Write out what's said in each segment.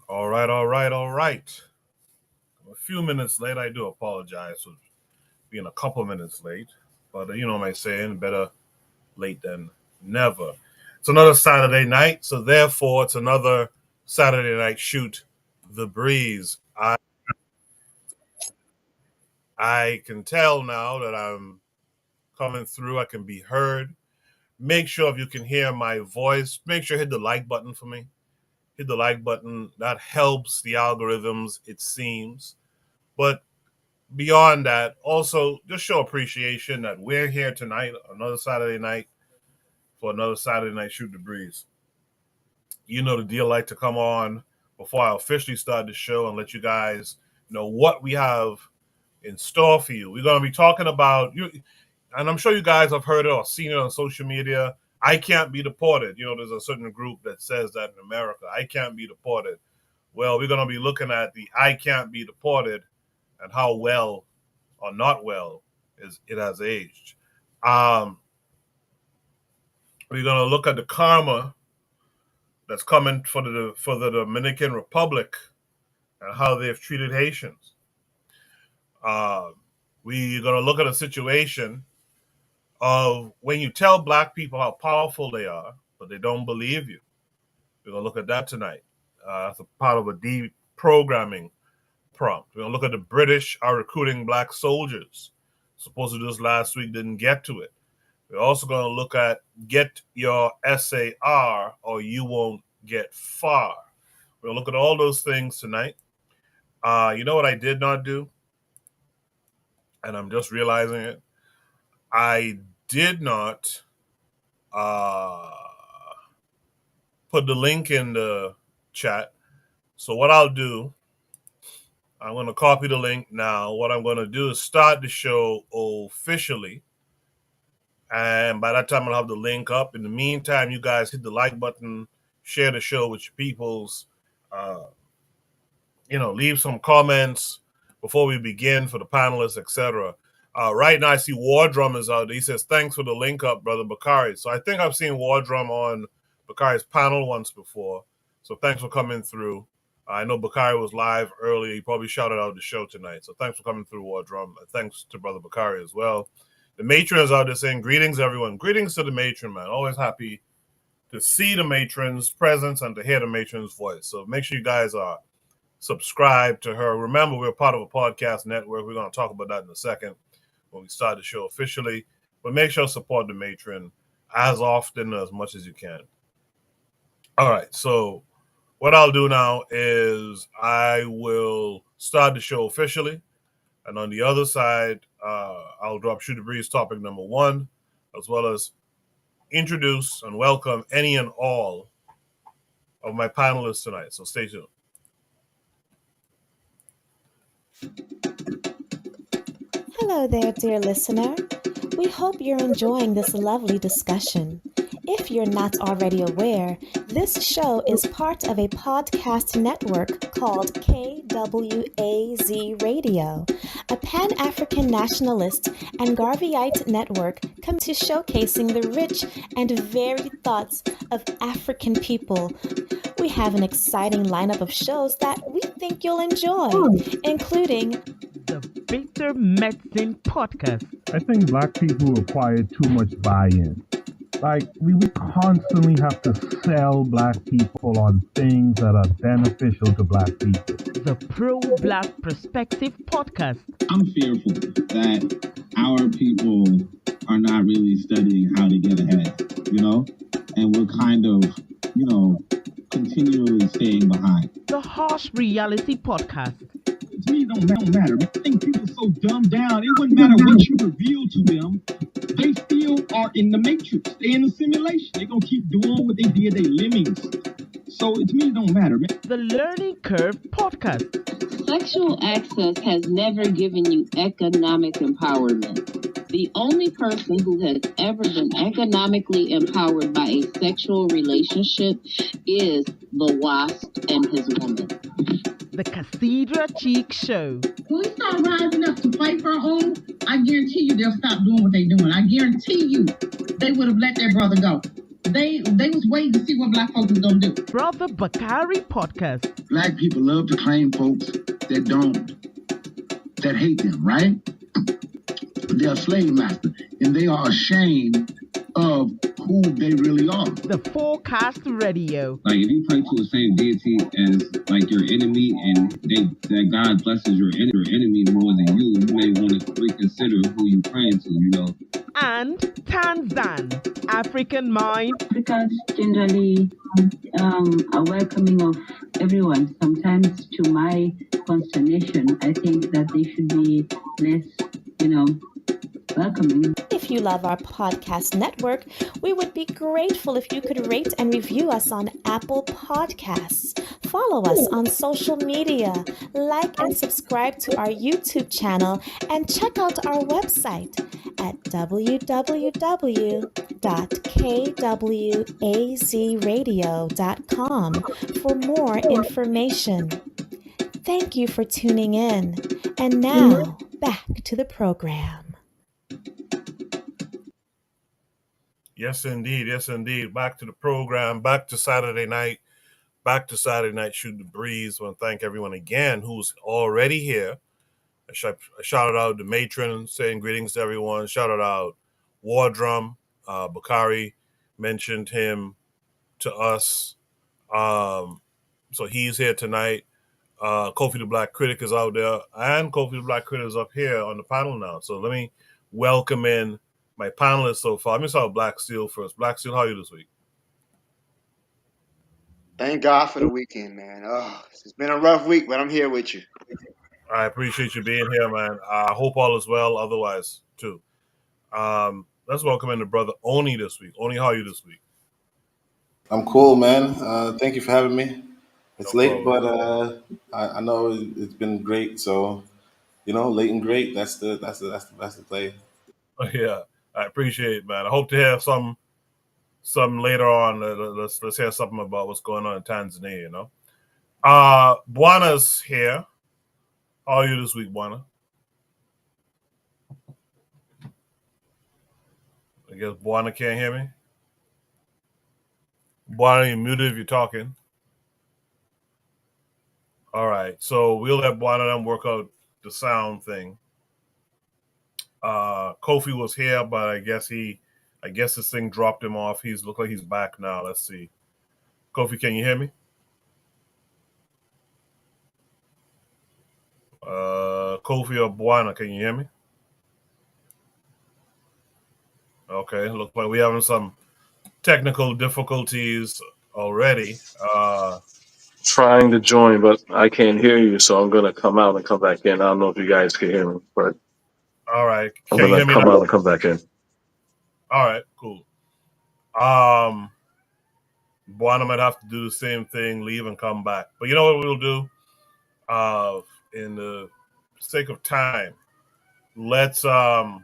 All right, all right, all right. I'm a few minutes late. I do apologize for being a couple minutes late, but you know what I'm saying, better late than never. It's another Saturday night, so therefore it's another Saturday night shoot the breeze. I can tell now that I'm coming through. I can be heard. Make sure if you can hear my voice, make sure hit the like button for me. Hit the like button. That helps the algorithms, it seems. But beyond that, also just show appreciation that we're here tonight, another Saturday night for another Saturday night shoot the breeze. You know the deal. I like to come on before I officially start the show and let you guys know what we have in store for you. We're going to be talking about you, and I'm sure you guys have heard it or seen it on social media. I can't be deported. You know, there's a certain group that says that in America. I can't be deported. Well, we're going to be looking at the I can't be deported and how well or not well is it has aged. We're going to look at the karma that's coming for the Dominican Republic and how they've treated Haitians. We're going to look at a situation of when you tell black people how powerful they are, but they don't believe you. We're going to look at that tonight. That's a part of a deprogramming prompt. We're going to look at the British are recruiting black soldiers. Supposed to do this last week, didn't get to it. We're also going to look at get your SAR or you won't get far. We'll look at all those things tonight. You know what I did not do? And I'm just realizing it. I did not put the link in the chat. So what I'll do, I'm going to copy the link now. What I'm going to do is start the show officially. And by that time, I'll have the link up. In the meantime, you guys hit the like button, share the show with your peoples. Leave some comments before we begin for the panelists, etc. Right now, I see War Drum is out there. He says, thanks for the link up, Brother Bakari. So I think I've seen War Drum on Bakari's panel once before. So thanks for coming through. I know Bakari was live earlier. He probably shouted out the show tonight. So thanks for coming through, War Drum. Thanks to Brother Bakari as well. The matron is out there saying, greetings, everyone. Greetings to the matron, man. Always happy to see the matron's presence and to hear the matron's voice. So make sure you guys are subscribed to her. Remember, we're part of a podcast network. We're going to talk about that in a second when we start the show officially. But make sure to support the matron as often as much as you can. All right. So what I'll do now is I will start the show officially. And on the other side, I'll drop Shoot the Breeze topic number 1, as well as introduce and welcome any and all of my panelists tonight. So stay tuned. Hello there, dear listener. We hope you're enjoying this lovely discussion. If you're not already aware, this show is part of a podcast network called KWAZ Radio, a Pan-African nationalist and Garveyite network committed to showcasing the rich and varied thoughts of African people. We have an exciting lineup of shows that we think you'll enjoy, including the Bitter Medicine Podcast. I think black people require too much buy-in. Like, we constantly have to sell black people on things that are beneficial to black people. The Pro-Black Perspective Podcast. I'm fearful that our people are not really studying how to get ahead, and we're kind of, continually staying behind. The Harsh Reality Podcast. To me, it don't matter. I think people are so dumbed down. It wouldn't matter what you reveal to them. They still are in the matrix. They're in the simulation. They're going to keep doing what they did. They lemmings. So to me, it don't matter. The Learning Curve Podcast. Sexual access has never given you economic empowerment. The only person who has ever been economically empowered by a sexual relationship is the wasp and his woman. The Cathedral Cheek Show. When we start rising up to fight for our own, I guarantee you they'll stop doing what they're doing. I guarantee you they would have let their brother go. They was waiting to see what black folks was gonna do. Brother Bakari Podcast. Black people love to claim folks that hate them, right? They're a slave master, and they are ashamed of who they really are. The Forecast Radio. Like, if you pray to the same deity as, like, your enemy, and that God blesses your enemy more than you may want to reconsider who you praying to, you know. And Tanzan, African Mind. Africans generally are welcoming of everyone. Sometimes, to my consternation, I think that they should be less, welcoming. If you love our podcast network, we would be grateful if you could rate and review us on Apple Podcasts. Follow us on social media, like and subscribe to our YouTube channel, and check out our website at www.kwazradio.com for more information. Thank you for tuning in. And now, back to the program. Yes, indeed. Yes, indeed. Back to the program. Back to Saturday night. Back to Saturday night. Shoot the breeze. I want to thank everyone again who's already here. I shouted out the matron, saying greetings to everyone. Shouted out Wardrum. Bakari mentioned him to us. So he's here tonight. Kofi the Black Critic is out there. And Kofi the Black Critic is up here on the panel now. So let me welcome in my panelists so far. Let me start with Black Steel first. Black Steel, how are you this week? Thank God for the weekend, man. Oh, it's been a rough week, but I'm here with you. I appreciate you being here, man. I hope all is well otherwise, too. Let's welcome in the brother Oni this week. Oni, how are you this week? I'm cool, man. Thank you for having me. It's No late, problem. but I know it's been great. So, late and great. That's the play. Yeah, I appreciate it, man. I hope to have some later on. Let's hear something about what's going on in Tanzania, Bwana's here. How are you this week, Bwana? I guess Bwana can't hear me. Bwana, you're muted if you're talking. All right, so we'll let Bwana them work out the sound thing. Kofi was here, but I guess this thing dropped him off. Look like he's back now. Let's see. Kofi, can you hear me? Kofi or Bwana, can you hear me? Okay, looks like we're having some technical difficulties already. Trying to join, but I can't hear you, so I'm gonna come out and come back in. I don't know if you guys can hear me, but all right, I'm gonna come out and come back in. All right, cool. Bwana might have to do the same thing, leave and come back. But you know what we'll do? In the sake of time, let's drop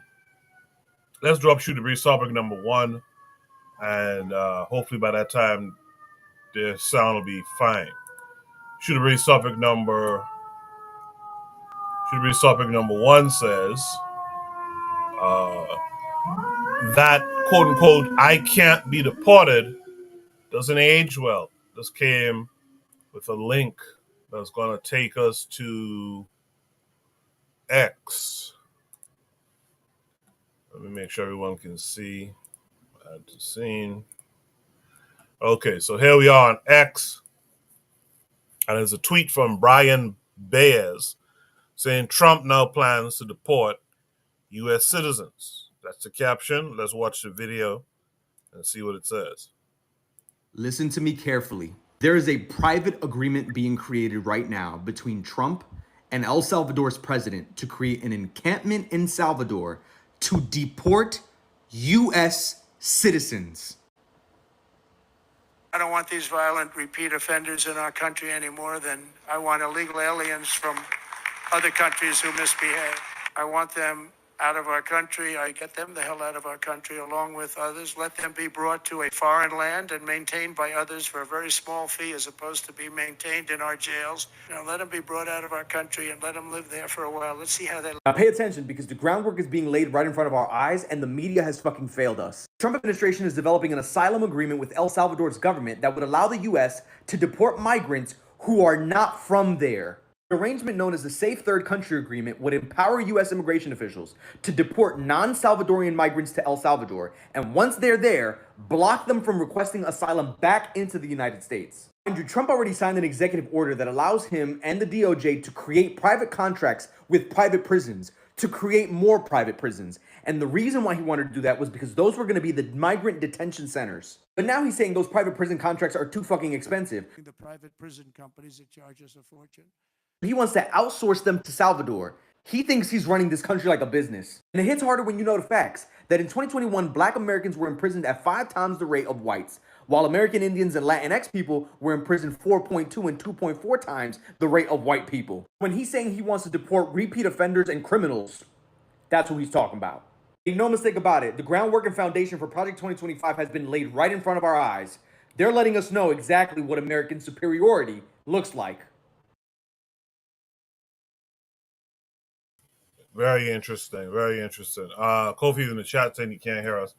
Shoot the Breeze topic number 1, and hopefully by that time the sound will be fine. Shoot the Breeze topic number 1 says that quote unquote "I can't be deported" doesn't age well. This came with a link that's going to take us to X. Let me make sure everyone can see. Add to scene. Okay, so here we are on X. And there's a tweet from Brian Baez saying Trump now plans to deport U.S. citizens. That's the caption. Let's watch the video and see what it says. Listen to me carefully. There is a private agreement being created right now between Trump and El Salvador's president to create an encampment in Salvador to deport U.S. citizens. I don't want these violent repeat offenders in our country any more than I want illegal aliens from other countries who misbehave. I want them out of our country, I get them the hell out of our country along with others. Let them be brought to a foreign land and maintained by others for a very small fee as opposed to be maintained in our jails. Let them be brought out of our country and let them live there for a while. Let's see how they... Now pay attention because the groundwork is being laid right in front of our eyes and the media has fucking failed us. The Trump administration is developing an asylum agreement with El Salvador's government that would allow the US to deport migrants who are not from there. The arrangement known as the Safe Third Country Agreement would empower U.S. immigration officials to deport non-Salvadorian migrants to El Salvador, and once they're there, block them from requesting asylum back into the United States. Mind you, Trump already signed an executive order that allows him and the DOJ to create private contracts with private prisons, to create more private prisons. And the reason why he wanted to do that was because those were going to be the migrant detention centers. But now he's saying those private prison contracts are too fucking expensive. The private prison companies that charge us a fortune. He wants to outsource them to Salvador. He thinks he's running this country like a business. And it hits harder when you know the facts, that in 2021, black Americans were imprisoned at 5 times the rate of whites, while American Indians and Latinx people were imprisoned 4.2 and 2.4 times the rate of white people. When he's saying he wants to deport repeat offenders and criminals, that's what he's talking about. Make no mistake about it, the groundwork and foundation for Project 2025 has been laid right in front of our eyes. They're letting us know exactly what American superiority looks like. Very interesting. Very interesting. Kofi's in the chat saying he can't hear us.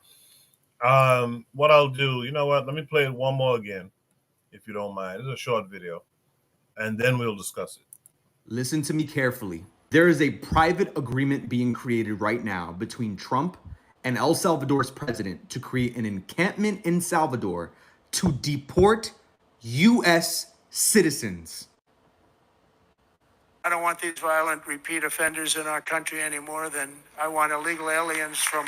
What I'll do, you know what? Let me play it one more again, if you don't mind. It's a short video, and then we'll discuss it. Listen to me carefully. There is a private agreement being created right now between Trump and El Salvador's president to create an encampment in Salvador to deport U.S. citizens. I don't want these violent repeat offenders in our country anymore than I want illegal aliens from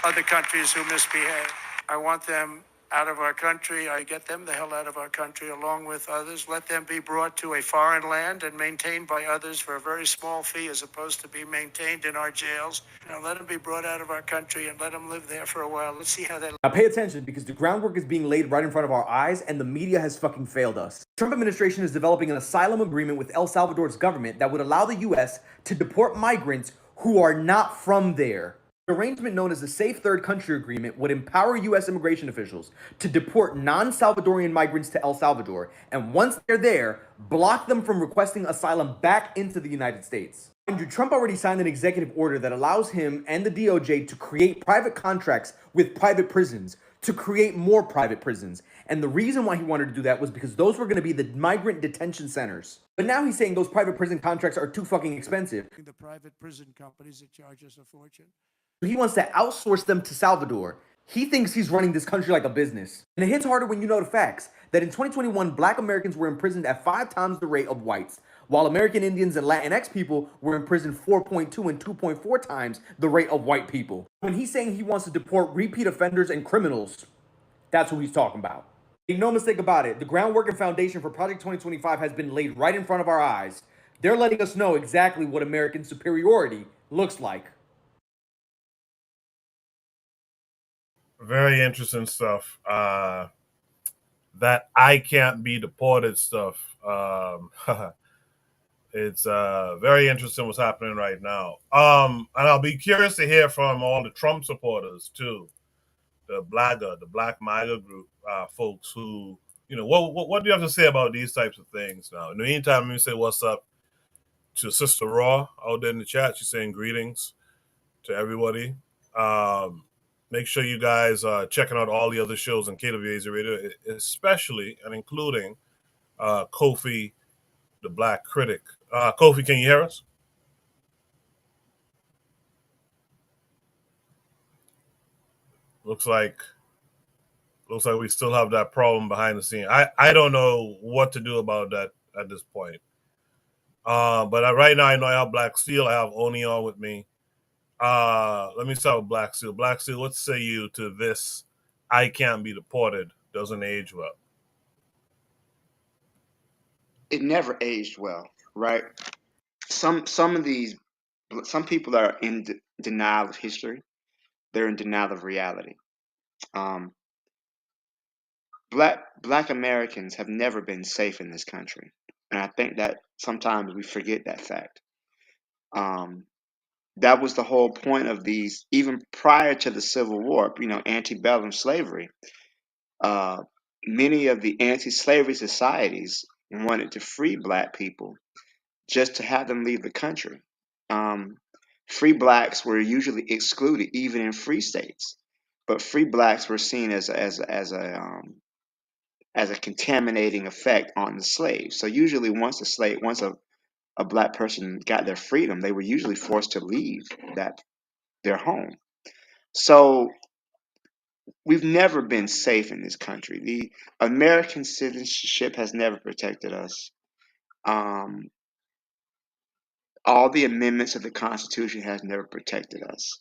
other countries who misbehave. I want them out of our country. I get them the hell out of our country along with others. Let them be brought to a foreign land and maintained by others for a very small fee as opposed to be maintained in our jails. Let them be brought out of our country and let them live there for a while. Let's see how they... Now pay attention because the groundwork is being laid right in front of our eyes and the media has fucking failed us. The Trump administration is developing an asylum agreement with El Salvador's government that would allow the US to deport migrants who are not from there. The arrangement known as the Safe Third Country Agreement would empower U.S. immigration officials to deport non-Salvadorian migrants to El Salvador, and once they're there, block them from requesting asylum back into the United States. Mind you, Trump already signed an executive order that allows him and the DOJ to create private contracts with private prisons, to create more private prisons. And the reason why he wanted to do that was because those were going to be the migrant detention centers. But now he's saying those private prison contracts are too fucking expensive. The private prison companies that charge us a fortune. He wants to outsource them to Salvador. He thinks he's running this country like a business. And it hits harder when you know the facts, that in 2021, black Americans were imprisoned at 5 times the rate of whites, while American Indians and Latinx people were imprisoned 4.2 and 2.4 times the rate of white people. When he's saying he wants to deport repeat offenders and criminals, that's who he's talking about. Make no mistake about it, the groundwork and foundation for Project 2025 has been laid right in front of our eyes. They're letting us know exactly what American superiority looks like. Very interesting stuff. That I can't be deported stuff. It's very interesting what's happening right now. And I'll be curious to hear from all the Trump supporters too, the Black MAGA group folks who, what do you have to say about these types of things now? In the meantime, let me say what's up to Sister Raw out there in the chat. She's saying greetings to everybody. Make sure you guys are checking out all the other shows on KWAZ Radio, especially and including Kofi, the Black Critic. Kofi, can you hear us? Looks like we still have that problem behind the scene. I don't know what to do about that at this point. But right now I know I have Black Steel. I have Oni on with me. Let me start with Black Steel. Black Steel, what say you to this? I can't be deported. Doesn't age well. It never aged well, right? Some people are in denial of history. They're in denial of reality. Black Americans have never been safe in this country, and I think that sometimes we forget that fact. That was the whole point of these, even prior to the Civil War, antebellum slavery. Uh, Many of the anti-slavery societies wanted to free black people just to have them leave the country. Um, Free blacks were usually excluded, even in free states, but free blacks were seen as a contaminating effect on the slaves. So usually, once a black person got their freedom, they were usually forced to leave that their home. So we've never been safe in this country. The American citizenship has never protected us. Um, all the amendments of the Constitution has never protected us.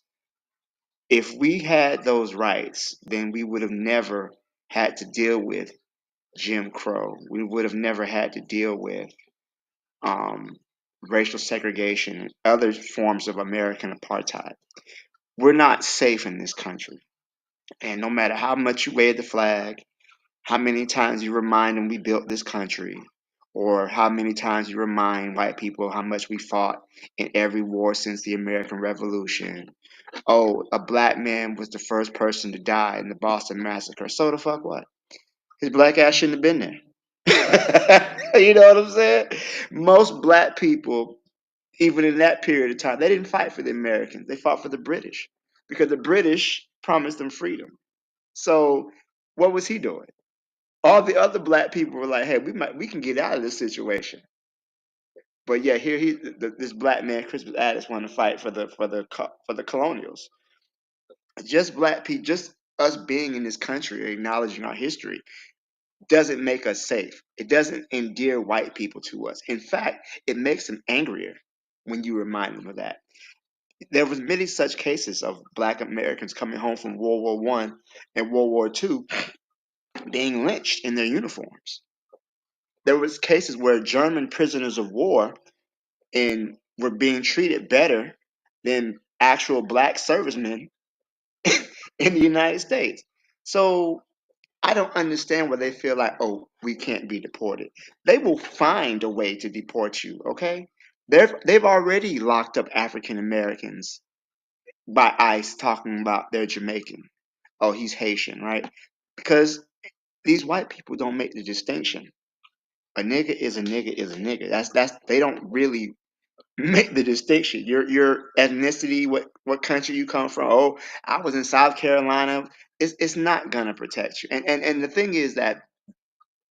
If we had those rights, then we would have never had to deal with Jim Crow. We would have never had to deal with um, racial segregation and other forms of American apartheid. We're not safe in this country. And no matter how much you wave the flag, how many times you remind them we built this country, or how many times you remind white people how much we fought in every war since the American Revolution. Oh, a black man was the first person to die in the Boston Massacre. So the fuck what? His black ass shouldn't have been there. You know what I'm saying? Most black people, even in that period of time, they didn't fight for the Americans. They fought for the British because the British promised them freedom. So what was he doing? All the other black people were like, "Hey, we can get out of this situation." But yeah, here this black man, Crispus Attucks, wanted to fight for the colonials. Just black people, just us being in this country, acknowledging our history, doesn't make us safe. It doesn't endear white people to us. In fact, it makes them angrier when you remind them of that. There was many such cases of black Americans coming home from World War I and World War II being lynched in their uniforms. There was cases where German prisoners of war and were being treated better than actual black servicemen in the United States. So I don't understand why they feel like, oh, we can't be deported. They will find a way to deport you, okay? They've already locked up African Americans by ICE talking about they're Jamaican. Oh, he's Haitian, right? Because these white people don't make the distinction. A nigga is a nigga is a nigga. That's they don't really make the distinction. Your ethnicity, what country you come from. Oh, I was in South Carolina. It's not gonna protect you. And the thing is that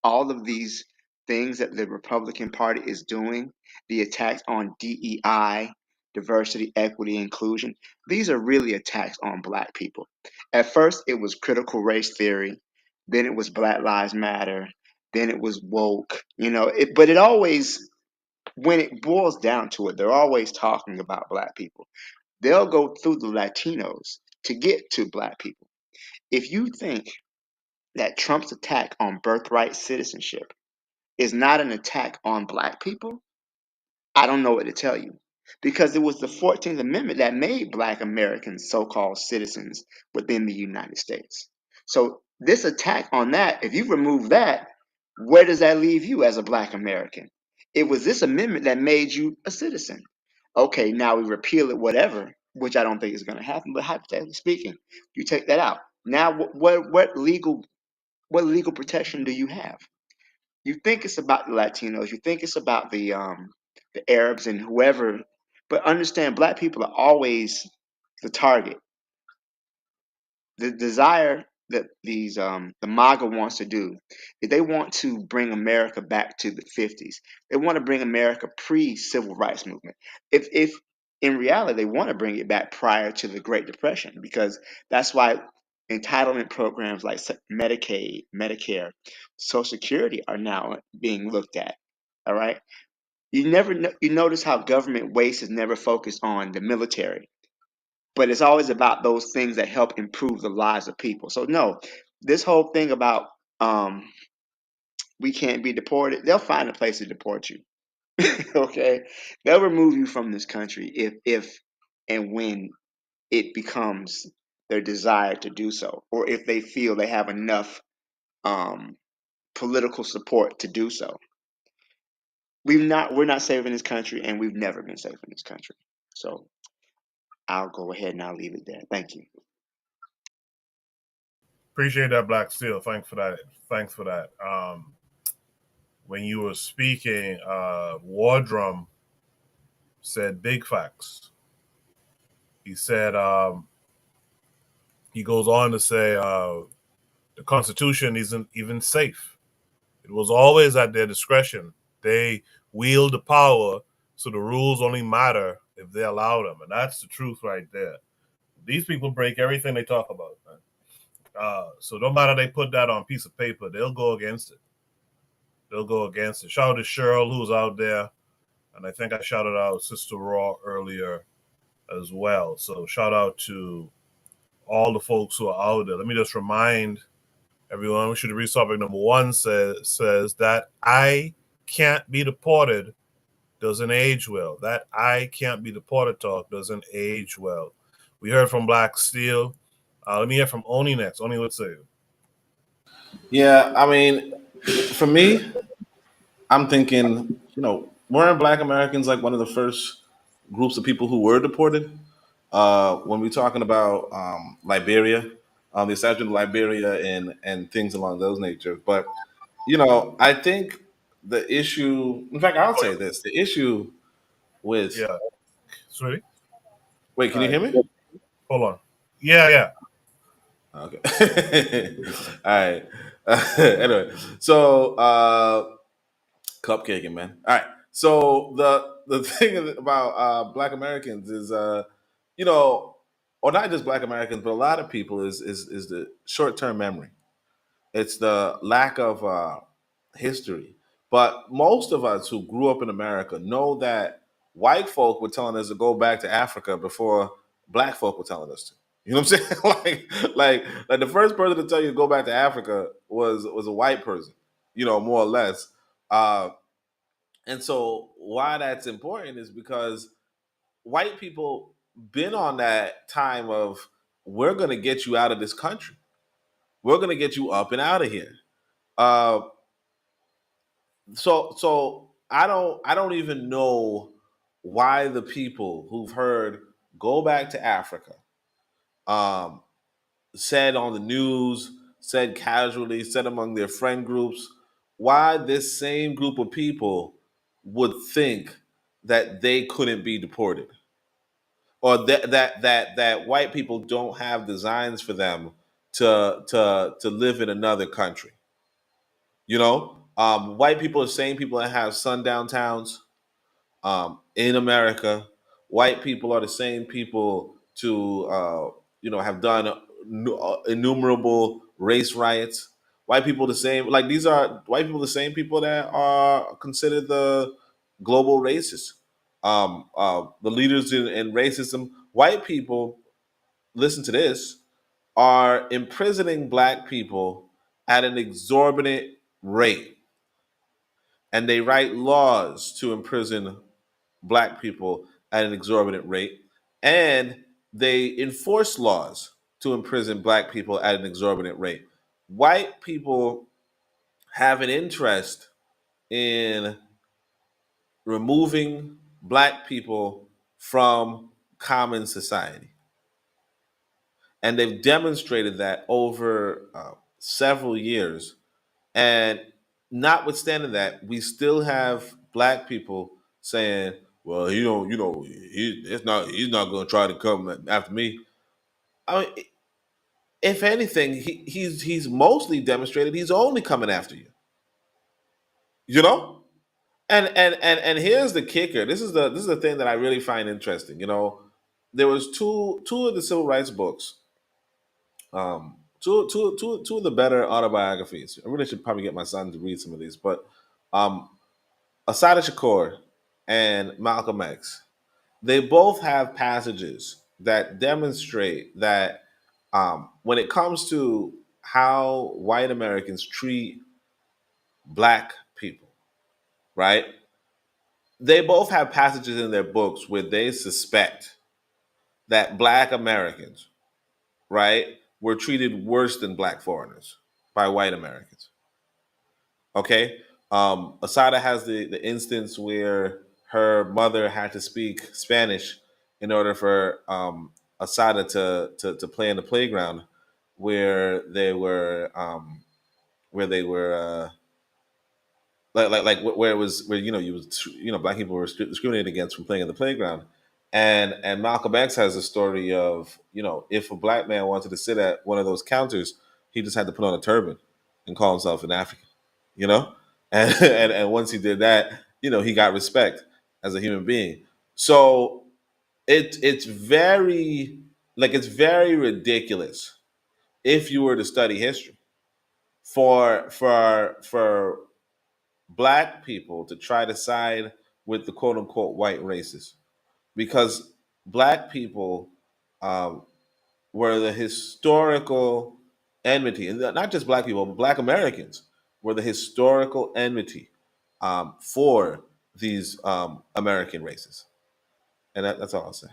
all of these things that the Republican Party is doing, the attacks on DEI, diversity, equity, inclusion, these are really attacks on black people. At first, it was critical race theory, then it was Black Lives Matter, then it was woke, but it always, when it boils down to it, they're always talking about black people. They'll go through the Latinos to get to black people. If you think that Trump's attack on birthright citizenship is not an attack on black people, I don't know what to tell you. Because it was the 14th Amendment that made black Americans so called citizens within the United States. So, this attack on that, if you remove that, where does that leave you as a black American? It was this amendment that made you a citizen. Okay, now we repeal it, whatever, which I don't think is going to happen, but hypothetically speaking, you take that out. Now, what legal protection do you have? You think it's about the Latinos, you think it's about the Arabs and whoever, but understand black people are always the target. The desire that the MAGA wants to do is they want to bring America back to the 50s. They want to bring America pre-civil rights movement. If in reality they want to bring it back prior to the Great Depression, because that's why entitlement programs like Medicaid, Medicare, Social Security are now being looked at. All right. You notice how government waste is never focused on the military, but it's always about those things that help improve the lives of people. So no, this whole thing about um, we can't be deported, they'll find a place to deport you. Okay, they'll remove you from this country if and when it becomes their desire to do so, or if they feel they have enough um, political support to do so. We're not safe in this country, and we've never been safe in this country. So I'll go ahead and I'll leave it there. Thank you. Appreciate that, Black Steel. Thanks for that. Thanks for that. When you were speaking, Wardrum said big facts. He said, he goes on to say, the Constitution isn't even safe. It was always at their discretion. They wield the power, so the rules only matter if they allow them. And that's the truth right there. These people break everything they talk about, man. So no matter they put that on a piece of paper, they'll go against it. They'll go against it. Shout out to Cheryl, who's out there. And I think I shouted out Sister Raw earlier as well. So shout out to all the folks who are out there. Let me just remind everyone, we should read topic number 1 says that I can't be deported doesn't age well. That I can't be deported talk doesn't age well. We heard from Black Steel. Let me hear from Oni next. Oni, what's say? Yeah, I mean, for me, I'm thinking, weren't Black Americans like one of the first groups of people who were deported? When we're talking about Liberia, the establishment of Liberia and things along those nature. But, I think the issue, in fact, I'll say this, the issue with... Yeah. Sweetie? Wait, can you hear me? Hold on. Yeah. Okay. All right. Anyway, so cupcaking, man. All right. So the thing about Black Americans is, or not just Black Americans, but a lot of people is the short term memory. It's the lack of history. But most of us who grew up in America know that white folk were telling us to go back to Africa before Black folk were telling us to. You know what I'm saying? like the first person to tell you to go back to Africa was a white person, more or less. And so why that's important is because white people been on that time of, we're going to get you out of this country. We're going to get you up and out of here. So I don't even know why the people who've heard go back to Africa, said on the news, said casually, said among their friend groups, why this same group of people would think that they couldn't be deported, or that white people don't have designs for them to live in another country. White people are the same people that have sundown towns in America. White people are the same people to have done innumerable race riots. White people the same, like these are white people the same people that are considered the global racists, the leaders in racism. White people, listen to this, are imprisoning Black people at an exorbitant rate, and they write laws to imprison Black people at an exorbitant rate, and they enforce laws to imprison Black people at an exorbitant rate. White people have an interest in removing Black people from common society, and they've demonstrated that over several years. And notwithstanding that, we still have Black people saying, "Well, he's not going to try to come after me." I mean, if anything, he's mostly demonstrated he's only coming after you. And here's the kicker. This is the thing that I really find interesting. There was two of the civil rights books. Two of the better autobiographies. I really should probably get my son to read some of these, but Assata Shakur and Malcolm X, they both have passages that demonstrate that when it comes to how white Americans treat Black people, right? They both have passages in their books where they suspect that Black Americans, right, were treated worse than Black foreigners by white Americans. Okay? Asada has the instance where her mother had to speak Spanish in order for Asada to play in the playground where they were where it was where black people were discriminated against from playing in the playground, and Malcolm X has a story of if a black man wanted to sit at one of those counters, he just had to put on a turban and call himself an African, and and once he did that, he got respect as a human being. So it's very ridiculous if you were to study history for black people to try to side with the quote unquote white races, because black people um, were the historical enmity, and not just black people, but black Americans were the historical enmity for these American races. And that's all I'll say.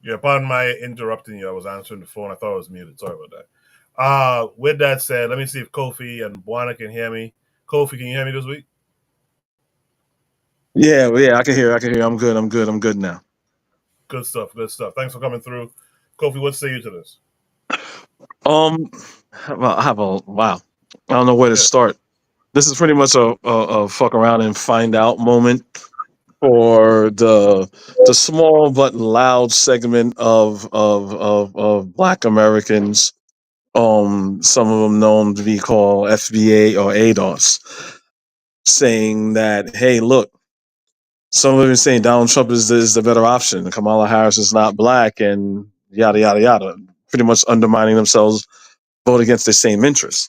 Yeah, pardon my interrupting you. I was answering the phone. I thought I was muted. Sorry about that. With that said, let me see if Kofi and Buana can hear me. Kofi, can you hear me this week? Yeah, I can hear. I'm good now. Good stuff. Good stuff. Thanks for coming through. Kofi, what say you to this? Well, I have a wow. I don't know where to start. This is pretty much a fuck around and find out moment for the small but loud segment of Black Americans. Some of them known to be called FBA or ADOS, saying that, hey, look, some of them saying Donald Trump is the better option. Kamala Harris is not black, and yada yada yada. Pretty much undermining themselves, vote against the same interests.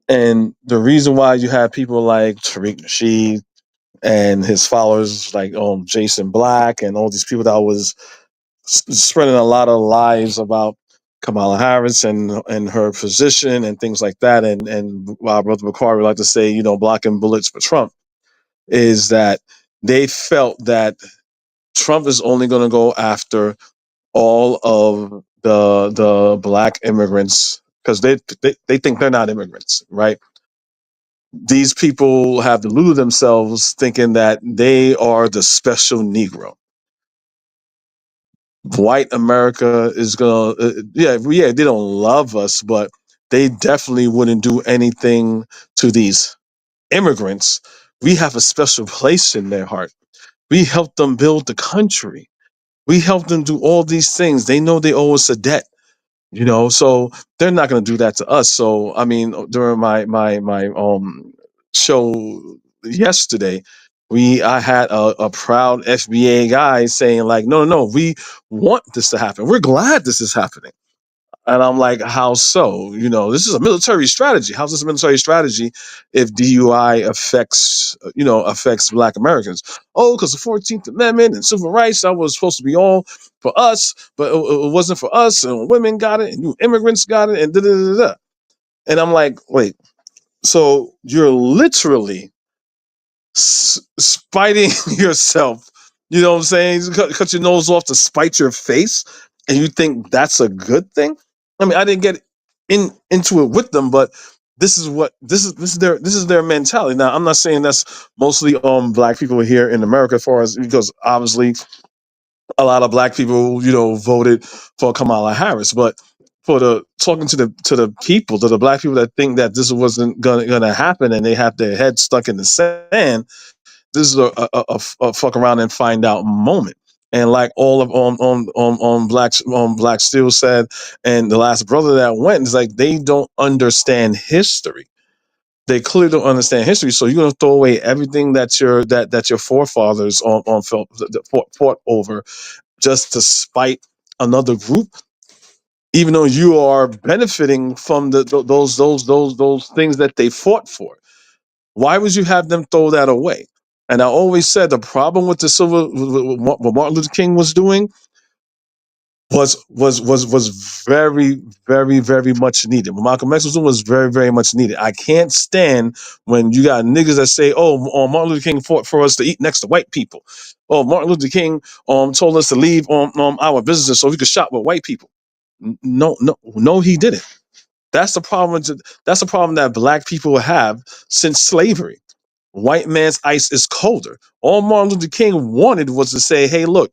And the reason why you have people like Tariq Nasheed and his followers like Jason Black and all these people that was spreading a lot of lies about Kamala Harris and her position and things like that, and our brother Bakari would like to say, blocking bullets for Trump, is that they felt that Trump is only going to go after all of the black immigrants because they think they're not immigrants, right? These people have deluded themselves thinking that they are the special Negro. White America is gonna, they don't love us, but they definitely wouldn't do anything to these immigrants. We have a special place in their heart. We helped them build the country. We helped them do all these things. They know they owe us a debt. So they're not going to do that to us. So I mean, during my show yesterday, I had a proud FBA guy saying like, no, we want this to happen. We're glad this is happening. And I'm like, how so? This is a military strategy. How's this a military strategy if DUI affects Black Americans? Oh, because the 14th Amendment and civil rights, that was supposed to be all for us, but it wasn't for us. And women got it, and new immigrants got it, and da da da da. And I'm like, wait, so you're literally spiting yourself, what I'm saying? Cut your nose off to spite your face, and you think that's a good thing? I mean, I didn't get into it with them, but this is their mentality. Now, I'm not saying that's mostly black people here in America, as far as, because obviously a lot of black people voted for Kamala Harris, but for talking to the people, to the black people that think that this wasn't gonna happen and they have their head stuck in the sand, this is a fuck around and find out moment. And like all of Black Steel said, and the last brother that went, is like they don't understand history. They clearly don't understand history. So you're gonna throw away everything that your forefathers fought over just to spite another group, even though you are benefiting from those things that they fought for. Why would you have them throw that away? And I always said the problem with what Martin Luther King was doing was very, very, very much needed. What Malcolm X was doing was very, very much needed. I can't stand when you got niggas that say, "Oh, Martin Luther King fought for us to eat next to white people." Oh, Martin Luther King told us to leave our businesses so we could shop with white people. No, he didn't. That's the problem. That's the problem that black people have since slavery. White man's ice is colder. All Martin Luther King wanted was to say, hey, look,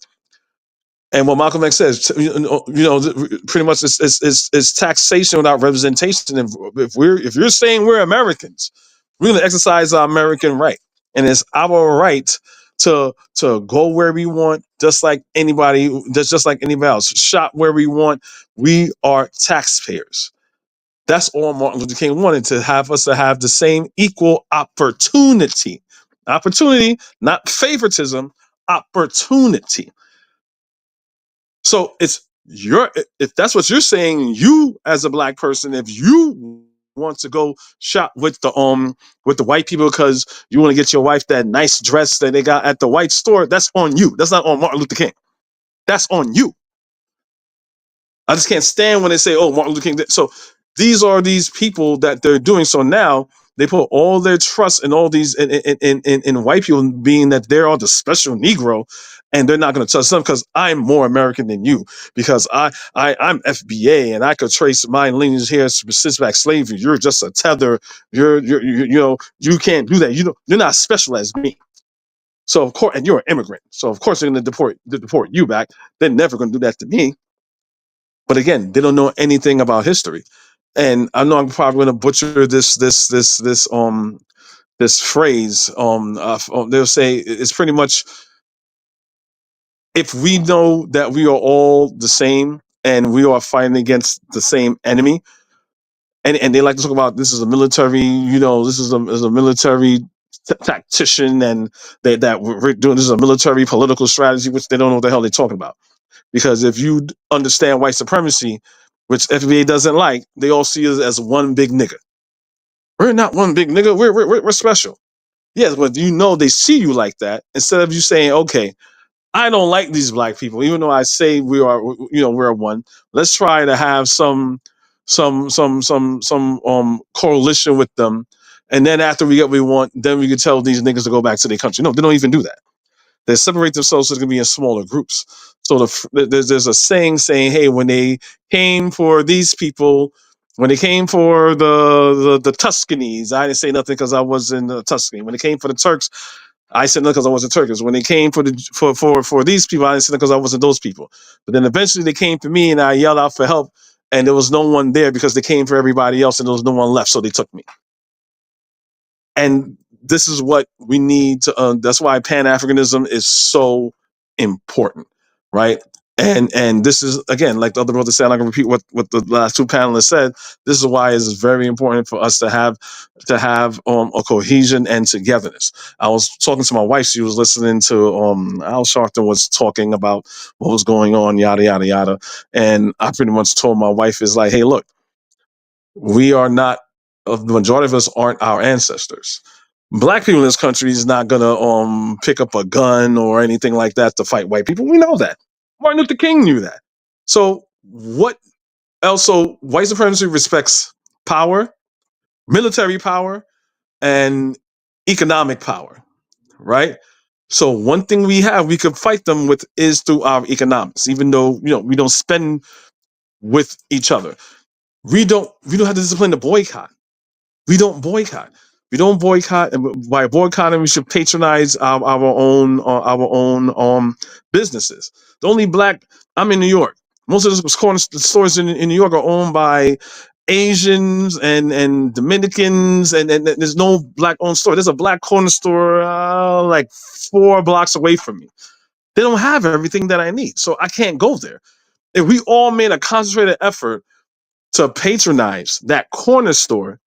and what Malcolm X says, pretty much it's taxation without representation. If you're saying we're Americans, we're going to exercise our American right, and it's our right to go where we want, just like anybody, just like anybody else. Shop where we want. We are taxpayers. That's all Martin Luther King wanted, to have us to have the same equal opportunity, not favoritism, opportunity. So it's if that's what you're saying, you as a black person, if you want to go shop with the white people because you want to get your wife that nice dress that they got at the white store, that's on you. That's not on Martin Luther King. That's on you. I just can't stand when they say, "Oh, Martin Luther King." So these are these people that they're doing. So now they put all their trust in all these in white people, being that they're all the special Negro, and they're not going to touch them because I'm more American than you, because I'm FBA and I could trace my lineage here since back slavery. You're just a tether. You can't do that. You're not special as me. So of course, and you're an immigrant. So of course they're going to deport you back. They're never going to do that to me. But again, they don't know anything about history, and I know I'm probably going to butcher this phrase. They'll say it's pretty much, if we know that we are all the same and we are fighting against the same enemy, and they like to talk about this is a military, this is a military tactician, and that we're doing this is a military political strategy, which they don't know what the hell they're talking about. Because if you understand white supremacy, which FBA doesn't like, they all see us as one big nigga. We're not one big nigga. We're special. Yes, but they see you like that. Instead of you saying, okay, I don't like these black people, even though I say we're one. Let's try to have some coalition with them, and then after we get what we want, then we can tell these niggas to go back to their country. No, they don't even do that. They separate themselves so they're going to be in smaller groups. So there's a saying, hey, when they came for these people, when they came for the Tuscanies, I didn't say nothing because I was in Tuscany. When they came for the Turks, I said nothing because I wasn't Turkish. When they came for these people, I didn't say nothing because I wasn't those people. But then eventually they came for me, and I yelled out for help, and there was no one there because they came for everybody else, and there was no one left, so they took me. And this is what we need to. That's why Pan-Africanism is so important, right? And this is, again, like the other brother said, I'm not going to repeat what the last two panelists said. This is why it's very important for us to have a cohesion and togetherness. I was talking to my wife. She was listening to Al Sharpton was talking about what was going on, yada yada yada, and I pretty much told my wife is like, hey, look, we are not. The majority of us aren't our ancestors. Black people in this country is not gonna pick up a gun or anything like that to fight white people. We know that. Martin Luther King knew that. So what else? So white supremacy respects power, military power, and economic power, right? So one thing we could fight them with is through our economics, even though we don't spend with each other. We don't have the discipline to boycott. We don't boycott. And by boycotting, we should patronize our own businesses. The only black. I'm in New York. Most of the corner stores in New York are owned by Asians and Dominicans, and there's no black-owned store. There's a black corner store like 4 blocks away from me. They don't have everything that I need, so I can't go there. If we all made a concentrated effort to patronize that corner store,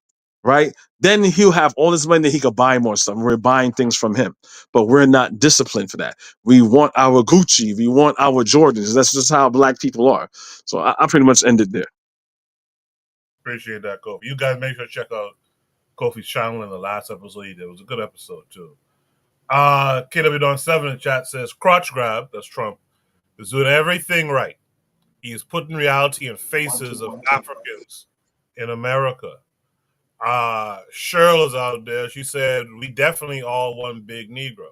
right? Then he'll have all this money that he could buy more stuff. We're buying things from him, but we're not disciplined for that. We want our Gucci. We want our Jordans. That's just how black people are. So I pretty much ended there. Appreciate that, Kofi. You guys make sure to check out Kofi's channel in the last episode he did. It was a good episode, too. KW Don 7 in the chat says, crotch grab, that's Trump, is doing everything right. He is putting reality in faces of Africans in America. Cheryl is out there. She said, we definitely all one big Negro.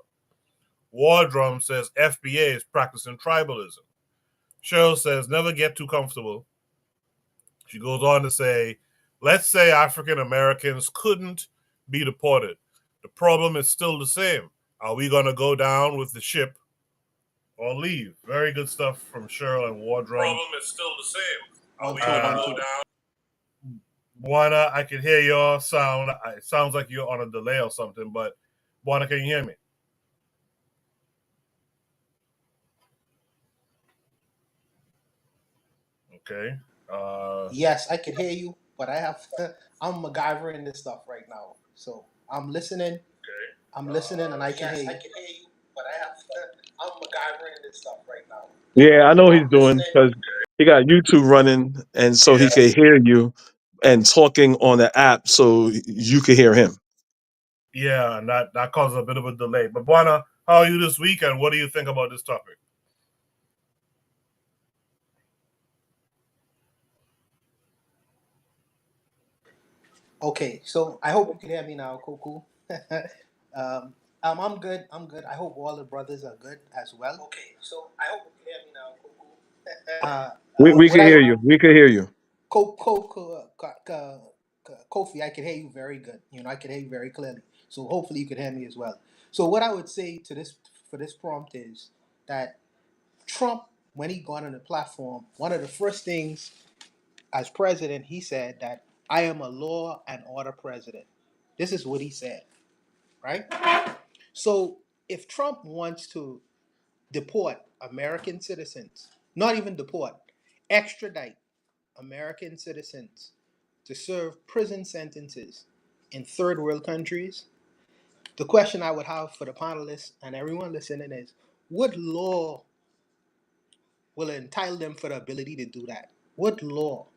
War Drum says FBA is practicing tribalism. Cheryl says, never get too comfortable. She goes on to say, let's say African Americans couldn't be deported. The problem is still the same. Are we going to go down with the ship or leave? Very good stuff from Cheryl and Wardrum. Problem is still the same. Are we going to go down? Buana, I can hear your sound. It sounds like you're on a delay or something, but Buana, can you hear me? Okay. Yes, I can hear you, but I'm MacGyvering this stuff right now. So I'm listening. Okay. I'm listening and I can hear you. I can hear you, but I'm MacGyvering this stuff right now. Yeah, I know what he's doing because he got YouTube running, and so he can hear you and talking on the app, so you can hear him. Yeah, and that causes a bit of a delay. But Buana, how are you this week, and what do you think about this topic? Okay, so I hope you can hear me now, Coco. I'm good. I'm good. I hope all the brothers are good as well. Okay, so I hope you can hear me now, Coco. We can hear you. We can hear you. Kofi, I can hear you very good. I can hear you very clearly. So hopefully you can hear me as well. So what I would say to this for this prompt is that Trump, when he got on the platform, one of the first things as president, he said that I am a law and order president. This is what he said, right? So if Trump wants to deport American citizens, not even deport, extradite American citizens to serve prison sentences in third world countries, the question I would have for the panelists and everyone listening is, what law will entitle them for the ability to do that? What law?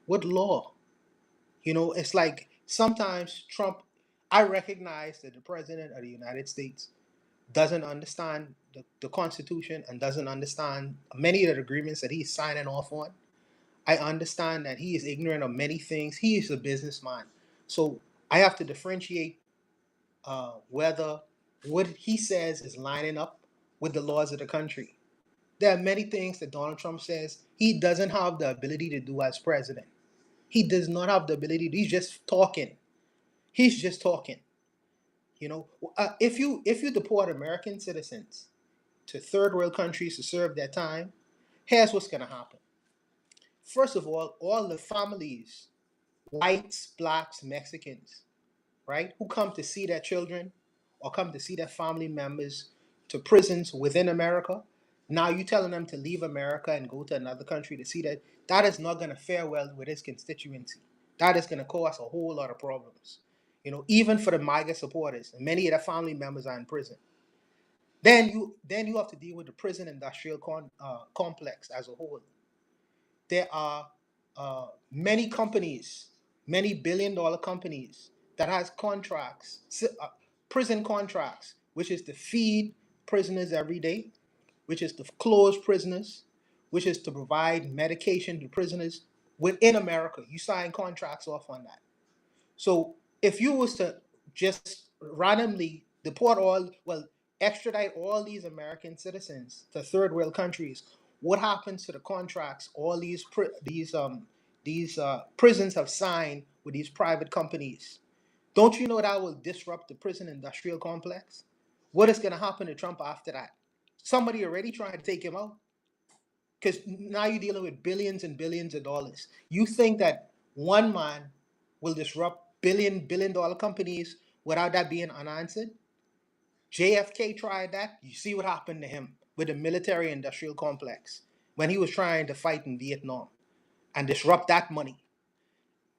What law? It's like sometimes Trump, I recognize that the president of the United States doesn't understand the Constitution and doesn't understand many of the agreements that he's signing off on. I understand that he is ignorant of many things. He is a businessman. So I have to differentiate whether what he says is lining up with the laws of the country. There are many things that Donald Trump says he doesn't have the ability to do as president. He does not have the ability. He's just talking. He's just talking. If you deport American citizens to third world countries to serve their time, here's what's going to happen. First of all the families, whites, blacks, Mexicans, right, who come to see their children or come to see their family members to prisons within America, now you're telling them to leave America and go to another country to see that. That is not going to fare well with his constituency. That is going to cause a whole lot of problems. Even for the MAGA supporters, and many of their family members are in prison. Then you have to deal with the prison industrial complex as a whole. There are many companies, many billion-dollar companies that has contracts, prison contracts, which is to feed prisoners every day, which is to close prisoners, which is to provide medication to prisoners within America. You sign contracts off on that. So if you was to just randomly extradite all these American citizens to third world countries, what happens to the contracts all these prisons have signed with these private companies? Don't you know that will disrupt the prison industrial complex? What is going to happen to Trump after that? Somebody already trying to take him out. Because now you're dealing with billions and billions of dollars. You think that one man will disrupt billion-dollar companies without that being unanswered? JFK tried that. You see what happened to him with the military-industrial complex when he was trying to fight in Vietnam and disrupt that money.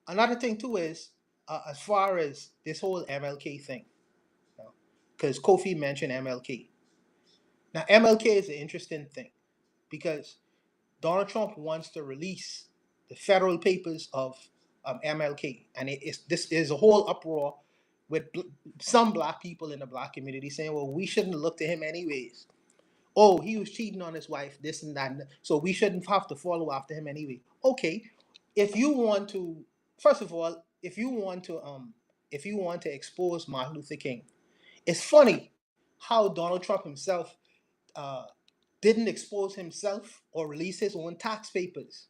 Another thing, too, is as far as this whole MLK thing, because Kofi mentioned MLK. Now, MLK is an interesting thing because Donald Trump wants to release the federal papers of MLK. And this is a whole uproar with some black people in the black community saying, well, we shouldn't look to him anyways. Oh, he was cheating on his wife, this and that. So we shouldn't have to follow after him anyway. Okay, if you want to, first of all, if you want to expose Martin Luther King, it's funny how Donald Trump himself didn't expose himself or release his own tax papers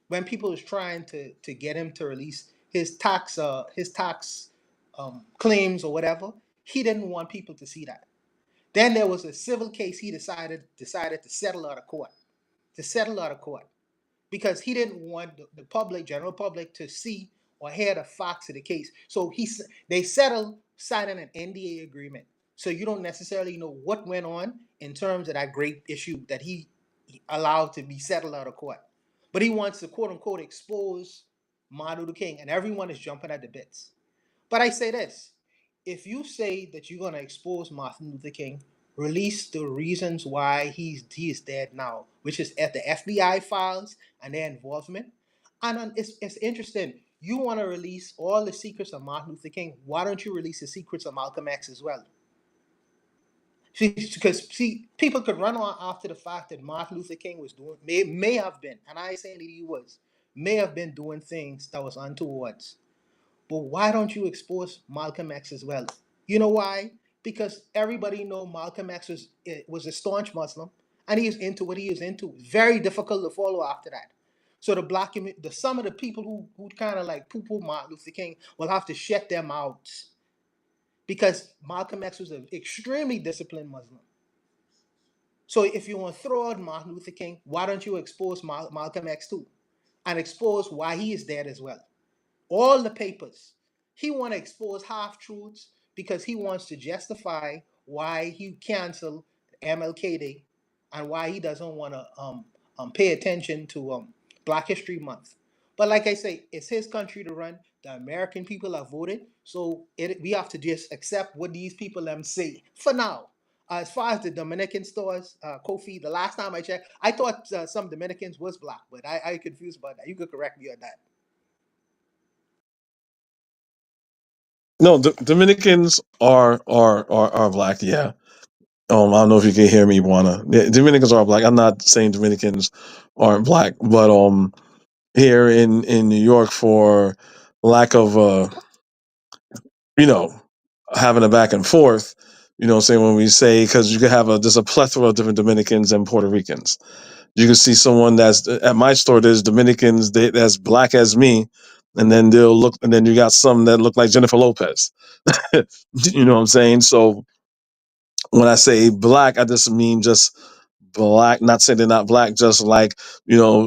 when people was trying to get him to release his tax claims or whatever. He didn't want people to see that. Then there was a civil case he decided to settle out of court. Because he didn't want the public, general public, to see or hear the facts of the case. So they settled signing an NDA agreement. So you don't necessarily know what went on in terms of that great issue that he allowed to be settled out of court. But he wants to quote unquote expose Martin Luther King, and everyone is jumping at the bits. But I say this, if you say that you're going to expose Martin Luther King, release the reasons why he is dead now, which is at the FBI files and their involvement. And it's interesting. You want to release all the secrets of Martin Luther King. Why don't you release the secrets of Malcolm X as well? Because people could run on after the fact that Martin Luther King was doing, may have been, and I ain't saying that he was, may have been doing things that was untoward. But why don't you expose Malcolm X as well? You know why? Because everybody know Malcolm X was a staunch Muslim, and he is into what he is into. Very difficult to follow after that. So some of the people who kind of like poo-poo Martin Luther King will have to shut their mouths, because Malcolm X was an extremely disciplined Muslim. So if you want to throw out Martin Luther King, why don't you expose Malcolm X too, and expose why he is dead as well? All the papers. He want to expose half-truths because he wants to justify why he canceled MLK Day and why he doesn't want to pay attention to Black History Month. But like I say, it's his country to run. The American people have voted, so we have to just accept what these people say for now. As far as the Dominican stores, Kofi, the last time I checked, I thought some Dominicans was Black, but I confused about that. You could correct me on that. No, Dominicans are Black. Yeah. I don't know if you can hear me, Juana. Yeah, Dominicans are Black. I'm not saying Dominicans aren't Black, but here in New York, for lack of you know, having a back and forth, saying when we say, because you could have there's a plethora of different Dominicans and Puerto Ricans. You can see someone that's at my store. There's Dominicans that's Black as me, and then and then you got some that look like Jennifer Lopez. You know what I'm saying? So when I say Black, I just mean just Black, not saying they're not Black, just like,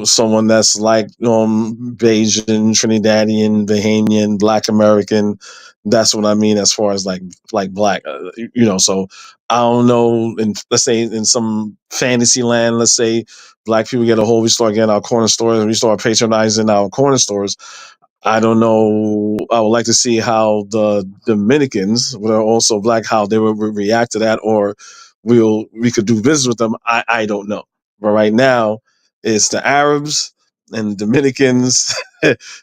someone that's like Bayesian, Trinidadian, Bahamian, Black American. That's what I mean as far as like Black, so I don't know, let's say in some fantasy land, let's say Black people get a hold, we start getting our corner stores and we start patronizing our corner stores. I don't know. I would like to see how the Dominicans, who are also Black, how they would react to that, or we could do business with them. I don't know. But right now, it's the Arabs and the Dominicans.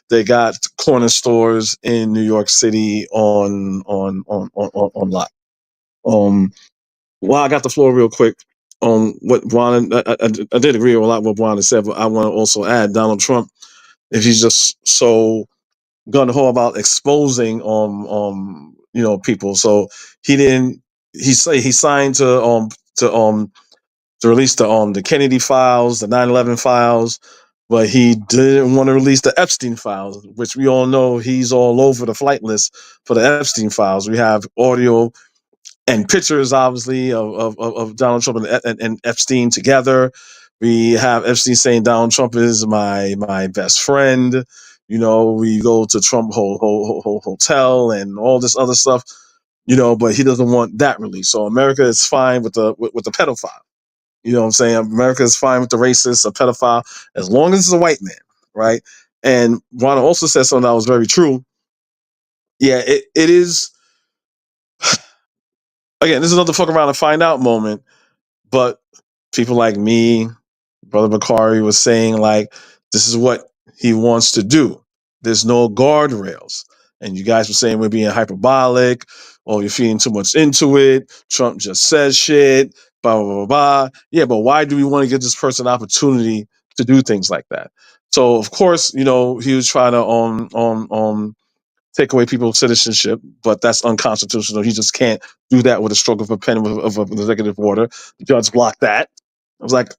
They got corner stores in New York City on lot. Well, I got the floor real quick on what Brian. I did agree with a lot what Brian said, but I want to also add Donald Trump, if he's just so gun ho about exposing people. So he signed to release the Kennedy files, the 9/11 files, but he didn't want to release the Epstein files, which we all know he's all over the flight list for the Epstein files. We have audio and pictures, obviously, of Donald Trump and Epstein together. We have Epstein saying Donald Trump is my best friend. We go to Trump hotel and all this other stuff. But he doesn't want that released. So America is fine with the pedophile. You know what I'm saying? America is fine with the racist, a pedophile, as long as it's a white man, right? And Ron also said something that was very true. Yeah, it is. Again, this is another fuck around and find out moment. But people like me, Brother Bakari was saying, like, this is what he wants to do. There's no guardrails. And you guys were saying we're being hyperbolic, or you're feeding too much into it. Trump just says shit, blah, blah, blah, blah. Yeah, but why do we want to give this person an opportunity to do things like that? So, of course, he was trying to take away people's citizenship, but that's unconstitutional. He just can't do that with a stroke of a pen of an executive order. The judge blocked that. It was like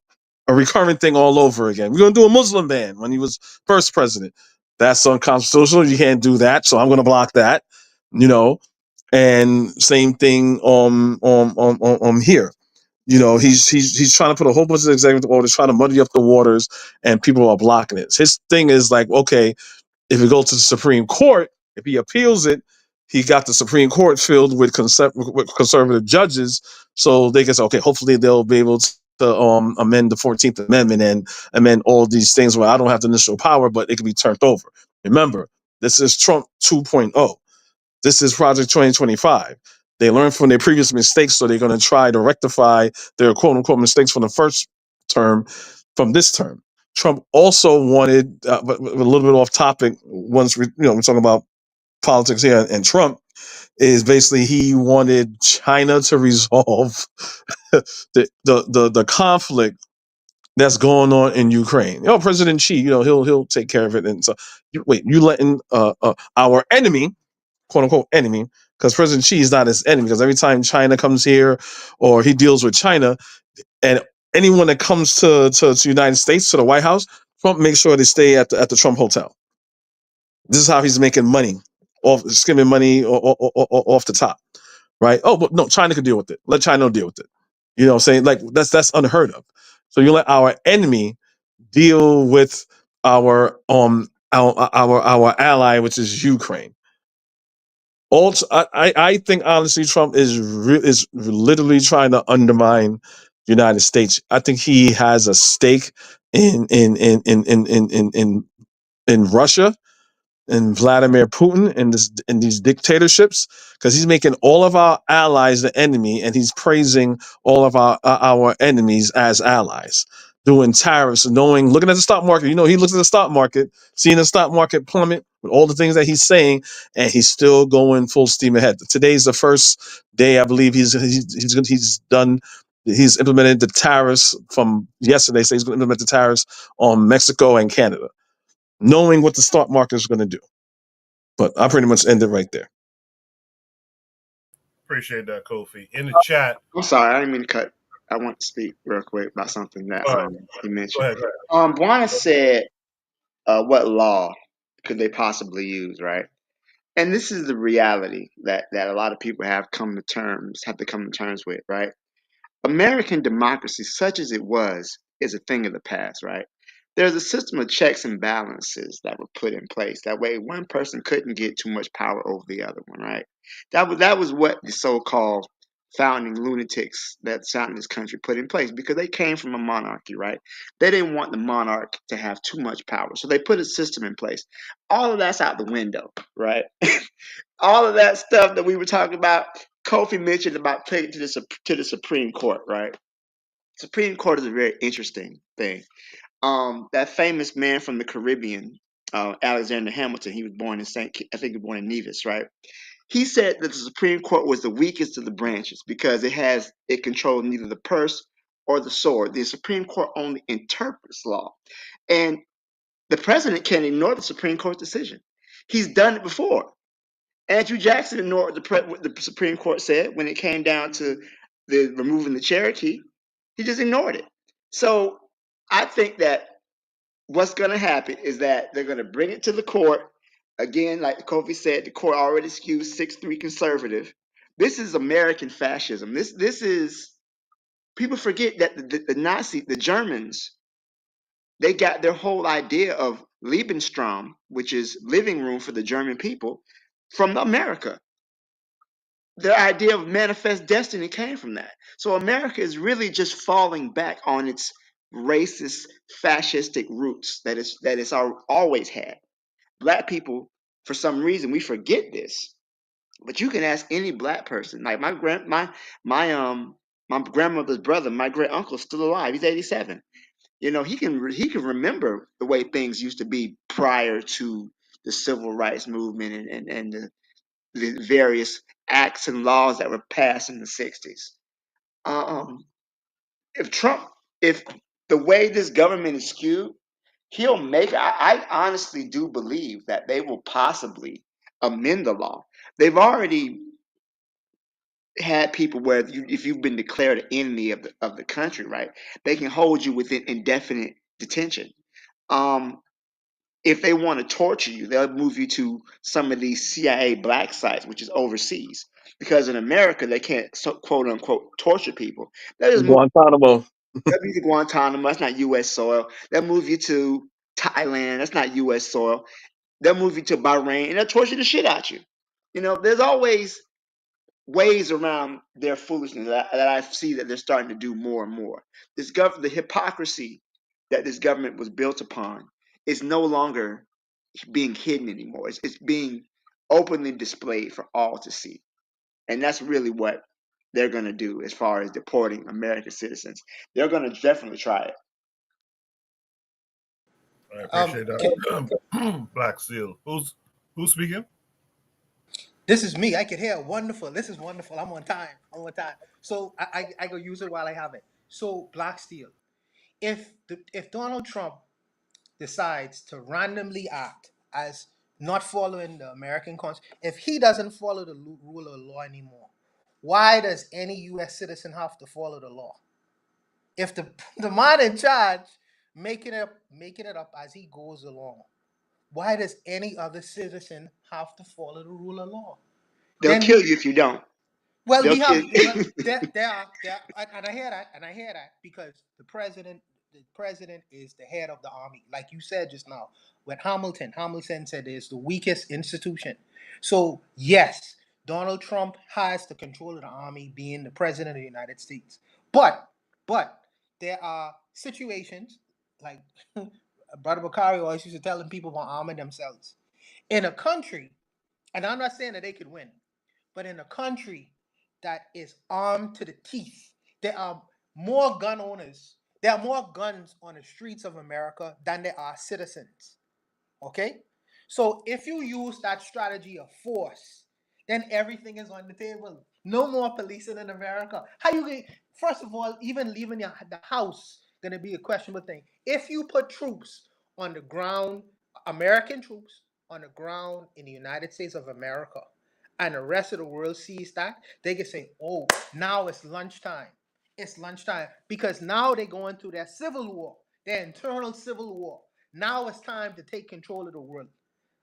a recurring thing all over again. We're going to do a Muslim ban when he was first president. That's unconstitutional. You can't do that, so I'm going to block that. And same thing here. You know, he's trying to put a whole bunch of executive orders, trying to muddy up the waters, and people are blocking it. His thing is like, okay, if it goes to the Supreme Court, if he appeals it, he got the Supreme Court filled with conservative judges, so they can say, okay, hopefully they'll be able to amend the 14th Amendment and amend all these things where I don't have the initial power, but it can be turned over. Remember, this is Trump 2.0. This is Project 2025. They learned from their previous mistakes, so they're going to try to rectify their quote unquote mistakes from the first term from this term. Trump also wanted, but a little bit off topic. Once we're talking about politics here, and Trump is basically he wanted China to resolve the conflict that's going on in Ukraine. President Xi, he'll take care of it. And so, you letting our enemy, quote unquote enemy, because President Xi is not his enemy. Because every time China comes here, or he deals with China, and anyone that comes to the United States, to the White House, Trump makes sure they stay at the Trump Hotel. This is how he's making money, skimming money off the top, right? Oh, but no, China can deal with it. Let China deal with it. You know what I'm saying? Like that's unheard of. So you let our enemy deal with our ally, which is Ukraine. Also, I think honestly, Trump is literally trying to undermine the United States. I think he has a stake in Russia and Vladimir Putin and these dictatorships, because he's making all of our allies the enemy, and he's praising all of our enemies as allies, doing tariffs, looking at the stock market. He looks at the stock market, seeing the stock market plummet with all the things that he's saying, and he's still going full steam ahead. Today's the first day, I believe he's done. He's implemented the tariffs from yesterday, so he's going to implement the tariffs on Mexico and Canada, knowing what the stock market is going to do. But I pretty much end it right there. Appreciate that, Kofi. In the chat. I'm sorry, I didn't mean to cut. I want to speak real quick about something that you mentioned. Go ahead. Buana said, what law could they possibly use, right? And this is the reality that a lot of people have to come to terms with, right? American democracy, such as it was, is a thing of the past, right? There's a system of checks and balances that were put in place. That way, one person couldn't get too much power over the other one, right? That was what the so-called founding lunatics that founded this country put in place, because they came from a monarchy, right? They didn't want the monarch to have too much power, so they put a system in place. All of that's out the window, right? All of that stuff that we were talking about, Kofi mentioned about taking to the Supreme Court, right? Supreme Court is a very interesting thing. That famous man from the Caribbean, Alexander Hamilton, he was born in I think he was born in Nevis, right? He said that the Supreme Court was the weakest of the branches because it controlled neither the purse or the sword. The Supreme Court only interprets law, and the president can't ignore the Supreme Court's decision. He's done it before. Andrew Jackson ignored what the Supreme Court said when it came down to the removing the Cherokee. He just ignored it. So I think that what's going to happen is that they're going to bring it to the court. Again, like Kofi said, the court already skews 6-3 conservative. This is American fascism. This is, people forget that the Germans, they got their whole idea of Lebensraum, which is living room for the German people, from America. The idea of manifest destiny came from that. So America is really just falling back on its racist, fascistic roots that it's always had. Black people, for some reason, we forget this. But you can ask any black person. Like my grandmother's brother, my great uncle, is still alive. He's 87. He can remember the way things used to be prior to the civil rights movement and the various acts and laws that were passed in the 60s. If the way this government is skewed, he'll make. I honestly do believe that they will possibly amend the law. They've already had people where if you've been declared an enemy of the country, right, they can hold you within indefinite detention. If they want to torture you, they'll move you to some of these CIA black sites, which is overseas. because in America they can't quote unquote torture people. They just move Guantanamo. you to Guantanamo. That's not U.S. soil. They'll move you to Thailand. That's not U.S. soil. They'll move you to Bahrain and they'll torture the shit out you. There's always ways around their foolishness that I see that they're starting to do more and more. The hypocrisy that this government was built upon is no longer being hidden anymore. It's being openly displayed for all to see. And that's really what they're going to do as far as deporting American citizens. They're going to definitely try it. I appreciate that. Black Seal. Who's speaking? This is me. I can hear wonderful. This is wonderful. I'm on time. So I go use it while I have it. So Black Steel. If Donald Trump decides to randomly act as not following the American Constitution, if he doesn't follow the rule of law anymore, why does any U.S. citizen have to follow the law? If the man in charge making it up as he goes along, why does any other citizen have to follow the rule of law? They'll kill you if you don't. Well, They'll we have kill you. there are, and I hear that because the president is the head of the army, like you said just now. With Hamilton said it's the weakest institution. So yes, Donald Trump has the control of the army, being the president of the United States. But there are situations like Brother Bakari always used to telling people about arming themselves in a country, and I'm not saying that they could win, but in a country that is armed to the teeth, there are more gun owners. There are more guns on the streets of America than there are citizens. Okay? So if you use that strategy of force, then everything is on the table. No more policing in America. How you get, first of all, even leaving the house gonna be a questionable thing. If you put troops on the ground, American troops on the ground in the United States of America, and the rest of the world sees that, they can say, oh, now it's lunchtime. It's lunchtime. Because now they're going through their civil war, their internal civil war. Now it's time to take control of the world.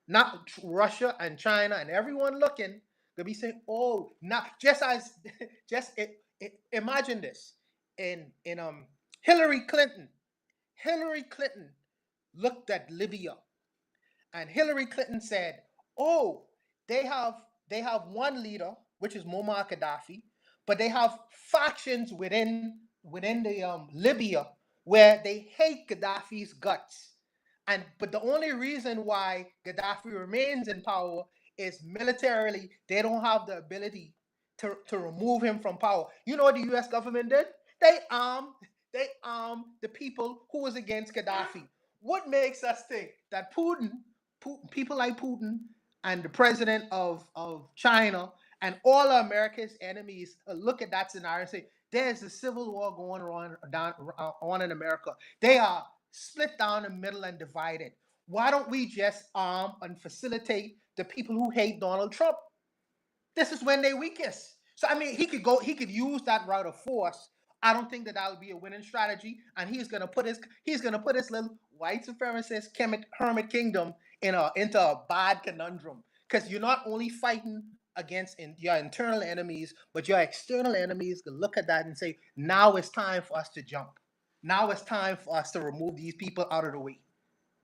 Not Russia and China and everyone looking, they'll be saying, oh, now imagine this. In Hillary Clinton looked at Libya, and Hillary Clinton said, oh, they have one leader, which is Muammar Gaddafi, but they have factions within the Libya where they hate Gaddafi's guts. But the only reason why Gaddafi remains in power is militarily. They don't have the ability to remove him from power. You know what the U.S. government did? They armed the people who was against Gaddafi. What makes us think that Putin, people like Putin and the president of China and all of America's enemies look at that scenario and say, there's a civil war going on in America. They are split down the middle and divided. Why don't we just arm and facilitate the people who hate Donald Trump? This is when they're weakest. So I mean, he could use that route of force. I don't think that would be a winning strategy, and he's gonna put his little white supremacist hermit kingdom into a bad conundrum, because you're not only fighting against your internal enemies, but your external enemies can look at that and say, now it's time for us to jump. Now it's time for us to remove these people out of the way.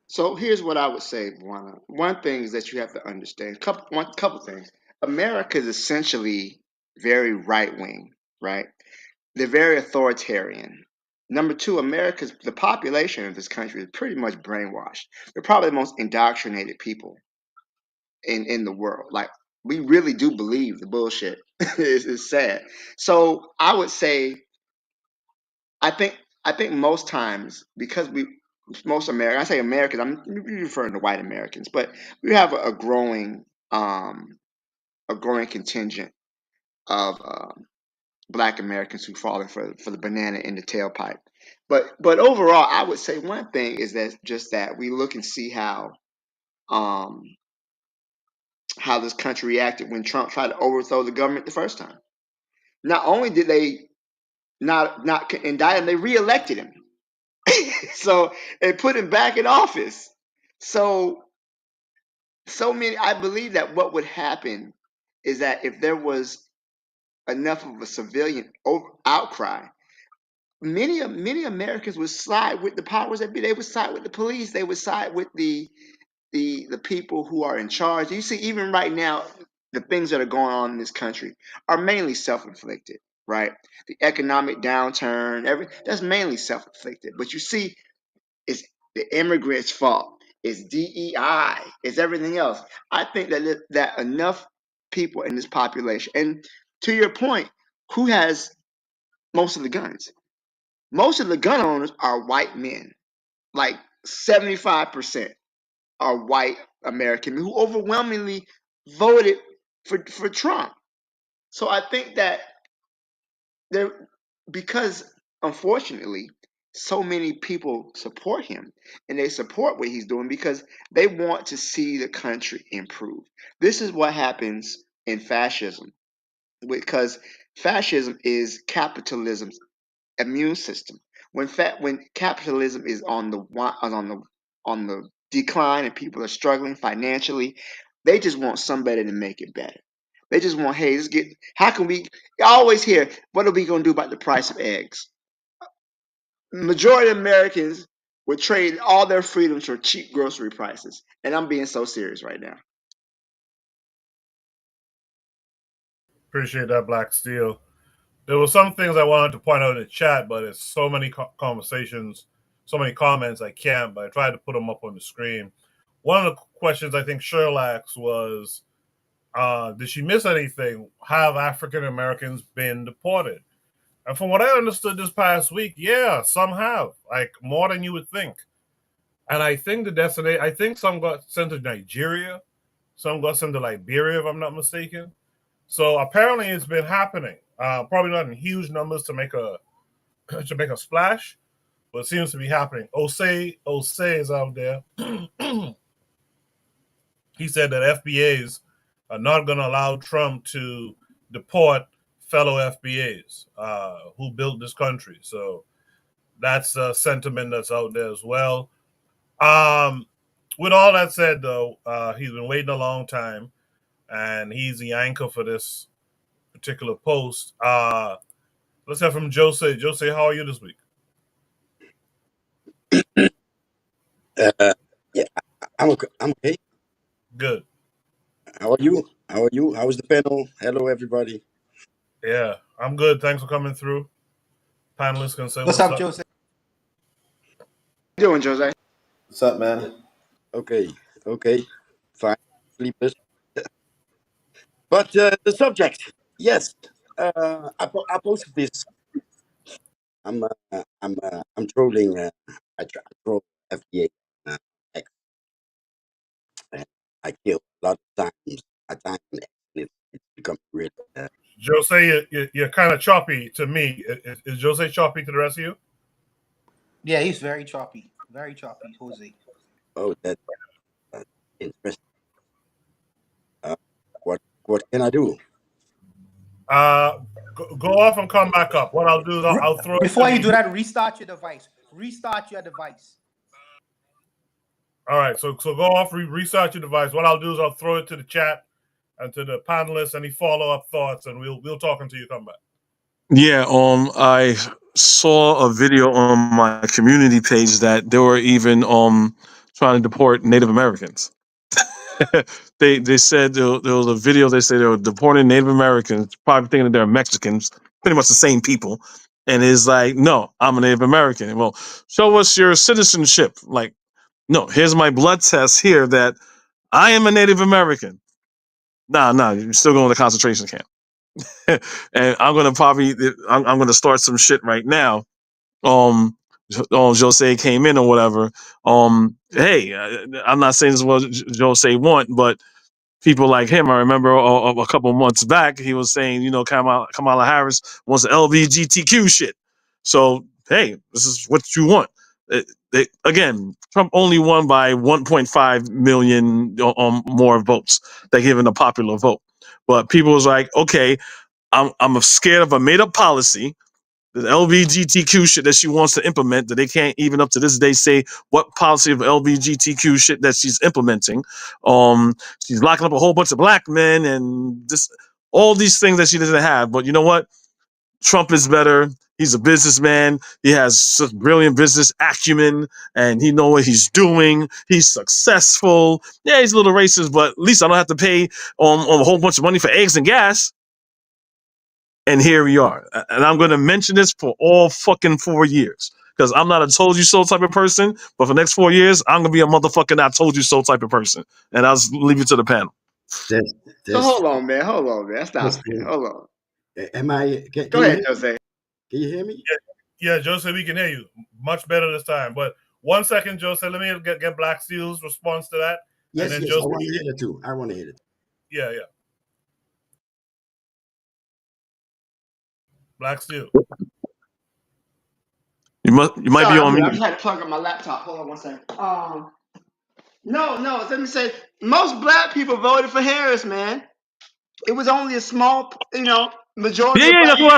So here's what I would say, Juana. One thing is that you have to understand. Couple things. America is essentially very right wing, right? They're very authoritarian. Number two, the population of this country is pretty much brainwashed. They're probably the most indoctrinated people in the world. Like, we really do believe the bullshit. It's sad. So I would say, I think most times, because most Americans, I say Americans, I'm referring to white Americans, but we have a growing contingent of Black Americans who fallen for the banana in the tailpipe. But overall, I would say one thing is that we look and see how this country reacted when Trump tried to overthrow the government the first time. Not only did they not indict him, they reelected him. So they put him back in office. So many. I believe that what would happen is that if there was enough of a civilian outcry, many Americans would side with the powers that be. They would side with the police. They would side with the people who are in charge. You see, even right now, the things that are going on in this country are mainly self-inflicted, right? The economic downturn, that's mainly self-inflicted. But you see, it's the immigrants' fault. It's DEI. It's everything else. I think that enough people in this population, and to your point, who has most of the guns? Most of the gun owners are white men, like 75% are white American who overwhelmingly voted for Trump. So I think that there, because unfortunately, so many people support him and they support what he's doing because they want to see the country improve. This is what happens in fascism, because fascism is capitalism's immune system. When capitalism is on the decline and people are struggling financially, they just want somebody to make it better. They just want, hey, how can we? I always hear, what are we going to do about the price of eggs? Majority of Americans would trade all their freedoms for cheap grocery prices, and I'm being so serious right now. Appreciate that, Black Steel. There were some things I wanted to point out in the chat, but it's so many conversations, so many comments, I can't, but I tried to put them up on the screen. One of the questions I think Sherlock's was, did she miss anything? Have African Americans been deported? And from what I understood this past week, yeah, some have, like more than you would think. And I think I think some got sent to Nigeria, some got sent to Liberia, if I'm not mistaken. So apparently it's been happening. Probably not in huge numbers to make a splash, but it seems to be happening. Osei is out there. He said that FBAs are not going to allow Trump to deport fellow FBAs who built this country. So that's a sentiment that's out there as well. With all that said, though, he's been waiting a long time, and he's the anchor for this particular post. Let's hear from Jose. Jose, how are you this week? Yeah, I'm okay. Good. How are you? How's the panel? Hello, everybody. Yeah, I'm good. Thanks for coming through. Panelists can say What's up, Jose? How you doing, Jose? What's up, man? Okay, fine. Sleepless. But the subject, yes. I posted this. I'm trolling. I troll FDA. X. And I kill a lot of times. At times, it's become real. Jose, you're kind of choppy to me. Is Jose choppy to the rest of you? Yeah, he's very choppy. Very choppy, Jose. Oh, that's interesting. What can I do? Go off and come back up. What I'll do is I'll throw. Before you do that, restart your device. Restart your device. All right, so go off, restart your device. What I'll do is I'll throw it to the chat and to the panelists. Any follow up thoughts, and we'll talk until you come back. Yeah, I saw a video on my community page that they were even trying to deport Native Americans. they said there was a video. They said they were deporting Native Americans, probably thinking that they're Mexicans, pretty much the same people. And it's like, no, I'm a Native American. Well, show us your citizenship. Like, no, here's my blood test here that I am a Native American. Nah, you're still going to the concentration camp. And I'm gonna start some shit right now. Jose came in or whatever. Hey, I'm not saying this is what Jose want, but people like him, I remember a couple months back, he was saying, Kamala Harris wants the LGBTQ shit. So hey, this is what you want. Again, Trump only won by 1.5 million more votes than given a popular vote. But people was like, okay, I'm scared of a made up policy the LGBTQ shit that she wants to implement, that they can't even up to this day say what policy of LGBTQ shit that she's implementing. She's locking up a whole bunch of black men and just all these things that she doesn't have. But you know what? Trump is better. He's a businessman. He has such brilliant business acumen, and he knows what he's doing. He's successful. Yeah, he's a little racist, but at least I don't have to pay on a whole bunch of money for eggs and gas. And here we are. And I'm going to mention this for all fucking 4 years. Because I'm not a told you so type of person, but for the next 4 years, I'm going to be a motherfucking I told you so type of person. And I'll leave it to the panel. So hold on, man. Stop, man. Hold on. Am I? Go ahead, Jose. Can you hear me? Yeah, Jose, we can hear you much better this time. But 1 second, Jose, let me get Black Steel's response to that. Yes, and then yes, I want to hear it too. I want to hear it. Yeah. Black Steel. You might be on mute. I just had to plug up my laptop. Hold on 1 second. No. Let me say, most black people voted for Harris, man. It was only a small, majority. Yeah, that's what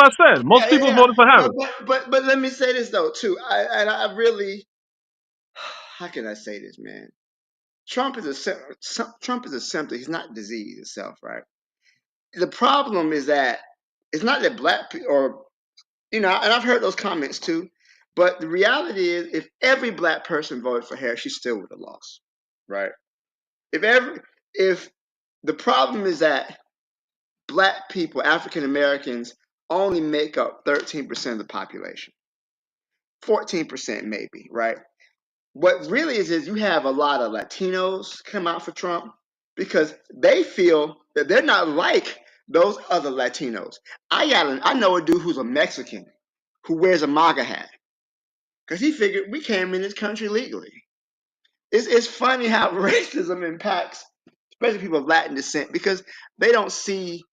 I said. Most people voted for Harris. But let me say this though too. I really, how can I say this, man? Trump is a symptom. He's not disease itself, right? The problem is that it's not that black people, or and I've heard those comments too. But the reality is, if every black person voted for Harris, she still would have lost, right? If the problem is that black people, African Americans, only make up 13% of the population, 14% maybe, right? What really is you have a lot of Latinos come out for Trump because they feel that they're not like those other Latinos. I know a dude who's a Mexican who wears a MAGA hat because he figured we came in this country legally. It's funny how racism impacts, especially people of Latin descent, because they don't see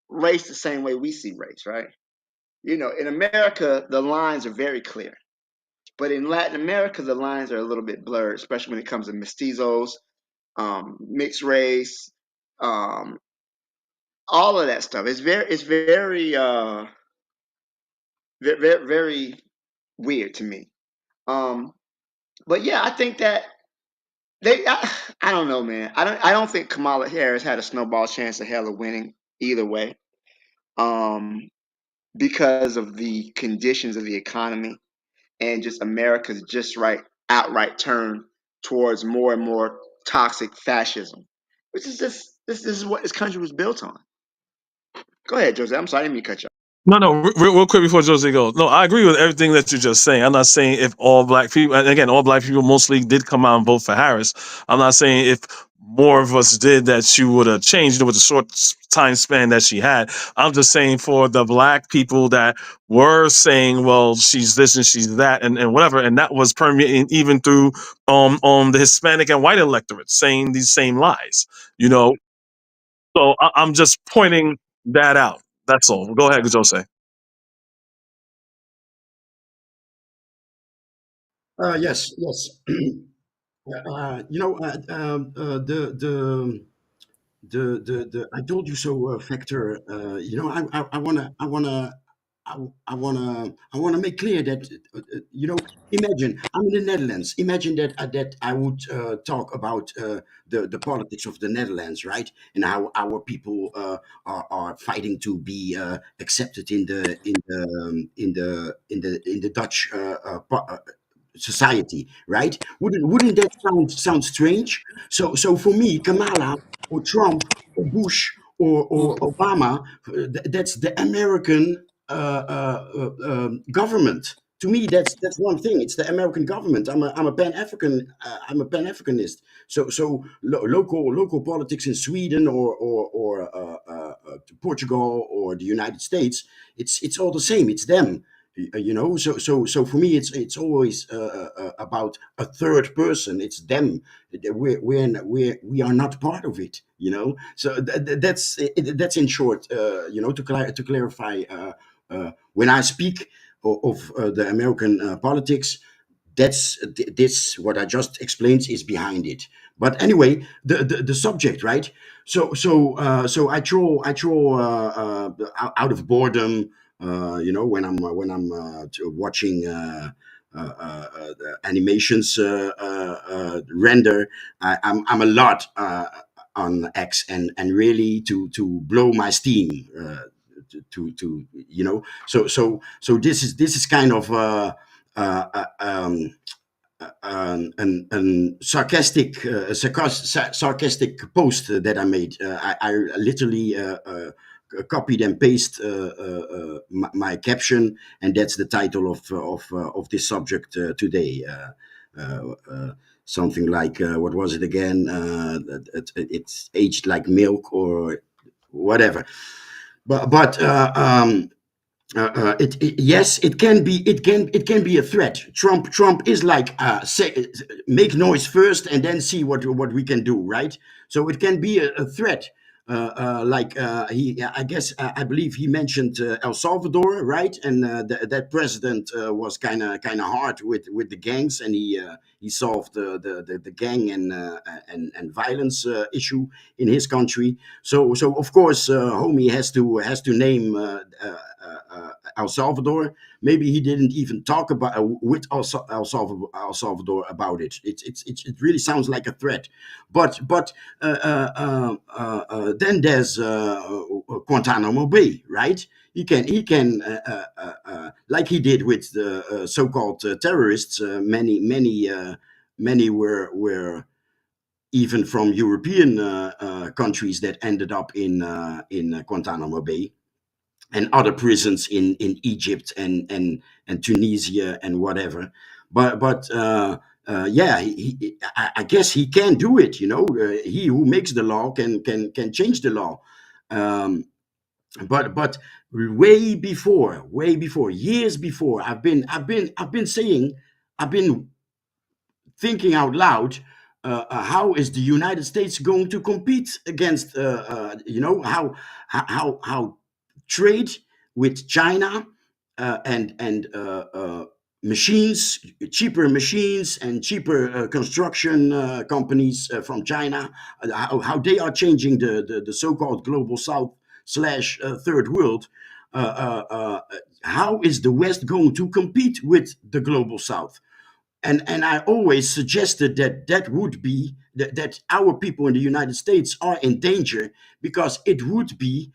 race the same way we see race, right? In America, the lines are very clear. But in Latin America, the lines are a little bit blurred, especially when it comes to mestizos, mixed race, all of that stuff. It's very weird to me. But yeah, I think that I don't know, man. I don't think Kamala Harris had a snowball chance of hell of winning either way, because of the conditions of the economy and just America's outright turn towards more and more toxic fascism, which is this is what this country was built on. Go ahead, Jose. I'm sorry, I didn't mean to cut you off. No, real quick before Jose goes. No, I agree with everything that you're just saying. I'm not saying if all black people, and again, all black people mostly did come out and vote for Harris. I'm not saying if more of us did that she would have changed with the short time span that she had. I'm just saying for the black people that were saying, well, she's this and she's that and whatever, and that was permeating even through the Hispanic and white electorate saying these same lies. So I'm just pointing that out. That's all. Go ahead, Jose. Yes. The I told you so factor. I wanna make clear that imagine I'm in the Netherlands. Imagine that I would talk about the politics of the Netherlands, right? And how our people are fighting to be accepted in the Dutch society, right? Wouldn't that sound strange? So for me, Kamala or Trump or Bush or Obama, that's the American government. To me, that's one thing. It's the American government. I'm a Pan African. I'm a Pan Africanist. So local politics in Sweden or Portugal or the United States, it's all the same. It's them. So for me it's always about a third person. It's them. We are not part of it, so that's in short, to clarify, when I speak of the American politics, that's this what I just explained is behind it. But anyway, the subject, right? So I draw out of boredom When I'm watching the animations render, I'm a lot on X, and really to blow my steam. So this is kind of uh, uh, um, an sarcastic post that I made. I literally copied and paste my caption, and that's the title of this subject today. Something like what was it again? It's aged like milk or whatever. Yes, it can be a threat. Trump is like say, make noise first and then see what we can do, right? So it can be a threat. Like he, I guess, I believe he mentioned El Salvador, right? And that president was kind of hard with the gangs, and he solved the gang and violence issue in his country. So of course, homie has to name El Salvador. Maybe he didn't even talk about with El Salvador about it. It really sounds like a threat. But then there's Guantanamo Bay, right? He can like he did with the so-called terrorists. Many were even from European countries that ended up in Guantanamo Bay, and other prisons in Egypt and Tunisia and whatever. But yeah, I guess he can do it. He who makes the law can change the law. Um, but way before, years before, I've been saying, I've been thinking out loud, how is the United States going to compete against how trade with China and machines, cheaper machines and cheaper construction companies from China, how they are changing the so-called global South slash third world. How is the West going to compete with the global South? And I always suggested that would be that our people in the United States are in danger, because it would be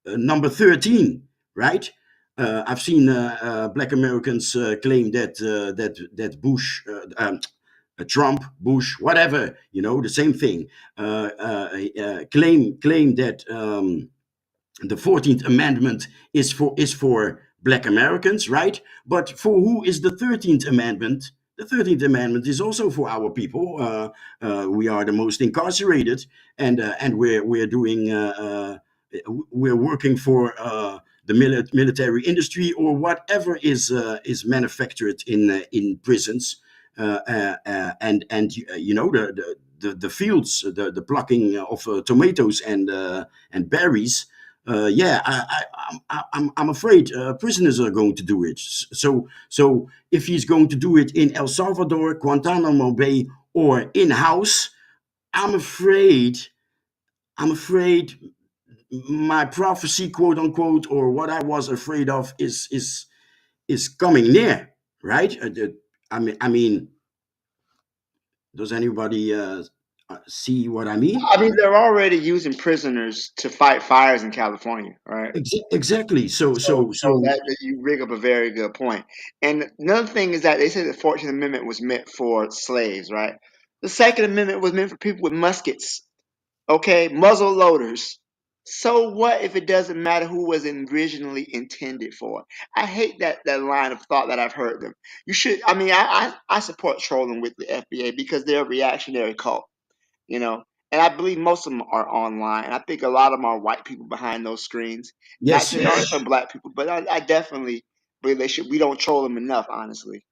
number 13, right? I've seen Black Americans claim that Bush, Trump, Bush, whatever, the same thing. Claim that the 14th Amendment is for Black Americans, right? But for who is the 13th Amendment? The 13th Amendment is also for our people. We are the most incarcerated, and we're doing we're working for the military industry, or whatever is manufactured in prisons, and the fields, the plucking of tomatoes and berries. Yeah, I'm afraid prisoners are going to do it. So if he's going to do it in El Salvador, Guantanamo Bay, or in house, I'm afraid my prophecy, quote unquote, or what I was afraid of is coming near, right? I mean, does anybody see what I mean? I mean, they're already using prisoners to fight fires in California, right? Exactly. So So, so so so that you rig up a very good point. And another thing is that they say the 14th Amendment was meant for slaves, right? The Second Amendment was meant for people with muskets, okay, muzzle loaders. So what if it doesn't matter who was originally intended for? I hate that line of thought that I've heard them. You should. I mean, I support trolling with the FBA because they're a reactionary cult, you know. And I believe most of them are online. And I think a lot of them are white people behind those screens. Not yes, to say there are some black people, but I definitely believe they should. We don't troll them enough, honestly.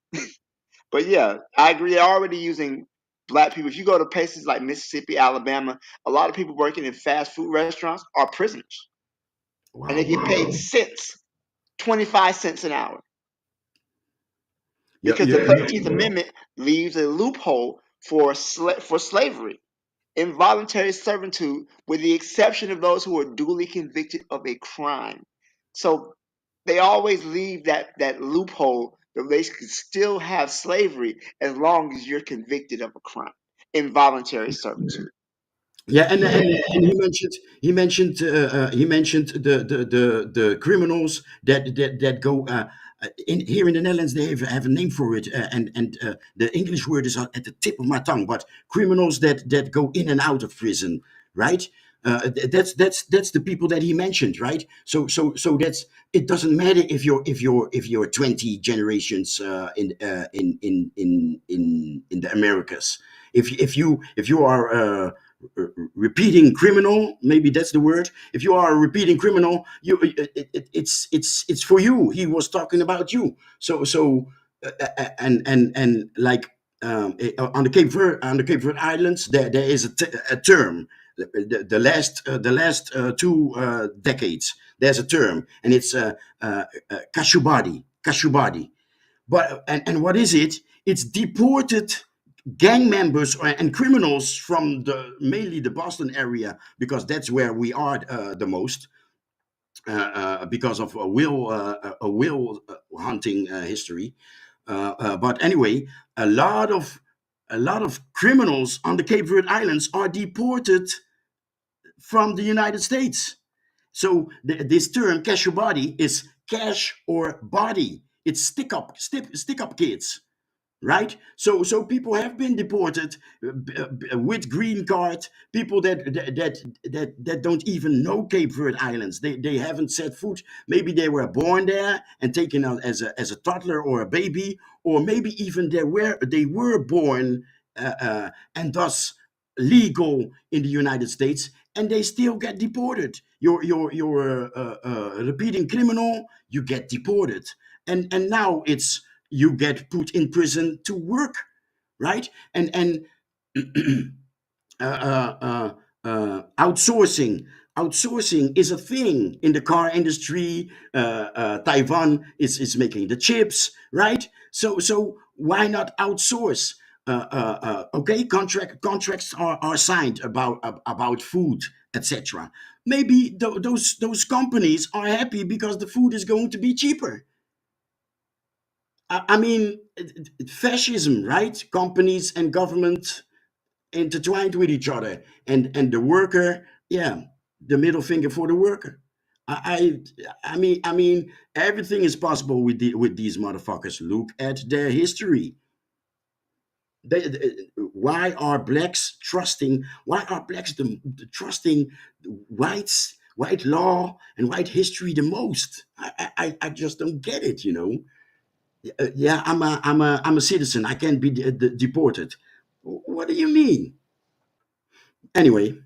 But yeah, I agree. They're already using black people. If you go to places like Mississippi, Alabama, a lot of people working in fast food restaurants are prisoners, and they wow. get paid cents, 25 cents an hour, Yeah, because the yeah, 13th Amendment leaves a loophole for slavery, involuntary servitude, with the exception of those who are duly convicted of a crime. So they always leave that loophole that they could still have slavery as long as you're convicted of a crime, involuntary servitude. Yeah, and he mentioned the criminals that go in here in the Netherlands. They have a name for it, and the English word is at the tip of my tongue. But criminals that go in and out of prison, right? That's the people that he mentioned, right? So that's, it doesn't matter if you're 20 generations in the Americas. If you are repeating criminal, maybe that's the word. If you are a repeating criminal, it's for you. He was talking about you. And like on the Cape Verde Islands, there is a term. The last 2 decades, there's a term, and it's kashubadi. But and what is it? It's deported gang members and criminals from mainly the Boston area, because that's where we are the most, because of a will hunting history. But anyway, a lot of criminals on the Cape Verde Islands are deported from the United States. So this term kashubadi is cash or body. It's stick up kids, right? So people have been deported with green card. People that don't even know Cape Verde Islands. They haven't set foot. Maybe they were born there and taken out as a toddler or a baby, or maybe even they were born and thus legal in the United States, and they still get deported. You're a repeating criminal, you get deported, and now it's, you get put in prison to work, right? And uh, uh, outsourcing is a thing in the car industry. Taiwan is making the chips, right? So why not outsource? Okay, contracts are signed about food, etc. Maybe those companies are happy because the food is going to be cheaper. I mean, fascism, right? Companies and government intertwined with each other, and the worker, yeah, the middle finger for the worker. I mean, everything is possible with these motherfuckers. Look at their history. Why are blacks trusting? Why are blacks trusting white law and white history the most? I just don't get it. Yeah, I'm a citizen. I can't be deported. What do you mean? Anyway,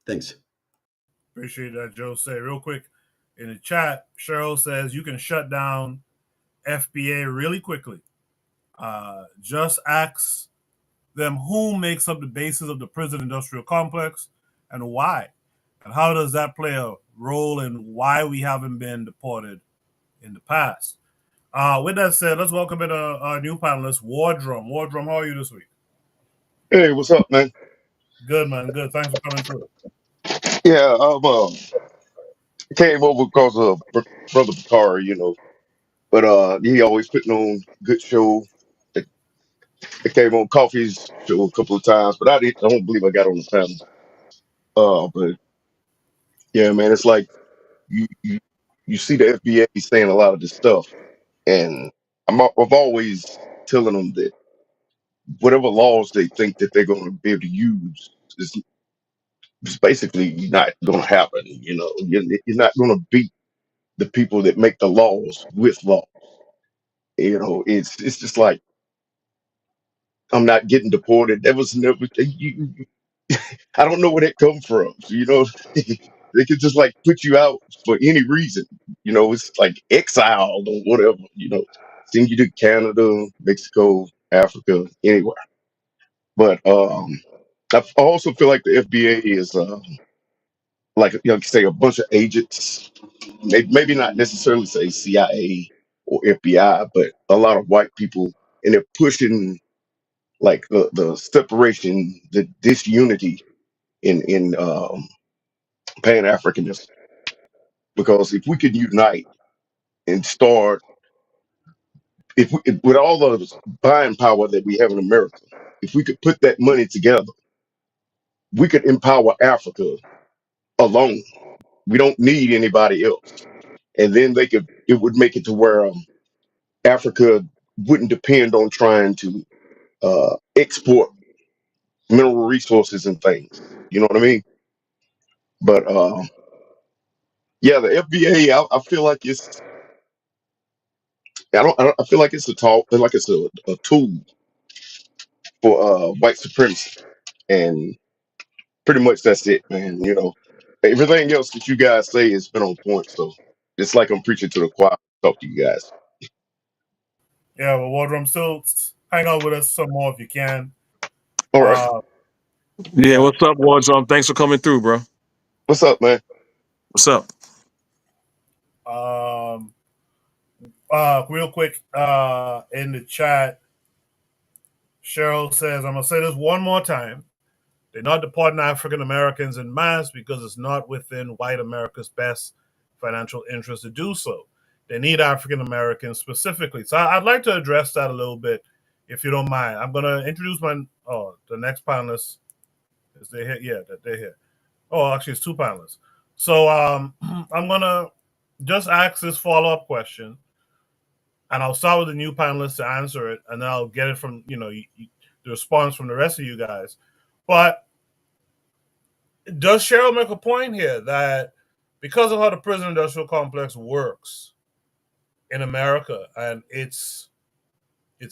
thanks. Appreciate that, Joe. Say real quick in the chat, Cheryl says you can shut down FBA really quickly. Just ask them who makes up the basis of the prison industrial complex and why. And how does that play a role in why we haven't been deported in the past? With that said, let's welcome in our new panelist, Wardrum. Wardrum, how are you this week? Hey, what's up, man? Good, man. Good. Thanks for coming through. Yeah, came over because of brother Bakari, but he always putting on good show. I came on Coffee's show a couple of times, but I don't believe I got on the panel. But yeah, man, it's like you see the FBA saying a lot of this stuff, and I've always telling them that whatever laws they think that they're going to be able to use is it's basically not going to happen. You're not going to beat the people that make the laws with law. It's just like I'm not getting deported. That was never. I don't know where that come from. They could just like put you out for any reason. It's like exiled or whatever. Send you to Canada, Mexico, Africa, anywhere. But I also feel like the FBA is like say a bunch of agents. Maybe not necessarily say CIA or FBI, but a lot of white people, and they're pushing like the separation, the disunity in Pan Africanism. Because if we could unite and start, if with all the buying power that we have in America, if we could put that money together, we could empower Africa alone. We don't need anybody else. And then it would make it to where Africa wouldn't depend on trying to export mineral resources and things. You know what I mean? But yeah, the FBA, I feel like I feel like it's a talk, like it's a tool for white supremacy, and pretty much that's it, man. You know, everything else that you guys say has been on point, so it's like I'm preaching to the choir. Talk to you guys. Yeah, well, Wardrum, still hang out with us some more if you can. All right, Uh, Yeah, yeah. what's up, War Drum? Thanks for coming through, bro. what's up, man? What's up? Um, real quick, in the chat, Cheryl says, I'm going to say this one more time. They're not deporting African Americans in mass because it's not within white America's best financial interest to do so. They need African Americans specifically. So I'd like to address that a little bit, if you don't mind. I'm going to introduce the next panelist. Is they here? Yeah, they're here. Oh, actually, it's two panelists. So I'm going to just ask this follow up question, and I'll start with the new panelists to answer it, and then I'll get it from, the response from the rest of you guys. But does Cheryl make a point here that because of how the prison industrial complex works in America and its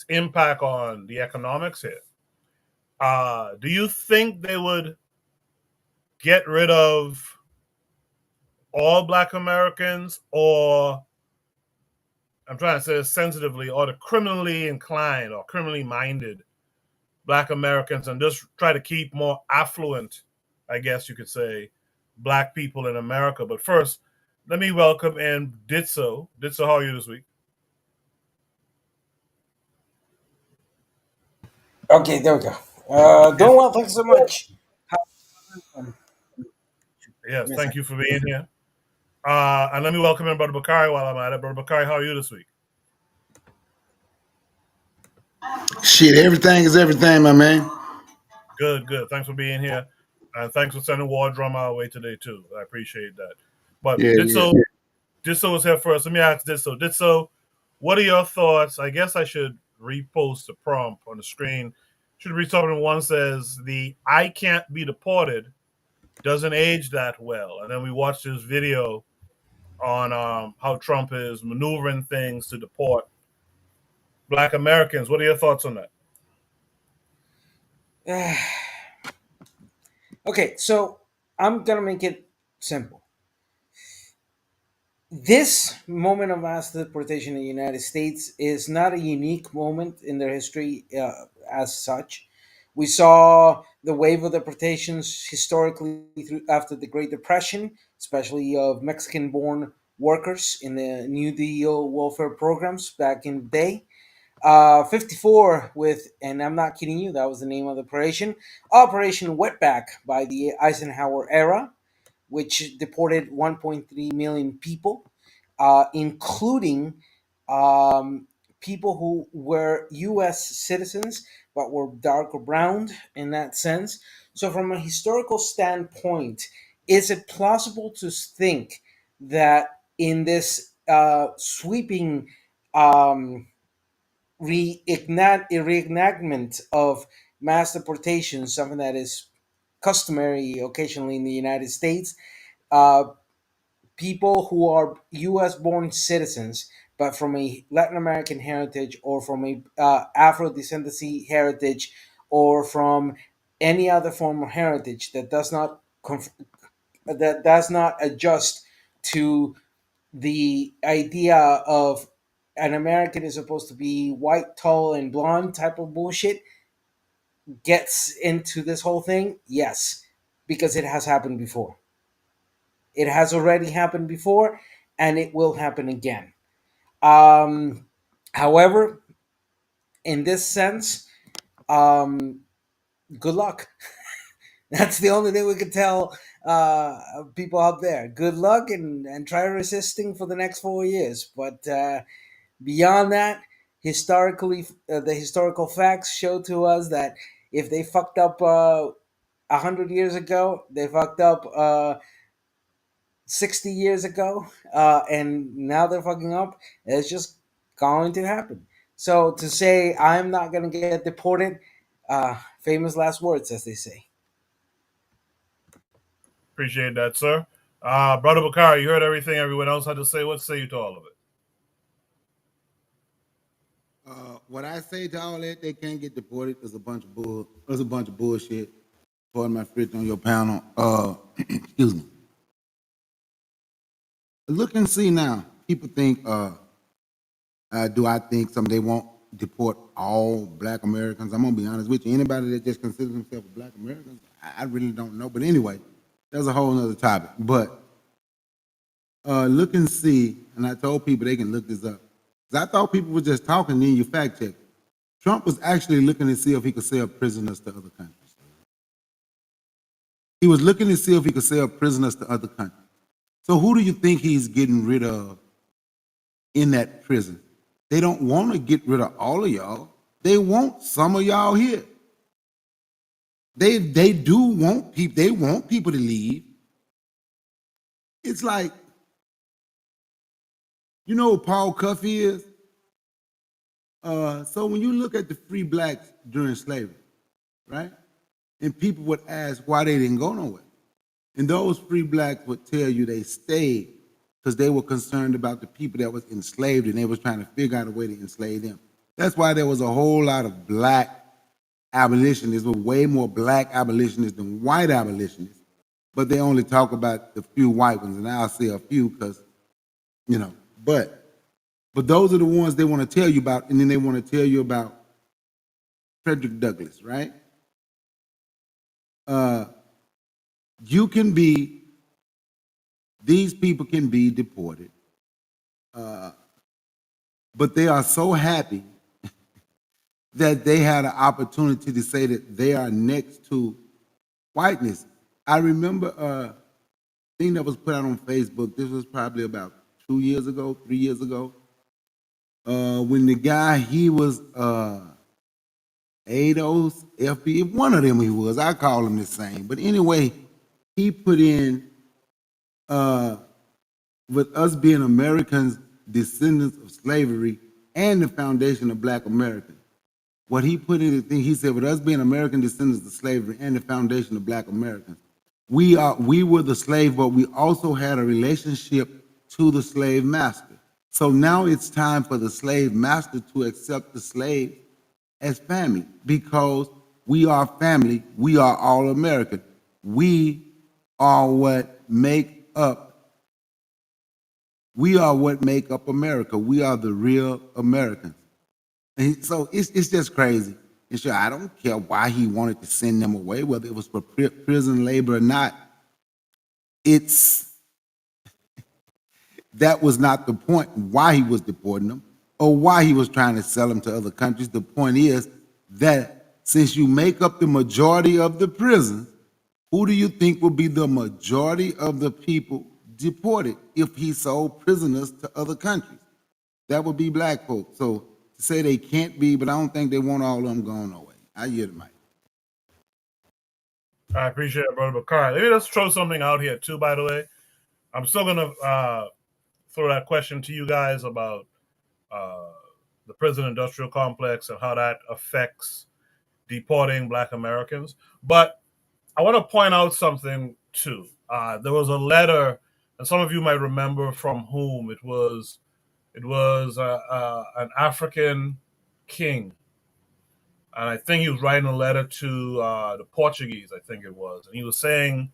impact on the economics here, do you think they would get rid of all Black Americans, or I'm trying to say this sensitively, or the criminally inclined or criminally minded Black Americans, and just try to keep more affluent, I guess you could say, Black people in America? But first, let me welcome in Ditso. Ditso, how are you this week? Okay, there we go. Doing well, thanks so much. Yes, thank you for being here. And let me welcome in Brother Bakari while I'm at it. Brother Bakari, how are you this week? Shit, everything is everything, my man. Good, good. Thanks for being here. And thanks for sending War Drum our way today, too. I appreciate that. But Yeah, Ditso is here first. Let me ask Ditso. Ditso, what are your thoughts? I guess I should repost the prompt on the screen. Should read something. One says, the I can't be deported doesn't age that well. And then we watched this video on how Trump is maneuvering things to deport Black Americans. What are your thoughts on that? Okay, so I'm gonna make it simple. This moment of mass deportation in the United States is not a unique moment in their history as such. We saw the wave of deportations historically after the Great Depression, especially of Mexican born workers in the New Deal welfare programs back in the day. 54 with, and I'm not kidding you, that was the name of the Operation Wetback by the Eisenhower era, which deported 1.3 million people, including people who were U.S. citizens but were darker browned in that sense. So, from a historical standpoint, is it plausible to think that in this sweeping reenactment of mass deportation, something that is customary occasionally in the United States, uh, people who are U.S. born citizens but from a Latin American heritage or from a Afro descendancy heritage or from any other form of heritage that does not adjust to the idea of an American is supposed to be white, tall, and blonde type of bullshit gets into this whole thing? Yes, because it has happened before. It has already happened before, and it will happen again. However, in this sense, good luck. That's the only thing we could tell people out there. Good luck and try resisting for the next 4 years. But beyond that, historically, the historical facts show to us that if they fucked up 100 years ago, they fucked up 60 years ago, and now they're fucking up. It's just going to happen. So to say I'm not going to get deported, famous last words, as they say. Appreciate that, sir. Brother Bakari, you heard everything everyone else had to say. What say you to all of it? What I say to all that, they can't get deported is a bunch of bullshit. Pardon my French on your panel. Excuse me. Look and see now. People think, do I think they won't deport all Black Americans? I'm gonna be honest with you. Anybody that just considers themselves a Black American, I really don't know. But anyway, that's a whole nother topic. But look and see, and I told people they can look this up. Because I thought people were just talking, then you fact check. Trump was actually looking to see if he could sell prisoners to other countries. He was looking to see if he could sell prisoners to other countries. So who do you think he's getting rid of in that prison? They don't want to get rid of all of y'all. They want some of y'all here. They do want people. They want people to leave. It's like, you know what Paul Cuff is? So when you look at the free blacks during slavery, right? And people would ask why they didn't go nowhere. And those free blacks would tell you they stayed because they were concerned about the people that was enslaved and they was trying to figure out a way to enslave them. That's why there was a whole lot of black abolitionists, with way more black abolitionists than white abolitionists. But they only talk about the few white ones, and I'll say a few because, you know, but those are the ones they want to tell you about, and then they want to tell you about Frederick Douglass, right? These people can be deported, but they are so happy that they had an opportunity to say that they are next to whiteness. I remember a thing that was put out on Facebook. This was probably about 3 years ago, when the guy, he was ADOS, FB, one of them he was. I call him the same. But anyway, he put in, with us being Americans, descendants of slavery, and the foundation of Black America. What he put in the thing, he said, with us being American descendants of slavery and the foundation of Black Americans, we were the slave, but we also had a relationship to the slave master. So now it's time for the slave master to accept the slave as family, because we are family. We are all American. We are what make up America. We are the real Americans. And so it's just crazy. And sure, I don't care why he wanted to send them away, whether it was for prison labor or not. That was not the point why he was deporting them or why he was trying to sell them to other countries. The point is that since you make up the majority of the prisons, who do you think will be the majority of the people deported if he sold prisoners to other countries? That would be Black folks. So to say they can't be, but I don't think they want all of them going away. I yield the mic. I appreciate it, Brother Bakari. Let me just throw something out here, too, by the way. I'm still going to throw that question to you guys about the prison industrial complex and how that affects deporting Black Americans. But I want to point out something, too. There was a letter, and some of you might remember from whom it was. It was an African king. And I think he was writing a letter to the Portuguese, I think it was. And he was saying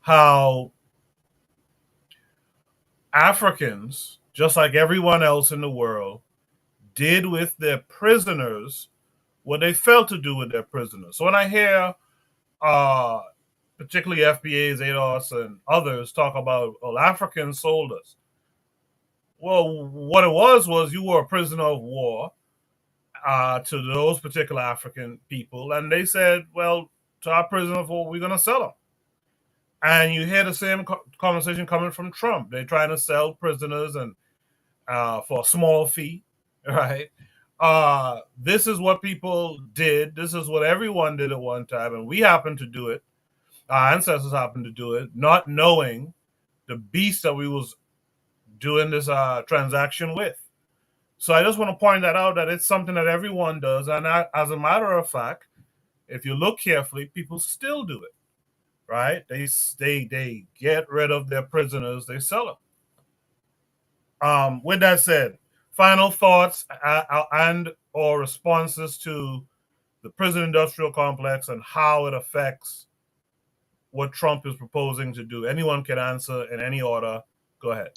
how Africans, just like everyone else in the world, did with their prisoners what they failed to do with their prisoners. So when I hear particularly FBA's, ADOS, and others talk about, well, Africans sold us. Well, what it was you were a prisoner of war to those particular African people. And they said, well, to our prisoners for we're going to sell them. And you hear the same conversation coming from Trump. They're trying to sell prisoners and for a small fee, right? This is what people did. This is what everyone did at one time, and we happened to do it. Our ancestors happened to do it, not knowing the beast that we was doing this transaction with. So I just want to point that out, that it's something that everyone does, and as a matter of fact, if you look carefully, people still do it, right? They get rid of their prisoners, they sell them. With that said, final thoughts and or responses to the prison industrial complex and how it affects what Trump is proposing to do. Anyone can answer in any order. Go ahead.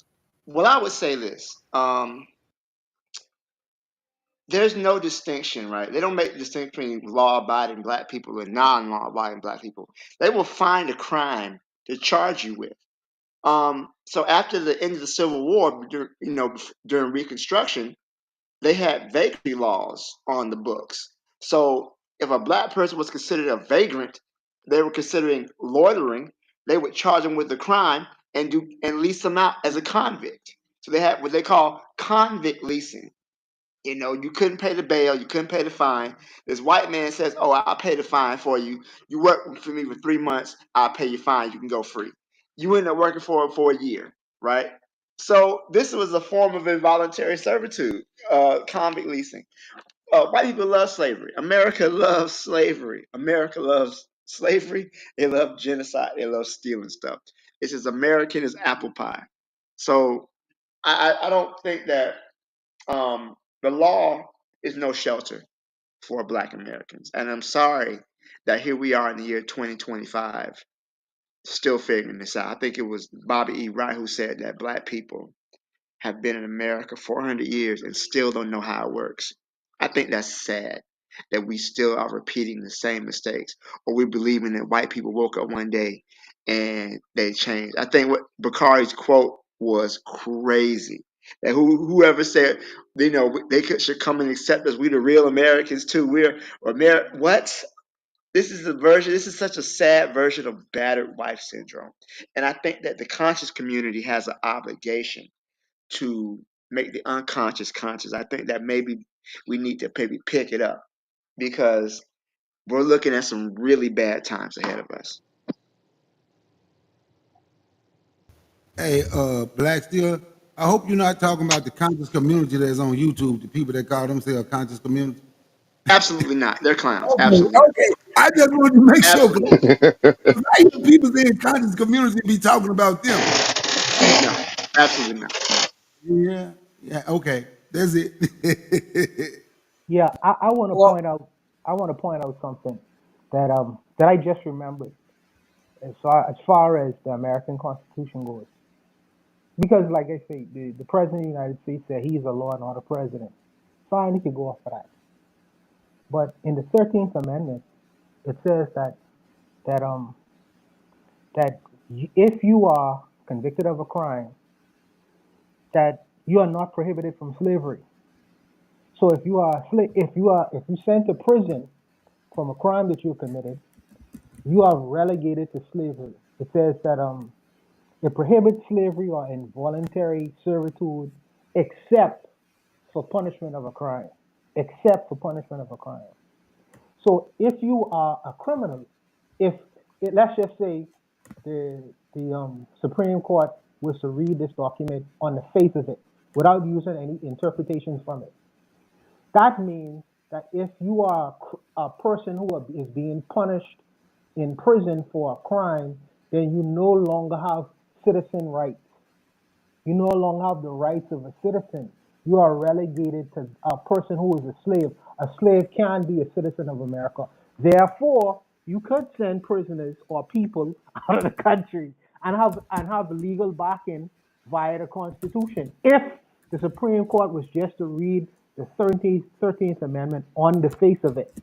Well, I would say this. There's no distinction, right? They don't make the distinction between law-abiding black people and non-law-abiding black people. They will find a crime to charge you with. So after the end of the Civil War, during Reconstruction, they had vagrancy laws on the books. So if a black person was considered a vagrant, they were considering loitering. They would charge them with the crime and lease them out as a convict. So they had what they call convict leasing. You couldn't pay the bail, you couldn't pay the fine. This white man says, "Oh, I'll pay the fine for you. You work for me for 3 months, I'll pay your fine. You can go free." You end up working for him for a year, right? So this was a form of involuntary servitude, convict leasing. White people love slavery. America loves slavery. America loves slavery. They love genocide. They love stealing stuff. It's as American as apple pie. So I don't think that the law is no shelter for Black Americans. And I'm sorry that here we are in the year 2025 still figuring this out. I think it was Bobby E. Wright who said that Black people have been in America 400 years and still don't know how it works. I think that's sad that we still are repeating the same mistakes, or we're believing that white people woke up one day and they changed. I think what Bakari's quote was crazy. That whoever said, they should come and accept us. We the real Americans too. We're what? This is such a sad version of battered wife syndrome. And I think that the conscious community has an obligation to make the unconscious conscious. I think that maybe we need to maybe pick it up because we're looking at some really bad times ahead of us. Hey, Black Steel, I hope you're not talking about the conscious community that's on YouTube, the people that call themselves conscious community. Absolutely not. They're clowns. Okay, Absolutely not. okay. I just wanted to make sure. Absolutely. 'Cause I hear people saying conscious community be talking about them. No, absolutely not. Yeah, okay. That's it. Yeah, I want to point out. I want to point out something that I just remembered as far as the American Constitution goes. Because, like I say, the president of the United States said he's a law and order president. Fine, he could go off for that. But in the 13th Amendment, it says that if you are convicted of a crime, that you are not prohibited from slavery. So if you sent to prison from a crime that you committed, you are relegated to slavery. It says that it prohibits slavery or involuntary servitude except for punishment of a crime. Except for punishment of a crime. So if you are a criminal, let's just say the Supreme Court was to read this document on the face of it without using any interpretations from it, that means that if you are a person who is being punished in prison for a crime, then you no longer have citizen rights. You no longer have the rights of a citizen. You are relegated to a person who is a slave. A slave can be a citizen of America. Therefore, you could send prisoners or people out of the country and have legal backing via the Constitution. If the Supreme Court was just to read the 13th Amendment on the face of it,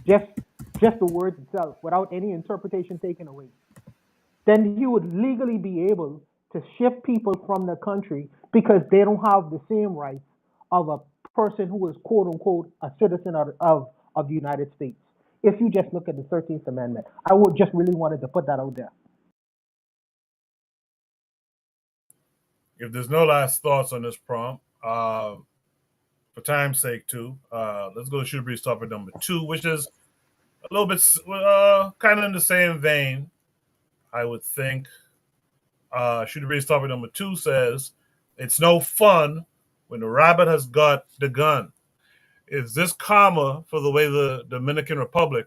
just the words itself, without any interpretation taken away, then you would legally be able to ship people from the country because they don't have the same rights of a person who is quote unquote a citizen of the United States. if you just look at the 13th Amendment. I would just really wanted to put that out there. If there's no last thoughts on this prompt, for time's sake, too, let's go to Shooter Breeze topic number 2, which is a little bit kind of in the same vein, I would think. Shooter Breeze topic number 2 says, "It's no fun when the rabbit has got the gun." Is this karma for the way the Dominican Republic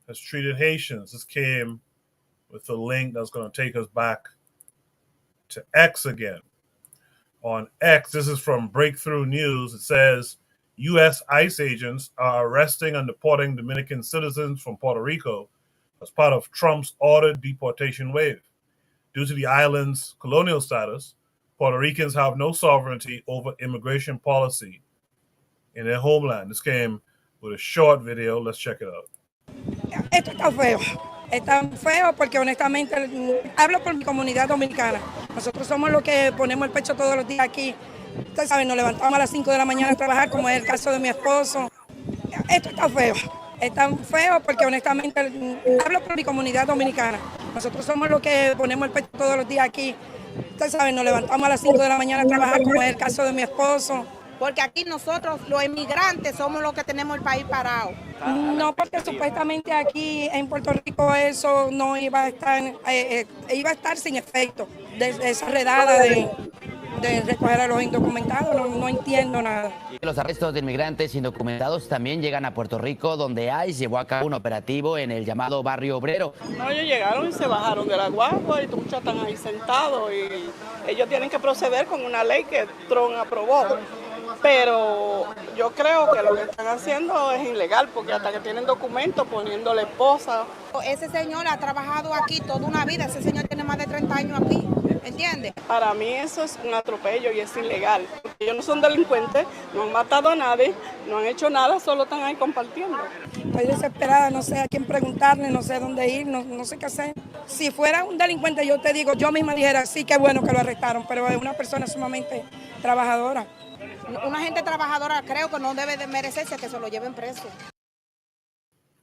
has treated Haitians? This came with a link that's going to take us back to X again. On X, this is from Breakthrough News. It says, U.S. ICE agents are arresting and deporting Dominican citizens from Puerto Rico as part of Trump's ordered deportation wave. Due to the island's colonial status, Puerto Ricans have no sovereignty over immigration policy in their homeland. This came with a short video. Let's check it out. Esto está feo. Está feo porque honestamente hablo por mi comunidad dominicana. Nosotros somos los que ponemos el pecho todos los días aquí. Ustedes saben, nos levantamos a las 5 de la mañana a trabajar, como es el caso de mi esposo. Esto está feo. Está feo porque honestamente hablo por mi comunidad dominicana. Nosotros somos los que ponemos el pecho todos los días aquí. Ustedes saben, nos levantamos a las 5 de la mañana a trabajar, como es el caso de mi esposo. Porque aquí nosotros, los inmigrantes, somos los que tenemos el país parado. No, porque supuestamente aquí en Puerto Rico eso no iba a estar, iba a estar sin efecto. De esa redada de recoger a los indocumentados, no entiendo nada. Los arrestos de inmigrantes indocumentados también llegan a Puerto Rico, donde ICE llevó a cabo un operativo en el llamado Barrio Obrero. No, ellos llegaron y se bajaron de la guagua y muchos están ahí sentados y ellos tienen que proceder con una ley que Trump aprobó. Pero yo creo que lo que están haciendo es ilegal, porque hasta que tienen documentos poniéndole esposa. Ese señor ha trabajado aquí toda una vida, ese señor tiene más de 30 años aquí, ¿entiendes? Para mí eso es un atropello y es ilegal. Ellos no son delincuentes, no han matado a nadie, no han hecho nada, solo están ahí compartiendo. Estoy desesperada, no sé a quién preguntarle, no sé dónde ir, no sé qué hacer. Si fuera un delincuente, yo te digo, yo misma dijera, sí, qué bueno que lo arrestaron, pero es una persona sumamente trabajadora. Una gente trabajadora creo que no debe de merecerse que se lo lleven preso.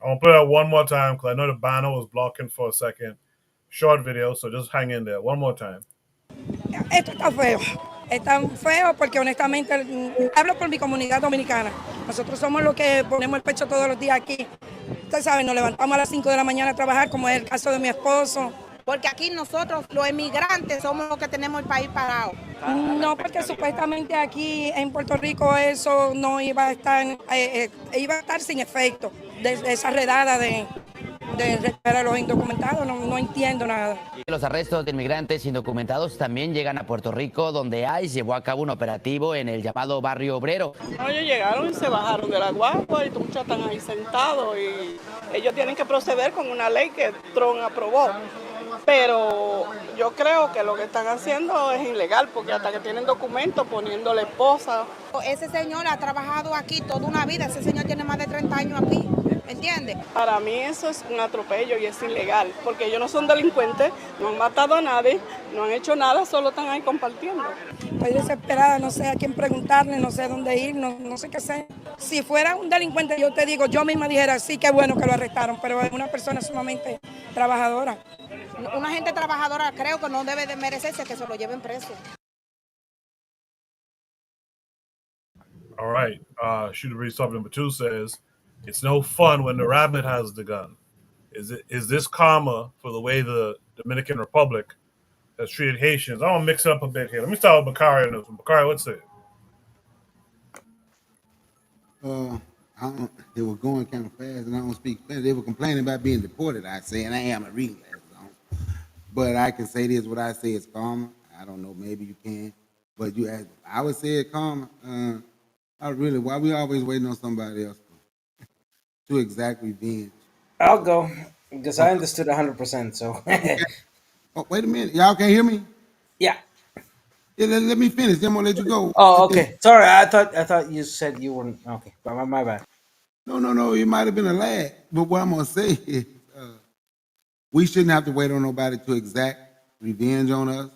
I'm going to play that one more time because I know the banner was blocking for a second. Short video, so just hang in there. One more time. Esto está feo. Está feo porque honestamente hablo por mi comunidad dominicana. Nosotros somos los que ponemos el pecho todos los días aquí. Ustedes saben, nos levantamos a las 5 de la mañana a trabajar, como es el caso de mi esposo. Porque aquí nosotros, los inmigrantes, somos los que tenemos el país parado. No, porque supuestamente aquí en Puerto Rico eso no iba a estar, iba a estar sin efecto. De esa redada de recoger a los indocumentados, no entiendo nada. Los arrestos de inmigrantes indocumentados también llegan a Puerto Rico, donde ICE llevó a cabo un operativo en el llamado Barrio Obrero. No, ellos llegaron y se bajaron de la guagua y muchos están ahí sentados y ellos tienen que proceder con una ley que Trump aprobó. Pero yo creo que lo que están haciendo es ilegal, porque hasta que tienen documentos poniéndole esposa. Ese señor ha trabajado aquí toda una vida, ese señor tiene más de 30 años aquí, ¿entiendes? Para mí eso es un atropello y es ilegal, porque ellos no son delincuentes, no han matado a nadie, no han hecho nada, solo están ahí compartiendo. Estoy desesperada, no sé a quién preguntarle, no sé dónde ir, no sé qué hacer. Si fuera un delincuente, yo te digo, yo misma dijera, sí, qué bueno que lo arrestaron, pero es una persona sumamente trabajadora. Una gente trabajadora creo que no debe de merecerse que se lo lleven preso. All right. Shooter Breeze topic number 2 says, "It's no fun when the rabbit has the gun." Is this karma for the way the Dominican Republic has treated Haitians? I'm gonna mix it up a bit here. Let me start with Bakari on this one. Bakari, what's it? They were going kind of fast, and I don't speak Spanish. They were complaining about being deported, I say, and I am a reading glasses on. But I can say this, what I say is karma. I don't know, maybe you can. But you ask, I would say it's karma. Why we always waiting on somebody else to exact revenge? I'll go, because I understood 100%, so. Oh, wait a minute. Y'all can't hear me? Yeah. Yeah, let me finish. Then I'm gonna let you go. Oh, okay. Sorry, I thought you said you weren't. Okay, my bad. No. It might have been a lag. But what I'm gonna say is, we shouldn't have to wait on nobody to exact revenge on us.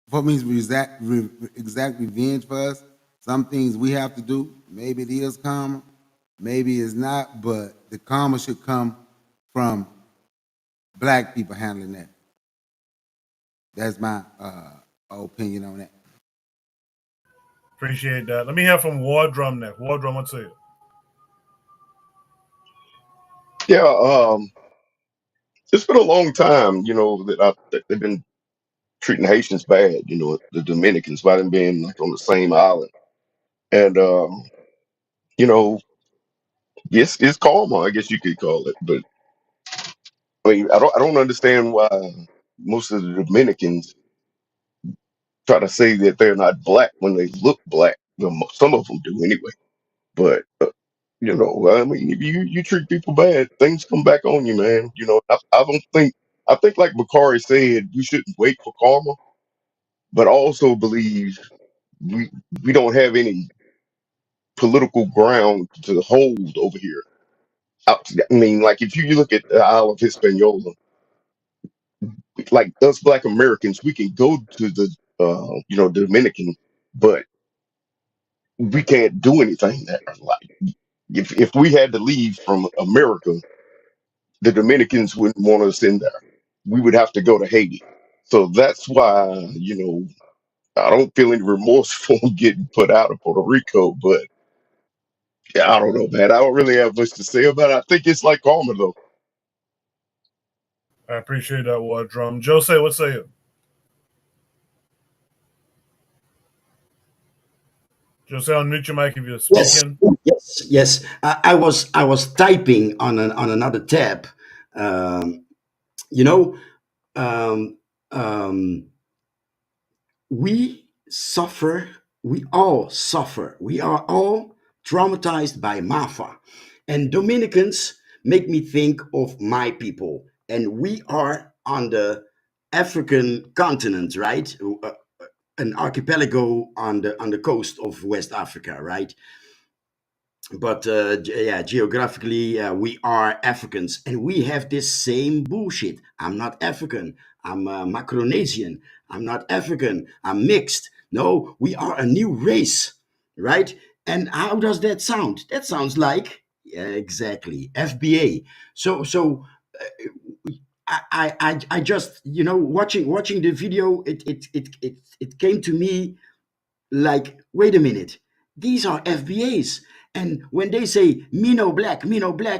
What means exact revenge for us? Some things we have to do. Maybe it is karma. Maybe it's not, but the karma should come from black people handling that. That's my opinion on that. Appreciate that. Let me hear from War Drum next. War Drum, what's it? Yeah, it's been a long time, that they've been treating Haitians bad, the Dominicans, by them being like on the same island. And you know, yes, it's karma, I guess you could call it. But I mean, I don't understand why most of the Dominicans try to say that they're not black when they look black. Well, some of them do anyway. But I mean, if you treat people bad, things come back on you, man. I don't think I think like Bakari said, we shouldn't wait for karma, but I also believe we we don't have any political ground to hold over here. I mean, like if you look at the Isle of Hispaniola, like us Black Americans, we can go to the Dominican, but we can't do anything there. Like if we had to leave from America, the Dominicans wouldn't want us in there. We would have to go to Haiti. So that's why, I don't feel any remorse for getting put out of Puerto Rico, but yeah, I don't know, man. I don't really have much to say about it. I think it's like karma, though. I appreciate that, War Drum. Jose, what say you? Jose, unmute your mic if you're Yes, speaking. yes. I was typing on another tab. Um, you know, um, um, we suffer. We all suffer. We are all traumatized by Mafa, and Dominicans make me think of my people, and we are on the African continent, right? An archipelago on the coast of West Africa, right? But yeah, geographically, we are Africans, and we have this same bullshit. I'm not African. I'm Micronesian. I'm not African. I'm mixed. No, we are a new race, right? And how does that sound? That sounds like, yeah, exactly, FBA. So I just, watching the video, it came to me like, wait a minute, these are FBAs. And when they say me no black,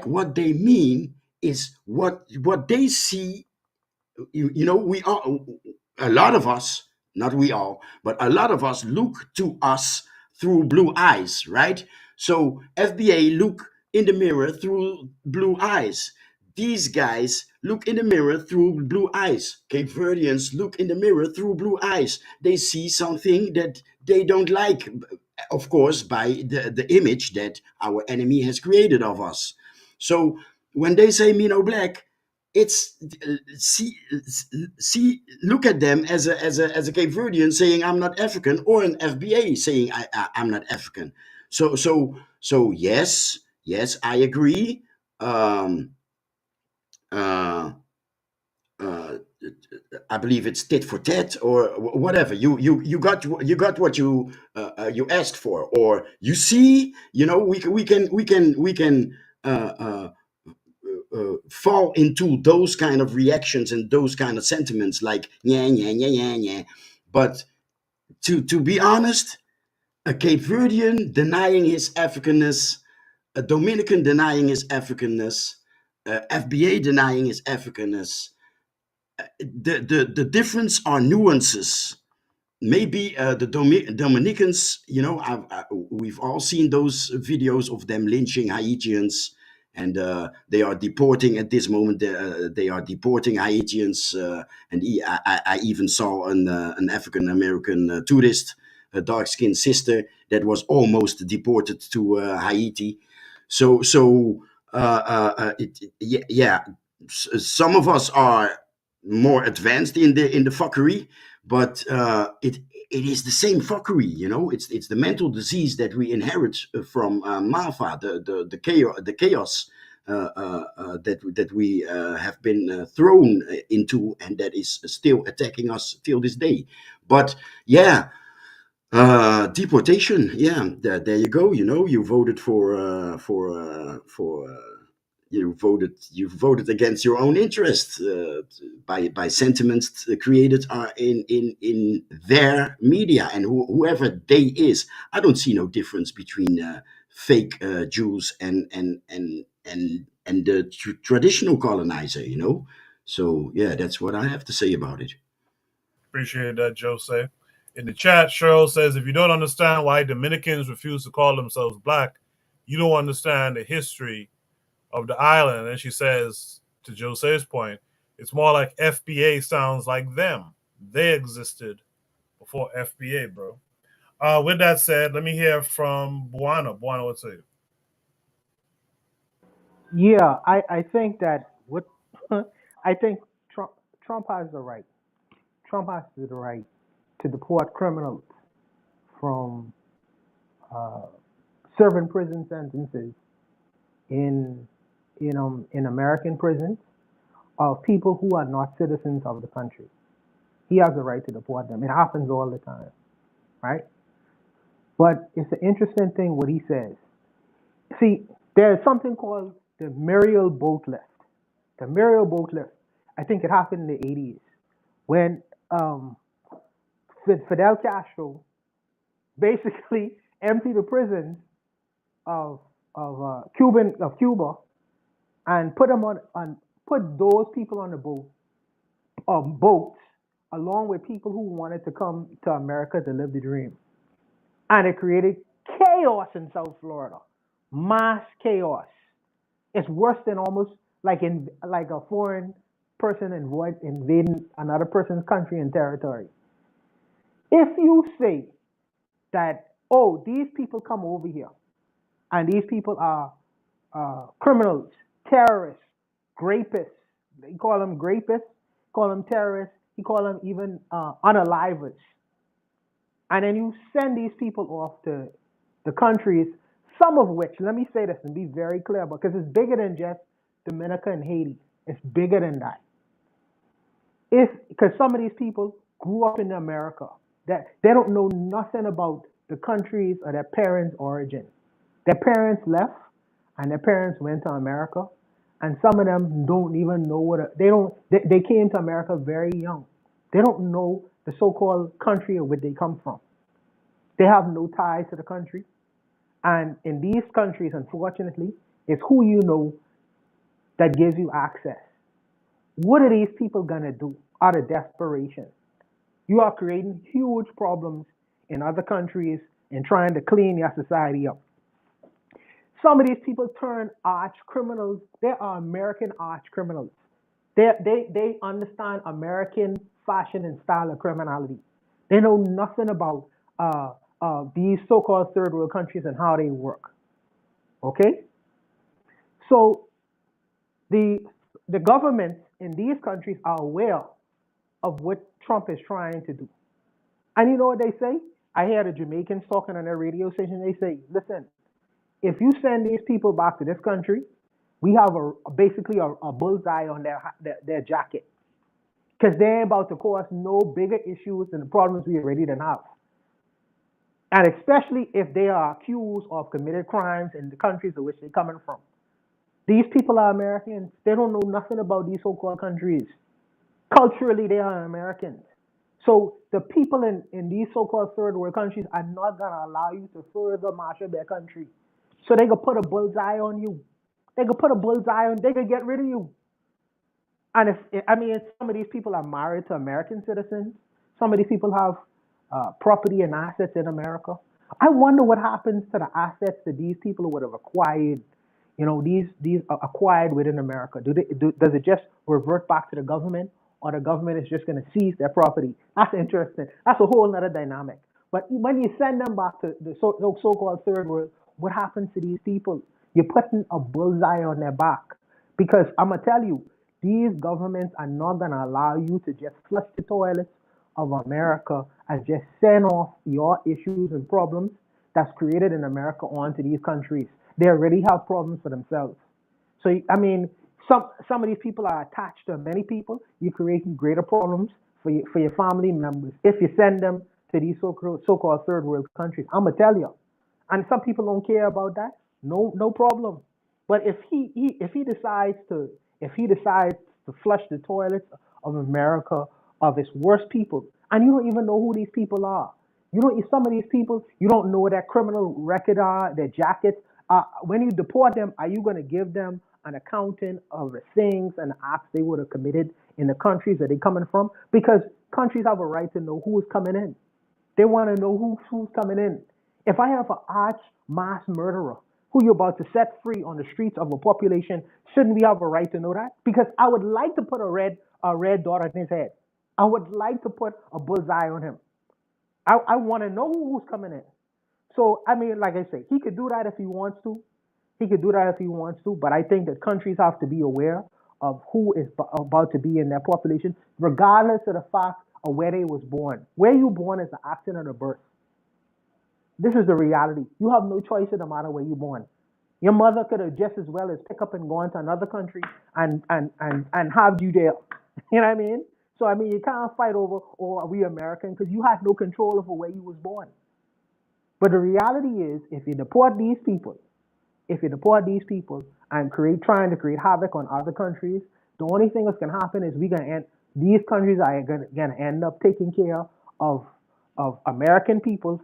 what they mean is what they see. We are, a lot of us, not we all, but a lot of us look to us through blue eyes, right? So FBA look in the mirror through blue eyes. These guys look in the mirror through blue eyes. Cape Verdeans look in the mirror through blue eyes. They see something that they don't like, of course, by the image that our enemy has created of us. So when they say me no black, it's see look at them as a Cape Verdean saying I'm not African, or an FBA saying I'm not African. So yes, I agree. Um, uh, uh, I believe it's tit for tat, or whatever. You got what you asked for, or you see. We can fall into those kind of reactions and those kind of sentiments, like yeah, yeah, yeah, yeah, yeah. But to be honest, a Cape Verdean denying his Africanness, a Dominican denying his Africanness, FBA denying his Africanness, the difference are nuances. Maybe the Dominicans, we've all seen those videos of them lynching Haitians, and they are deporting at this moment. They are deporting Haitians, and I even saw an African American tourist, a dark skinned sister, that was almost deported to Haiti. Yeah, some of us are more advanced in the fuckery, but it is the same fuckery. It's the mental disease that we inherit from Mafa, the chaos that we have been thrown into, and that is still attacking us till this day. But yeah, Deportation. Yeah, there you go. You know, you voted you voted against your own interests by sentiments created in their media, and whoever they is. I don't see no difference between fake Jews and the traditional colonizer. You know, so yeah, that's what I have to say about it. Appreciate that, Jose. In the chat, Cheryl says, if you don't understand why Dominicans refuse to call themselves black, you don't understand the history of the island. And she says, to Jose's point, it's more like FBA sounds like them. They existed before FBA, bro. With that said, let me hear from Buana. Buana, what's it? Yeah, I think that what I think Trump has the right. Trump has the right to deport criminals from uh, serving prison sentences in in American prisons of people who are not citizens of the country. He has the right to deport them. It happens all the time, right? But it's an interesting thing what he says. See, there's something called the Muriel boat lift. The Muriel boat lift. I think it happened in the 80s when Fidel Castro basically emptied the prisons of Cuba and put them on put those people on the boats along with people who wanted to come to America to live the dream, and it created chaos in South Florida, mass chaos. It's worse than almost like a foreign person invading another person's country and territory. If you say that, oh, these people come over here and these people are criminals, terrorists, rapists. They call them rapists, call them terrorists. He call them even unalivers. And then you send these people off to the countries, some of which, let me say this and be very clear, because it's bigger than just Dominica and Haiti. It's bigger than that. Because some of these people grew up in America, that they don't know nothing about the countries or their parents' origin. Their parents left, and their parents went to America, and some of them don't even know they came to America very young. They don't know the so-called country of where they come from. They have no ties to the country. And in these countries, unfortunately, it's who you know that gives you access. What are these people gonna do out of desperation? You are creating huge problems in other countries and trying to clean your society up. Some of these people turn arch criminals. They are American arch criminals. They understand American fashion and style of criminality. They know nothing about these so-called third world countries and how they work. Okay, so the governments in these countries are aware of what Trump is trying to do, and you know what they say? I hear the Jamaicans talking on their radio station. They say, "Listen, if you send these people back to this country, we have basically a bullseye on their jacket, because they're about to cause no bigger issues than the problems we already done have. And especially if they are accused of committed crimes in the countries in which they're coming from. These people are Americans. They don't know nothing about these so-called countries. Culturally, they are Americans. So the people in these so-called third world countries are not going to allow you to further marshal their country. So they could put a bullseye on you. They could get rid of you. And some of these people are married to American citizens. Some of these people have property and assets in America. I wonder what happens to the assets that these people would have acquired. You know, these are acquired within America. Does it just revert back to the government, or the government is just going to seize their property? That's interesting. That's a whole other dynamic. But when you send them back to the so-called third world, what happens to these people? You're putting a bullseye on their back. Because I'm going to tell you, these governments are not going to allow you to just flush the toilets of America and just send off your issues and problems that's created in America onto these countries. They already have problems for themselves. So, some of these people are attached to many people. You're creating greater problems for your family members if you send them to these so-called third world countries. I'm gonna tell you, and some people don't care about that. No problem. But if he decides to flush the toilets of America of its worst people, and you don't even know who these people are. You don't. Some of these people you don't know their criminal record are, their jackets. When you deport them, are you going to give them an accounting of the things and acts they would have committed in the countries that they're coming from? Because countries have a right to know who is coming in. They want to know who's coming in. If I have an arch mass murderer who you're about to set free on the streets of a population, shouldn't we have a right to know that? Because I would like to put a red dot on his head. I would like to put a bullseye on him. I want to know who's coming in. So, I mean, like I say, he could do that if he wants to. He could do that if he wants to. But I think that countries have to be aware of who is about to be in their population, regardless of the fact of where they was born. Where you born is the accident of birth. This is the reality. You have no choice in the matter where you're born. Your mother could have just as well as pick up and go into another country and have you there. You know what I mean? So, I mean, you can't fight over, oh, are we American? Because you had no control over where you was born. But the reality is, if you deport these people and trying to create havoc on other countries, the only thing that's gonna happen is these countries are gonna end up taking care of American people,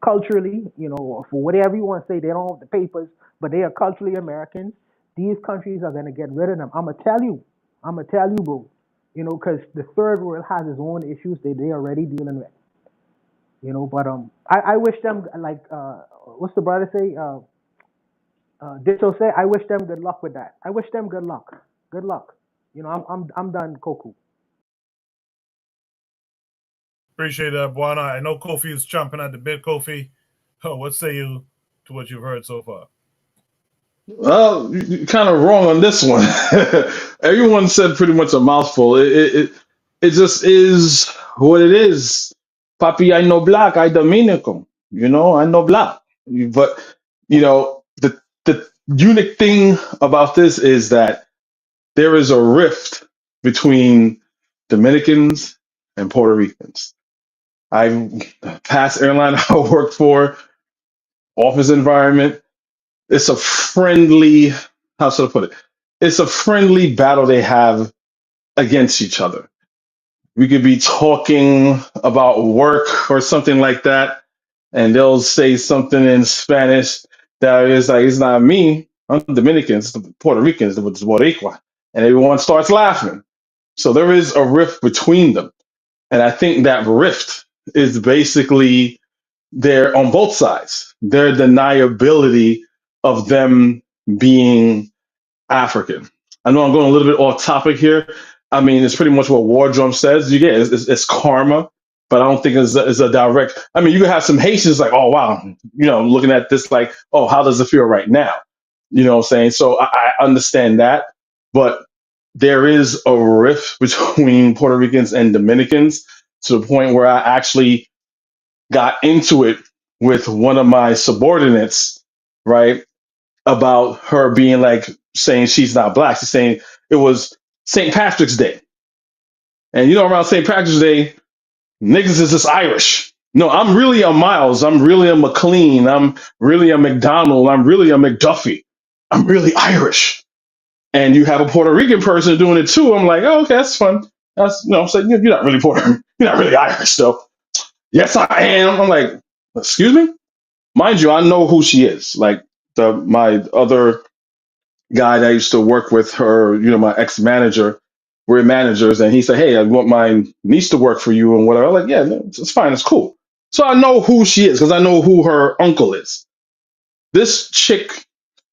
culturally, or for whatever you want to say. They don't have the papers, but they are culturally Americans. These countries are gonna get rid of them. I'ma tell you, bro. Because the third world has its own issues they already dealing with. But I wish them, like what's the brother say? Ditto say, I wish them good luck with that. I wish them good luck. Good luck. I'm done, Koku. Appreciate that, Buana. I know Kofi is chomping at the bit. Kofi, what say you to what you've heard so far? Well, you're kind of wrong on this one. Everyone said pretty much a mouthful. It just is what it is. Papi, I know black, I Dominican. I know black. But the unique thing about this is that there is a rift between Dominicans and Puerto Ricans. Past airline I worked for, office environment, it's a friendly, how should I put it? It's a friendly battle they have against each other. We could be talking about work or something like that, and they'll say something in Spanish that is like, it's not me, I'm Dominican, it's the Puerto Ricans, it's Boricua. And everyone starts laughing. So there is a rift between them. And I think that rift is basically there on both sides. Their deniability of them being African. I know I'm going a little bit off topic here. I mean, it's pretty much what War Drum says. You get it's karma, but I don't think it's a direct. I mean, you can have some Haitians like, oh wow, looking at this like, oh, how does it feel right now? You know what I'm saying? So I understand that, but there is a rift between Puerto Ricans and Dominicans to the point where I actually got into it with one of my subordinates, right? About her being like saying she's not black. She's saying it was St. Patrick's Day. And around St. Patrick's Day, niggas is just Irish. No, I'm really a Miles. I'm really a McLean. I'm really a McDonald. I'm really a McDuffie. I'm really Irish. And you have a Puerto Rican person doing it too. I'm like, oh, okay, that's fun. That's I'm saying you're not really you're not really Irish though. Yes, I am. I'm like, excuse me? Mind you, I know who she is. Like my other guy that I used to work with, her, my ex-manager, we're managers, and he said, hey, I want my niece to work for you and whatever. I'm like, yeah, it's fine, it's cool. So I know who she is because I know who her uncle is. This chick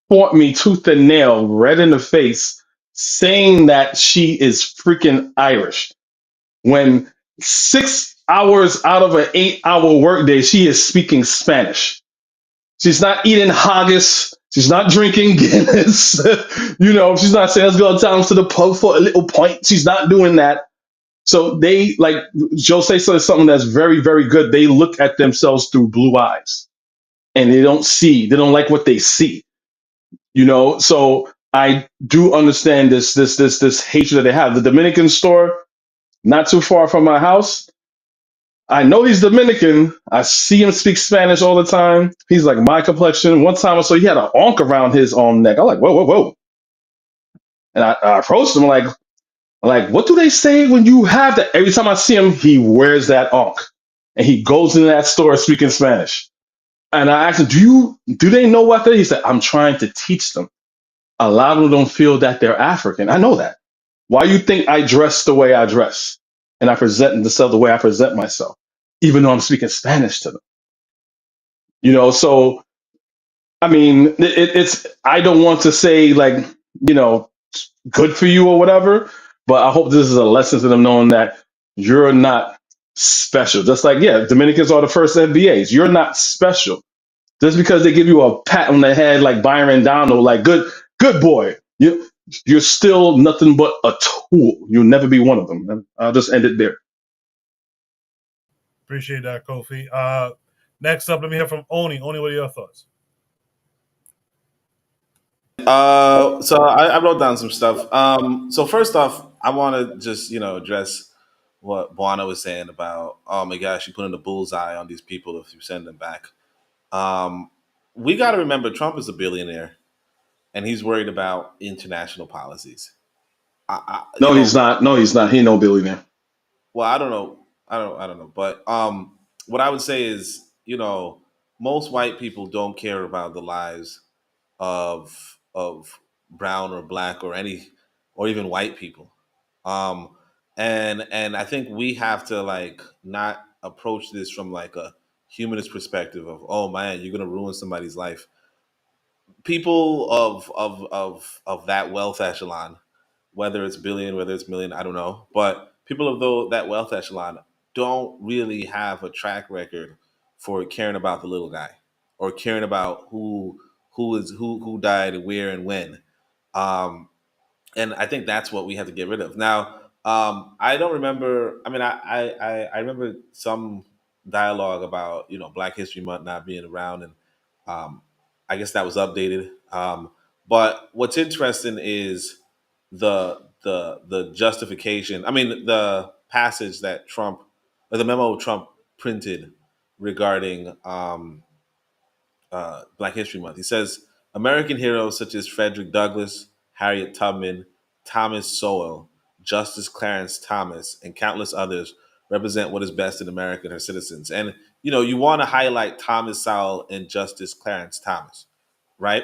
fought me tooth and nail, red in the face, saying that she is freaking Irish. When 6 hours out of an 8-hour workday, she is speaking Spanish. She's not eating haggis. She's not drinking Guinness. She's not saying, let's go down to the pub for a little pint. She's not doing that. So they, like Jose said something that's very, very good. They look at themselves through blue eyes and they don't like what they see. So I do understand this hatred that they have. The Dominican store, not too far from my house, I know he's Dominican. I see him speak Spanish all the time. He's like my complexion. One time I saw he had an ankh around his neck. I'm like, whoa, whoa, whoa. And I approached him like, what do they say when you have that? Every time I see him, he wears that ankh. And he goes into that store speaking Spanish. And I asked him, do they know what they? He said, I'm trying to teach them. A lot of them don't feel that they're African. I know that. Why you think I dress the way I dress? And I present myself the way I present myself, even though I'm speaking Spanish to them. So I mean, it's I don't want to say like, you know, good for you or whatever, but I hope this is a lesson to them knowing that you're not special. Just like, yeah, Dominicans are the first FBAs. You're not special. Just because they give you a pat on the head like Byron Donald, like good boy, you're still nothing but a tool. You'll never be one of them. And I'll just end it there. Appreciate that, Kofi. Next up, let me hear from Oni. Oni, what are your thoughts? So I wrote down some stuff. So first off, I want to just address what Buana was saying about, oh my gosh, you put in a bullseye on these people if you send them back. We got to remember Trump is a billionaire, and he's worried about international policies. No, he's not. No, he's not. He no billionaire. Well, I don't know. I don't know. But what I would say is, most white people don't care about the lives of brown or black or even white people. And I think we have to like not approach this from like a humanist perspective of, oh man, you're gonna ruin somebody's life. People of that wealth echelon, whether it's billion, whether it's million, I don't know, but people of that wealth echelon don't really have a track record for caring about the little guy or caring about who died, where, and when. And I think that's what we have to get rid of. Now, I don't remember. I mean, I remember some dialogue about Black History Month not being around, and I guess that was updated. But what's interesting is the justification. I mean, the passage that Trump, or the memo Trump printed regarding Black History Month. He says American heroes such as Frederick Douglass, Harriet Tubman, Thomas Sowell, Justice Clarence Thomas, and countless others represent what is best in America and her citizens. And you want to highlight Thomas Sowell and Justice Clarence Thomas, right?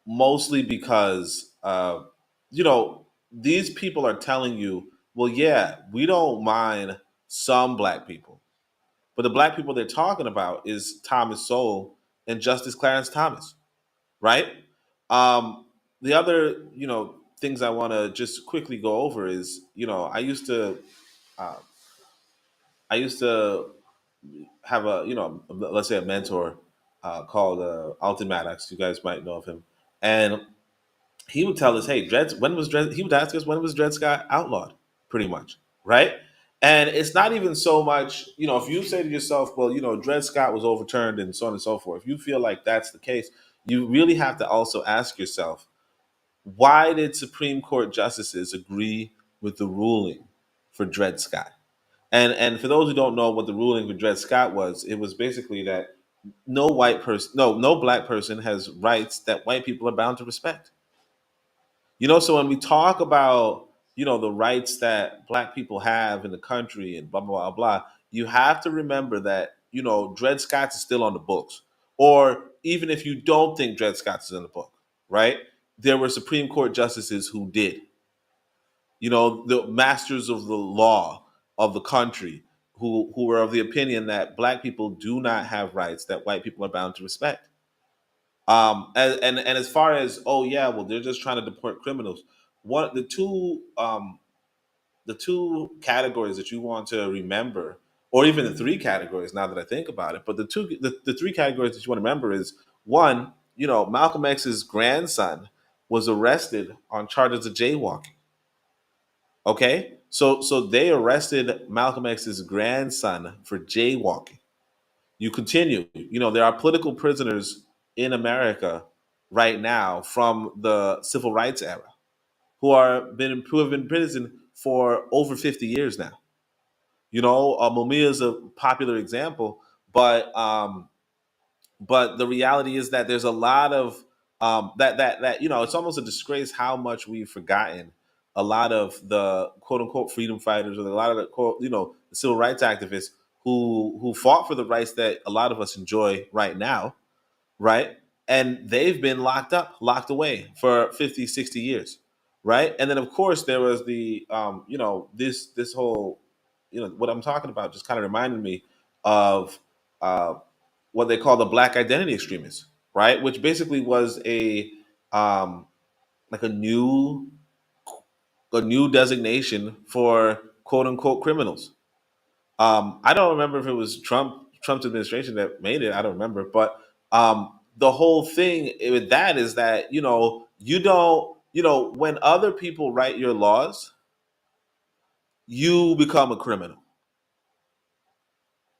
Mostly because these people are telling you, well, yeah, we don't mind some black people, but the black people they're talking about is Thomas Sowell and Justice Clarence Thomas, right? The other, things I want to just quickly go over is, uh, I used to have let's say a mentor called Alton Maddox. You guys might know of him, and he would tell us, "Hey, He would ask us when was Dred Scott outlawed, pretty much, right?" And it's not even so much, if you say to yourself, "Well, Dred Scott was overturned," and so on and so forth. If you feel like that's the case, you really have to also ask yourself, why did Supreme Court justices agree with the ruling for Dred Scott? And for those who don't know what the ruling for Dred Scott was, it was basically that no black person has rights that white people are bound to respect. So when we talk about, the rights that black people have in the country and blah, blah, blah, blah, you have to remember that, Dred Scott is still on the books. Or even if you don't think Dred Scott is in the book, right? There were Supreme Court justices who did. The masters of the law of the country who were of the opinion that black people do not have rights that white people are bound to respect. And as far as, oh yeah, well, they're just trying to deport criminals. The two categories that you want to remember, or even the three categories now that I think about it, but the three categories that you want to remember is, one, Malcolm X's grandson was arrested on charges of jaywalking. Okay, so they arrested Malcolm X's grandson for jaywalking. You continue. There are political prisoners in America right now from the civil rights era who have been in prison for over 50 years now. Mumia is a popular example, but the reality is that there's a lot of that it's almost a disgrace how much we've forgotten a lot of the quote unquote freedom fighters, or a lot of the quote the civil rights activists who fought for the rights that a lot of us enjoy right now, right? And they've been locked away for 50, 60 years, right? And then of course there was the this whole what I'm talking about just kind of reminded me of uh, what they call the black identity extremists, right? Which basically was a like a new designation for quote unquote criminals. I don't remember if it was Trump's administration that made it. I don't remember, but the whole thing with that is that you don't when other people write your laws, you become a criminal.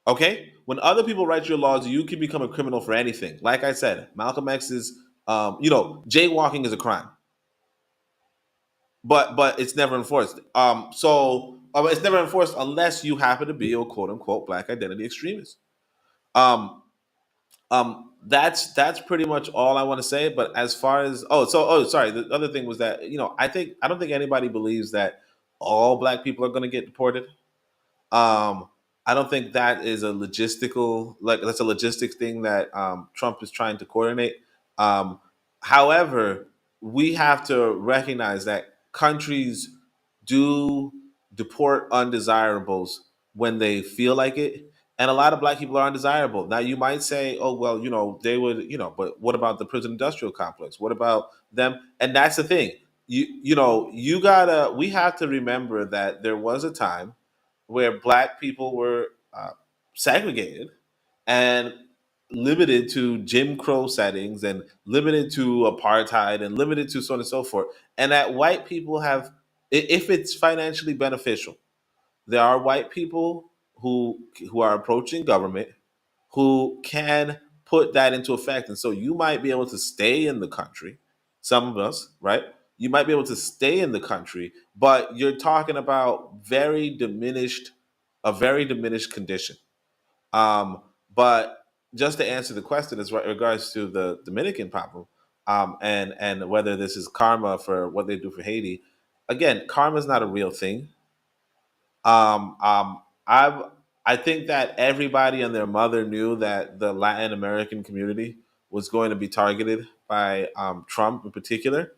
Okay, when other people write your laws, you can become a criminal for anything. Like I said, Malcolm X is, jaywalking is a crime, but it's never enforced. It's never enforced unless you happen to be a quote unquote black identity extremist. Um, that's pretty much all I want to say. But as far as sorry, the other thing was that I don't think anybody believes that all black people are going to get deported. Um, I don't think that is a logistical that's a logistics thing that Trump is trying to coordinate. Um, However, we have to recognize that countries do deport undesirables when they feel like it, and a lot of black people are undesirable. Now, you might say, "Oh, well, they would," but what about the prison industrial complex? What about them? And that's the thing. We have to remember that there was a time where black people were segregated and limited to Jim Crow settings and limited to apartheid and limited to so on and so forth. And that white people have, if it's financially beneficial, there are white people who are approaching government who can put that into effect. And so you might be able to stay in the country, some of us, right? You might be able to stay in the country, but you're talking about a very diminished condition. Um, but just to answer the question as regards to the Dominican problem, and whether this is karma for what they do for Haiti, again, karma is not a real thing. Um, um, I've I think that everybody and their mother knew that the Latin American community was going to be targeted by Trump in particular.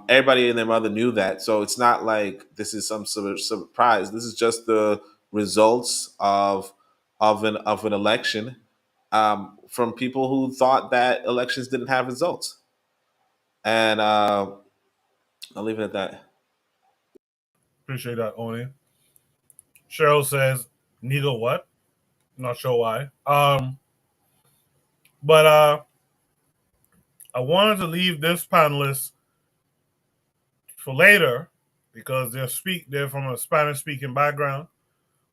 Everybody and their mother knew that, so it's not like this is some sort of surprise. This is just the results of an election from people who thought that elections didn't have results, and I'll leave it at that. Appreciate that, Oni. Cheryl says, "Neither what?" Not sure why. But I wanted to leave this panelist for later because they're from a Spanish speaking background.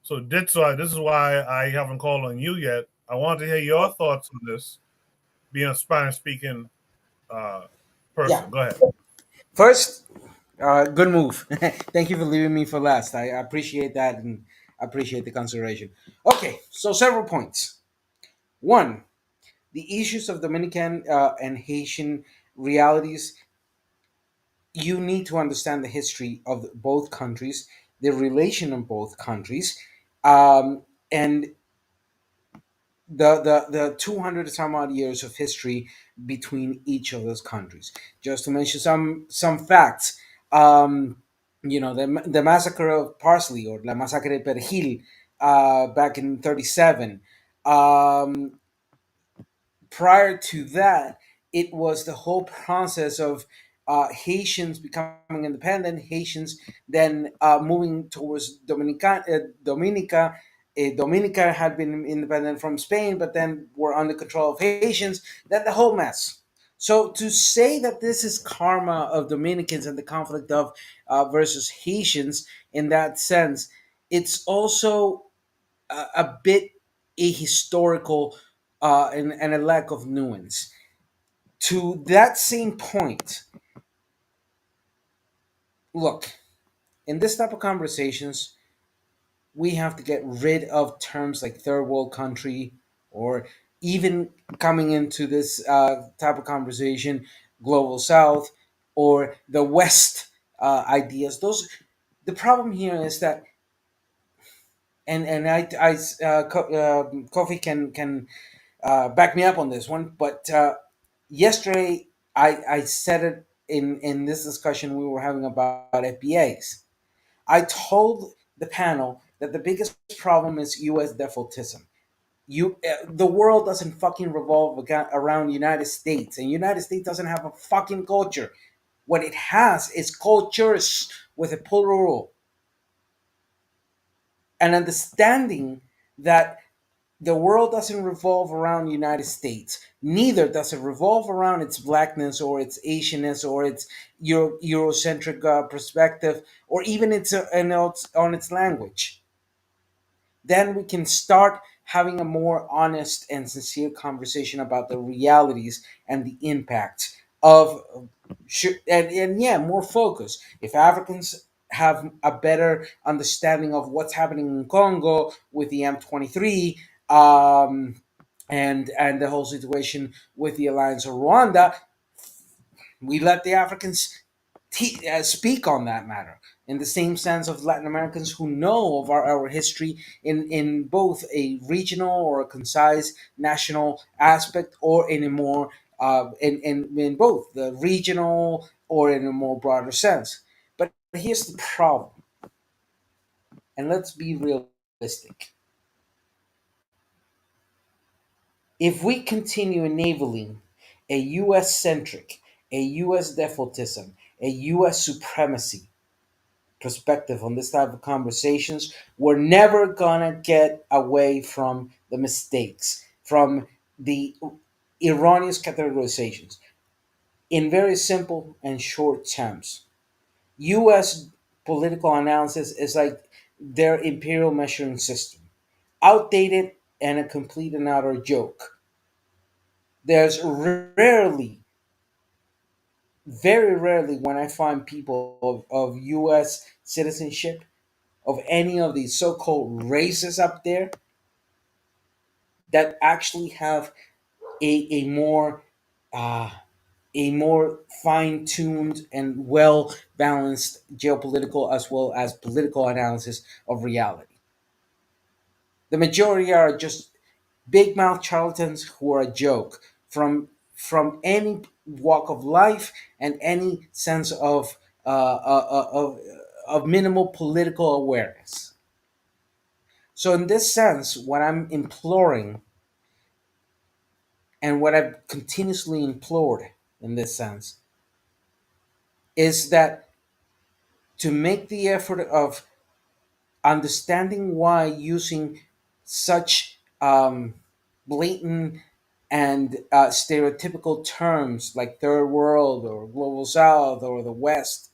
So this is why I haven't called on you yet. I want to hear your thoughts on this, being a Spanish speaking person. Yeah. Go ahead. First, good move. Thank you for leaving me for last. I appreciate that and appreciate the consideration. Okay, so several points. One, the issues of Dominican and Haitian realities. You need to understand the history of both countries, the relation of both countries, and the 200 some odd years of history between each of those countries. Just to mention some facts, the massacre of Parsley, or La Masacre de Perejil, back in 37. Prior to that, it was the whole process of Haitians becoming independent, Haitians then moving towards Dominica. Dominica had been independent from Spain, but then were under control of Haitians. Then the whole mess. So to say that this is karma of Dominicans and the conflict of versus Haitians in that sense, it's also a bit ahistorical and a lack of nuance. To that same point, look, in this type of conversations, we have to get rid of terms like third world country, or even coming into this type of conversation, global south or the west ideas. Those, the problem here is that, and Kofi can back me up on this one, but yesterday I said it in this discussion we were having about FBAs. I told the panel that the biggest problem is U.S. defaultism. The world doesn't fucking revolve around United States, and United States doesn't have a fucking culture. What it has is cultures with a plural, and understanding that the world doesn't revolve around the United States. Neither does it revolve around its blackness or its Asianness or its Eurocentric perspective, or even on its language. Then we can start having a more honest and sincere conversation about the realities and the impact of, and yeah, more focus. If Africans have a better understanding of what's happening in Congo with the M23, and the whole situation with the alliance of Rwanda, we let the Africans speak on that matter, in the same sense of Latin Americans who know of our history in both a regional or a concise national aspect, or in a more in both the regional or in a more broader sense. But here's the problem, and let's be realistic. If we continue enabling a US centric, a US defaultism, a US supremacy perspective on this type of conversations, we're never gonna get away from the mistakes, from the erroneous categorizations. In very simple and short terms, US political analysis is like their imperial measuring system, outdated and a complete and utter joke. There's rarely, very rarely, when I find people of US citizenship, of any of these so-called races up there, that actually have a more uh, a more fine-tuned and well-balanced geopolitical as well as political analysis of reality. The majority are just big mouth charlatans who are a joke from any walk of life and any sense of minimal political awareness. So in this sense, what I'm imploring, and what I've continuously implored in this sense, is that to make the effort of understanding why using such blatant and stereotypical terms like third world or global south or the west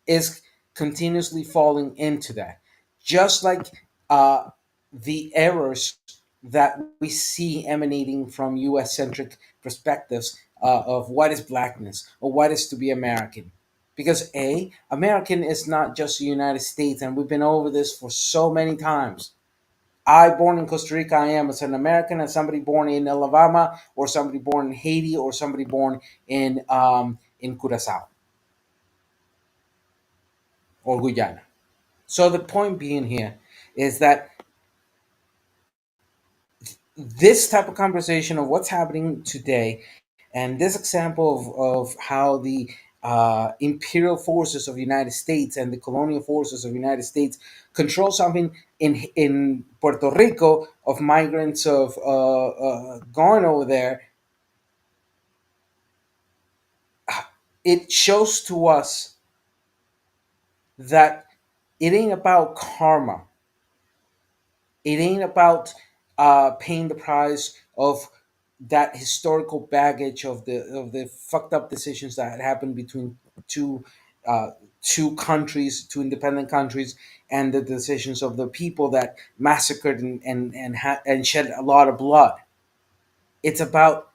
is continuously falling into that, just like the errors that we see emanating from US centric perspectives of what is blackness or what is to be American. Because American is not just the United States, and we've been over this for so many times. I, born in Costa Rica, I am as an American as somebody born in Alabama, or somebody born in Haiti, or somebody born in Curacao or Guyana. So the point being here is that this type of conversation of what's happening today, and this example of how the imperial forces of the United States and the colonial forces of the United States control something in Puerto Rico, of migrants of going over there, it shows to us that it ain't about karma. It ain't about paying the price of that historical baggage of the fucked up decisions that had happened between two uh, two countries, two independent countries, and the decisions of the people that massacred and shed a lot of blood. It's about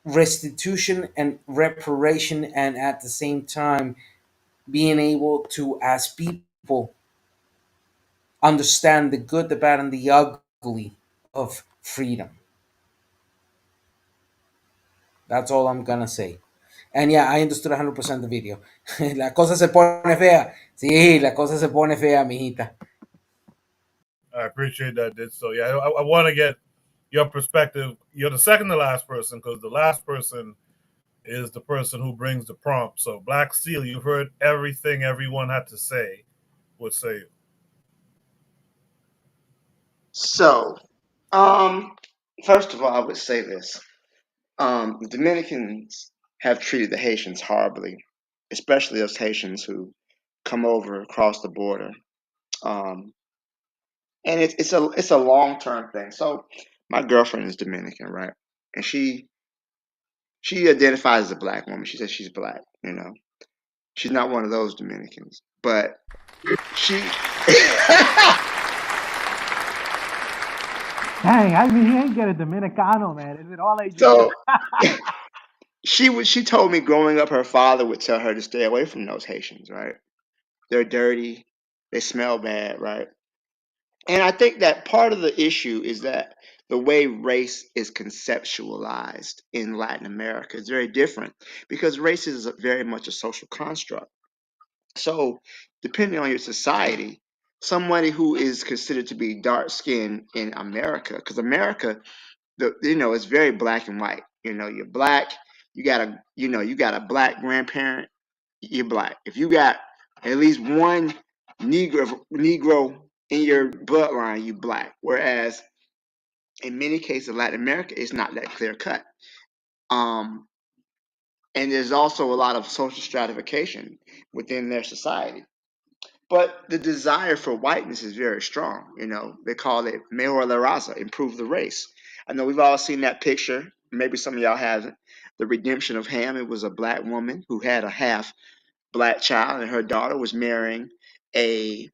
restitution and reparation, and at the same time being able to, as people, understand the good, the bad, and the ugly of freedom. That's all I'm gonna say. And yeah, I understood 100% the video. La cosa se pone fea. Sí, la cosa se pone fea, mijita. I appreciate that, Ditch. So yeah, I want to get your perspective. You're the second to last person because the last person is the person who brings the prompt. So Black Steel, you heard everything everyone had to say. What say you? So, first of all, I would say this: the Dominicans have treated the Haitians horribly, especially those Haitians who come over across the border. Um, and it's a long term thing. So, my girlfriend is Dominican, right? And she identifies as a black woman. She says she's black. She's not one of those Dominicans, but she. Dang, I mean, he ain't get a Dominicano, man. Is it all age? So she told me growing up, her father would tell her to stay away from those Haitians, right? They're dirty, they smell bad, right? And I think that part of the issue is that the way race is conceptualized in Latin America is very different because race is very much a social construct. So, depending on your society, somebody who is considered to be dark skinned in America, because America, it's very black and white. You're black. You got a black grandparent. You're black. If you got at least one Negro in your bloodline, you black. Whereas in many cases in Latin America, it's not that clear cut. Um, and there's also a lot of social stratification within their society. But the desire for whiteness is very strong. They call it mejor la raza, improve the race. I know we've all seen that picture. Maybe some of y'all haven't. The redemption of Ham. It was a black woman who had a half black child, and her daughter was marrying a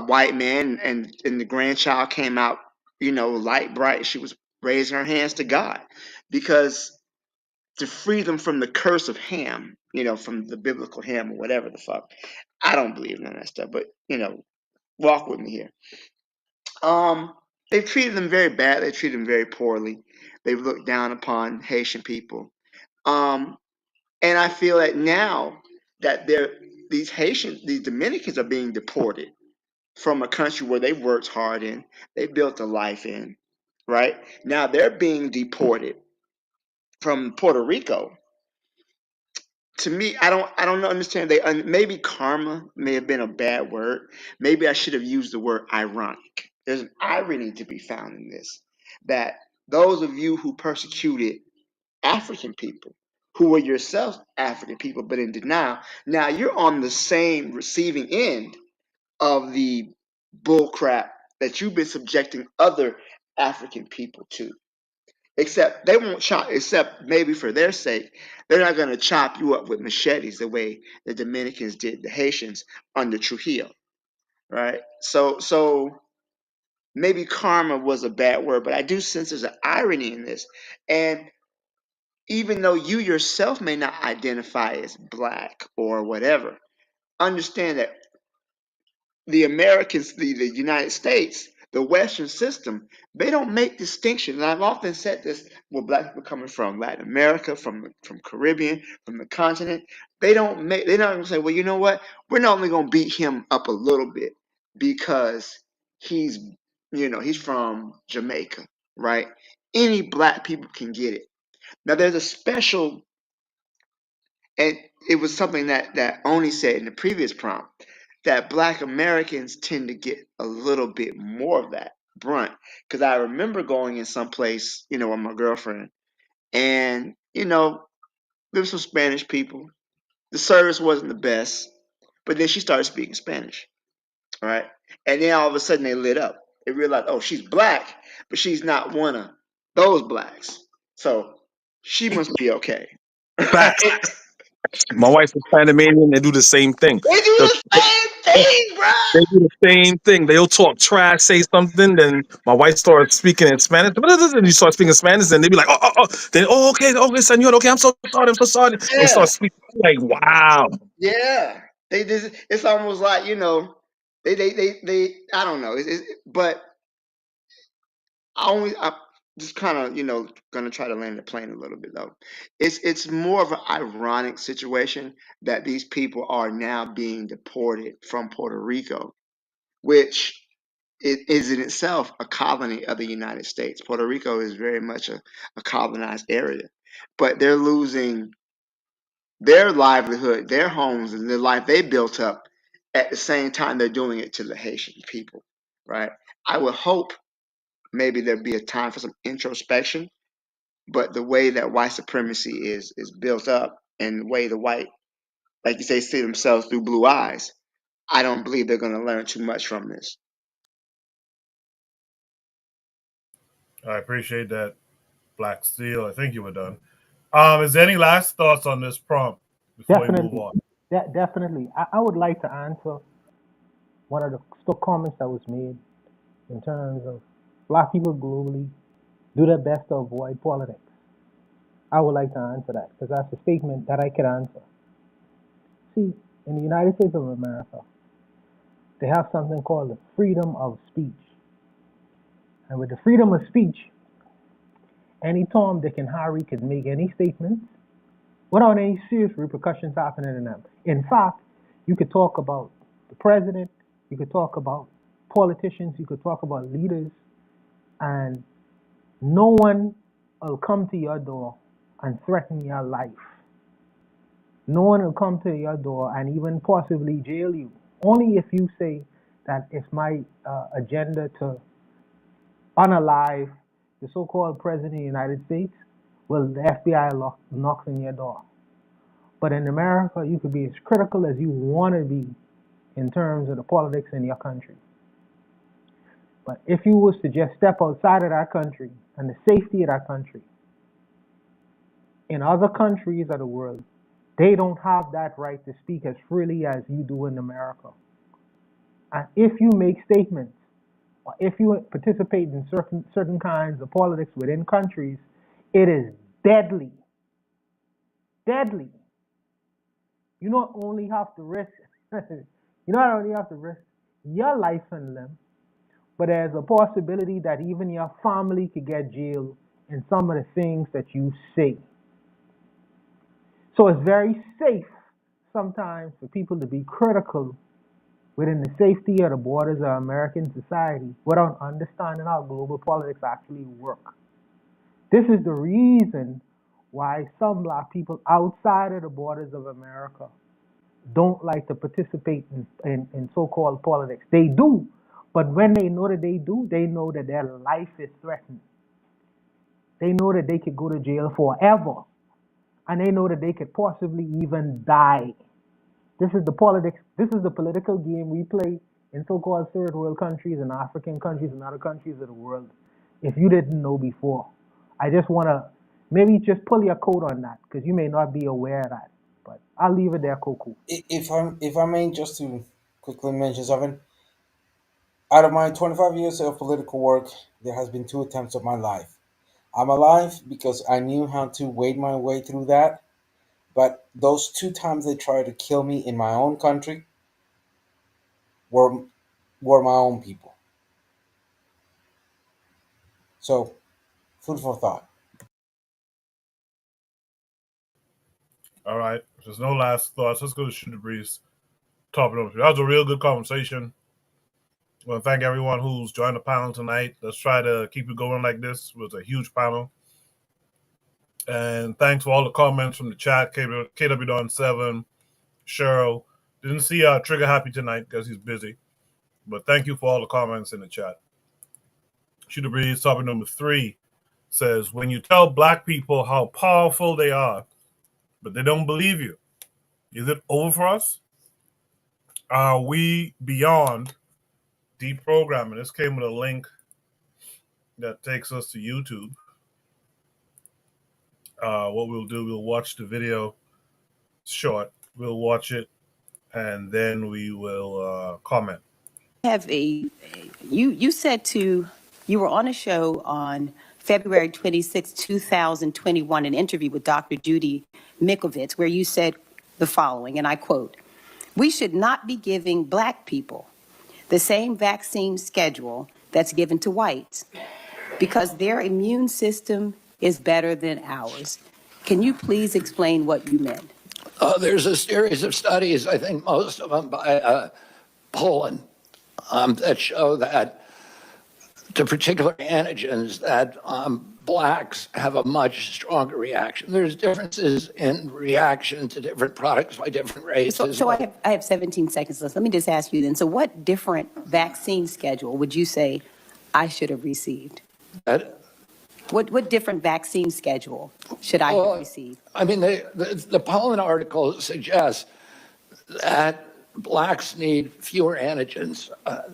white man, and the grandchild came out, light bright. She was raising her hands to God because to free them from the curse of Ham, from the biblical Ham or whatever the fuck. I don't believe in that stuff, but walk with me here. They've treated them very bad. They treated them very poorly. They've looked down upon Haitian people. And I feel that now that these Dominicans are being deported from a country where they worked hard in, they built a life in, right? Now they're being deported from Puerto Rico. To me, I don't understand. Maybe karma may have been a bad word. Maybe I should have used the word ironic. There's an irony to be found in this, that those of you who persecuted African people, who were yourselves African people, but in denial, now you're on the same receiving end of the bullcrap that you've been subjecting other African people to. Except they won't chop, except maybe for their sake, they're not going to chop you up with machetes the way the Dominicans did the Haitians under Trujillo, right? So maybe karma was a bad word, but I do sense there's an irony in this. And even though you yourself may not identify as black or whatever, understand that the Americans, the United States, the Western system, they don't make distinctions. And I've often said this where black people coming from Latin America, from Caribbean, from the continent, they're not gonna say, well, you know what? We're not only gonna beat him up a little bit because he's he's from Jamaica, right? Any black people can get it. Now there's a special, and it was something that Oni said in the previous prompt, that black Americans tend to get a little bit more of that brunt. Because I remember going in some place, with my girlfriend, and there were some Spanish people. The service wasn't the best, but then she started speaking Spanish, right? And then all of a sudden they lit up. They realized, oh, she's black, but she's not one of those blacks, so she must be okay. Facts. My wife is Panamanian. They do the same thing. They do the same thing, bro. They do the same thing. They'll talk trash, say something, then my wife starts speaking in Spanish. And you start speaking Spanish, and they be like, oh. Then, okay, senor, okay, I'm so sorry. They start Yeah. speaking like, wow. Yeah, it's almost like they I don't know. But I just kind of, gonna try to land the plane a little bit though. It's more of an ironic situation that these people are now being deported from Puerto Rico, which it is in itself a colony of the United States. Puerto Rico is very much a colonized area, but they're losing their livelihood, their homes, and the life they built up at the same time they're doing it to the Haitian people, right? I would hope maybe there'd be a time for some introspection, but the way that white supremacy is built up and the way the white, like you say, see themselves through blue eyes, I don't believe they're going to learn too much from this. I appreciate that, Black Steel. I think you were done. Is there any last thoughts on this prompt before we move Definitely, on? definitely. I would like to answer one of the comments that was made in terms of black people globally do their best to avoid politics. I would like to answer that because that's a statement that I could answer. See, in the United States of America, they have something called the freedom of speech. And with the freedom of speech, any Tom, Dick, and Harry can make any statements without any serious repercussions happening to them. In fact, you could talk about the president, you could talk about politicians, you could talk about leaders, and no one will come to your door and threaten your life. No one will come to your door and even possibly jail you. Only if you say that it's my agenda to unalive the so-called president of the United States, will the FBI knocks on your door. But in America, you could be as critical as you want to be in terms of the politics in your country. But if you was to just step outside of that country and the safety of that country, in other countries of the world, they don't have that right to speak as freely as you do in America. And if you make statements, or if you participate in certain kinds of politics within countries, it is deadly. Deadly. You not only have to risk, your life and limb, but there's a possibility that even your family could get jailed in some of the things that you say. So it's very safe sometimes for people to be critical within the safety of the borders of American society without understanding how global politics actually work. This is the reason why some black people outside of the borders of America don't like to participate in so-called politics. They do, but when they know that they do, they know that their life is threatened. They know that they could go to jail forever, and they know that they could possibly even die. This is the politics. This is the political game we play in so-called third world countries and African countries and other countries of the world. If you didn't know before, I just want to maybe just pull your coat on that because you may not be aware of that. But I'll leave it there, Coco. If I may, just to quickly mention something, out of my 25 years of political work, there has been 2 attempts of my life. I'm alive because I knew how to wade my way through that. But those 2 times they tried to kill me in my own country were my own people. So, food for thought. All right. If there's no last thoughts, let's go to Shoot the Breeze. Top it up. That was a real good conversation. I want to thank everyone who's joined the panel tonight. Let's try to keep it going like this. It was a huge panel. And thanks for all the comments from the chat. KW Don 7, Cheryl. Didn't see Trigger Happy tonight because he's busy. But thank you for all the comments in the chat. Shoot the Breeze, topic number 3, says, when you tell black people how powerful they are, but they don't believe you, is it over for us? Are we beyond deprogramming? This came with a link that takes us to YouTube. What we'll do, we'll watch the video short. We'll watch it, and then we will comment. You said you were on a show on February 26, 2021, an interview with Dr. Judy Mikovits, where you said the following, and I quote, "We should not be giving black people the same vaccine schedule that's given to whites because their immune system is better than ours. Can you please explain what you meant? There's a series of studies, I think most of them by Poland, that show that to particular antigens that blacks have a much stronger reaction. There's differences in reaction to different products by different races. So I have 17 seconds left. Let me just ask you then. So what different vaccine schedule would you say I should have received? What different vaccine schedule should I have received? I mean, the Poland article suggests that blacks need fewer antigens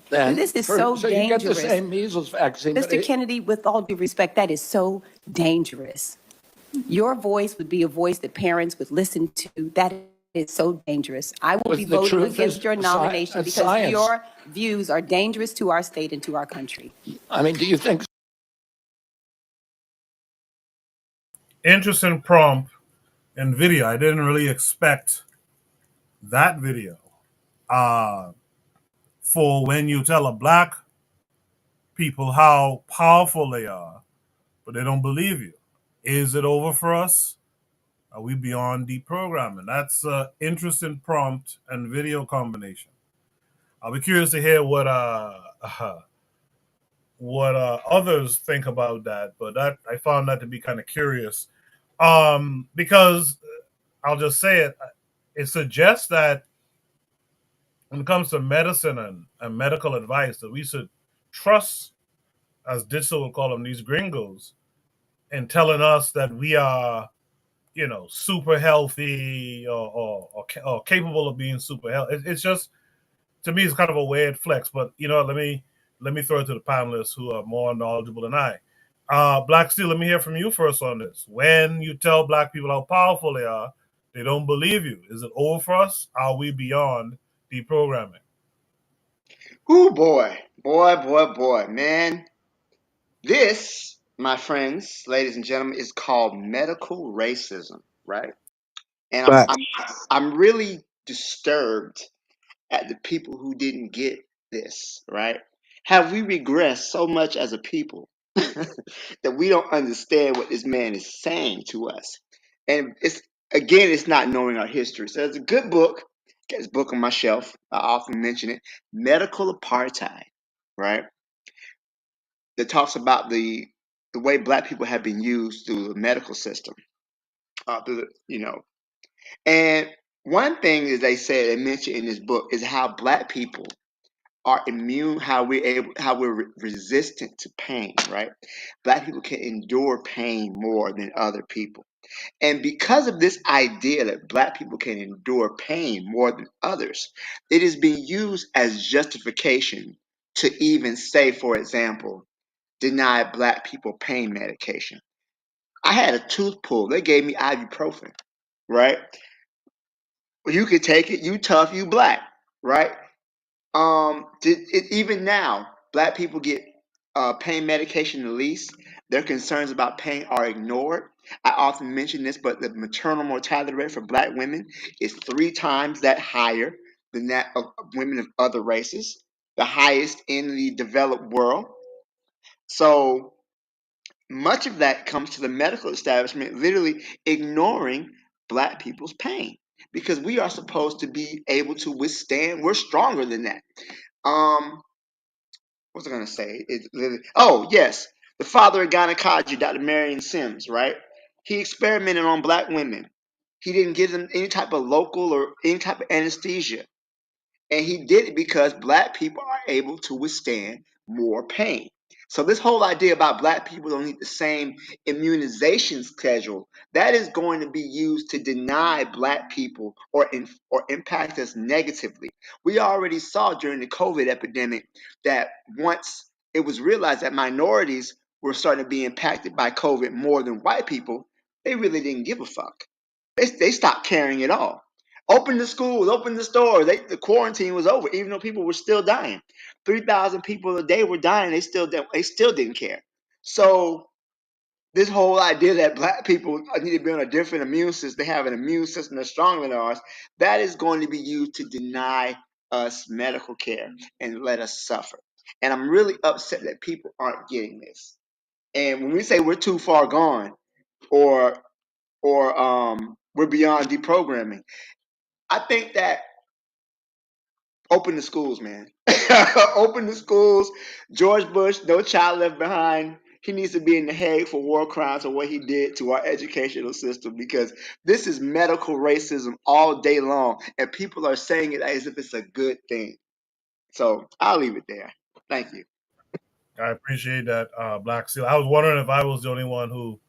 than. This is so dangerous. So you get the same measles vaccine. Mr. Kennedy, with all due respect, that is so dangerous. Your voice would be a voice that parents would listen to. That is so dangerous. I will be voting against your nomination because your views are dangerous to our state and to our country. I mean, do you think? Interesting prompt and video. I didn't really expect that video. For when you tell a black people how powerful they are, but they don't believe you. Is it over for us? Are we beyond deprogramming? That's an interesting prompt and video combination. I'll be curious to hear what others think about that, but that I found that to be kind of curious. Because I'll just say it, it suggests that when it comes to medicine and medical advice, that we should trust, as Ditzel would call them, these gringos, in telling us that we are, super healthy or capable of being super healthy. It's just, to me, it's kind of a weird flex. But let me throw it to the panelists who are more knowledgeable than I. Black Steel, let me hear from you first on this. When you tell black people how powerful they are, they don't believe you. Is it over for us? Are we beyond deprogramming? Oh boy, man. This, my friends, ladies and gentlemen, is called medical racism, right? And I'm really disturbed at the people who didn't get this, right? Have we regressed so much as a people that we don't understand what this man is saying to us? And it's not knowing our history. So it's a good book. Got this book on my shelf. I often mention it. Medical Apartheid, right? That talks about the way black people have been used through the medical system. And one thing that they mention in this book is how black people are immune, how we're resistant to pain, right? Black people can endure pain more than other people. And because of this idea that black people can endure pain more than others, it is being used as justification to even say, for example, deny black people pain medication. I had a tooth pulled. They gave me ibuprofen, right? You could take it, you tough, you black, right? Even now, black people get pain medication the least. Their concerns about pain are ignored. I often mention this, but the maternal mortality rate for black women is 3 times that higher than that of women of other races, the highest in the developed world. So much of that comes to the medical establishment literally ignoring black people's pain because we are supposed to be able to withstand. We're stronger than that. What was I going to say? Oh, yes. The father of gynecology, Dr. Marion Sims, right? He experimented on black women. He didn't give them any type of local or any type of anesthesia. And he did it because black people are able to withstand more pain. So this whole idea about black people don't need the same immunization schedule, that is going to be used to deny black people or impact us negatively. We already saw during the COVID epidemic that once it was realized that minorities were starting to be impacted by COVID more than white people, they really didn't give a fuck. They stopped caring at all. Open the schools, open the stores. The quarantine was over, even though people were still dying. 3,000 people a day were dying. They still didn't care. So this whole idea that black people need to be on a different immune system, they have an immune system that's stronger than ours, that is going to be used to deny us medical care and let us suffer. And I'm really upset that people aren't getting this. And when we say we're too far gone, or we're beyond deprogramming, I think that open the schools, man. Open the schools. George Bush, no child left behind. He needs to be in the Hague for war crimes or what he did to our educational system, because this is medical racism all day long, and people are saying it as if it's a good thing. So I'll leave it there. Thank you. I appreciate that, Black Seal. I was wondering if I was the only one who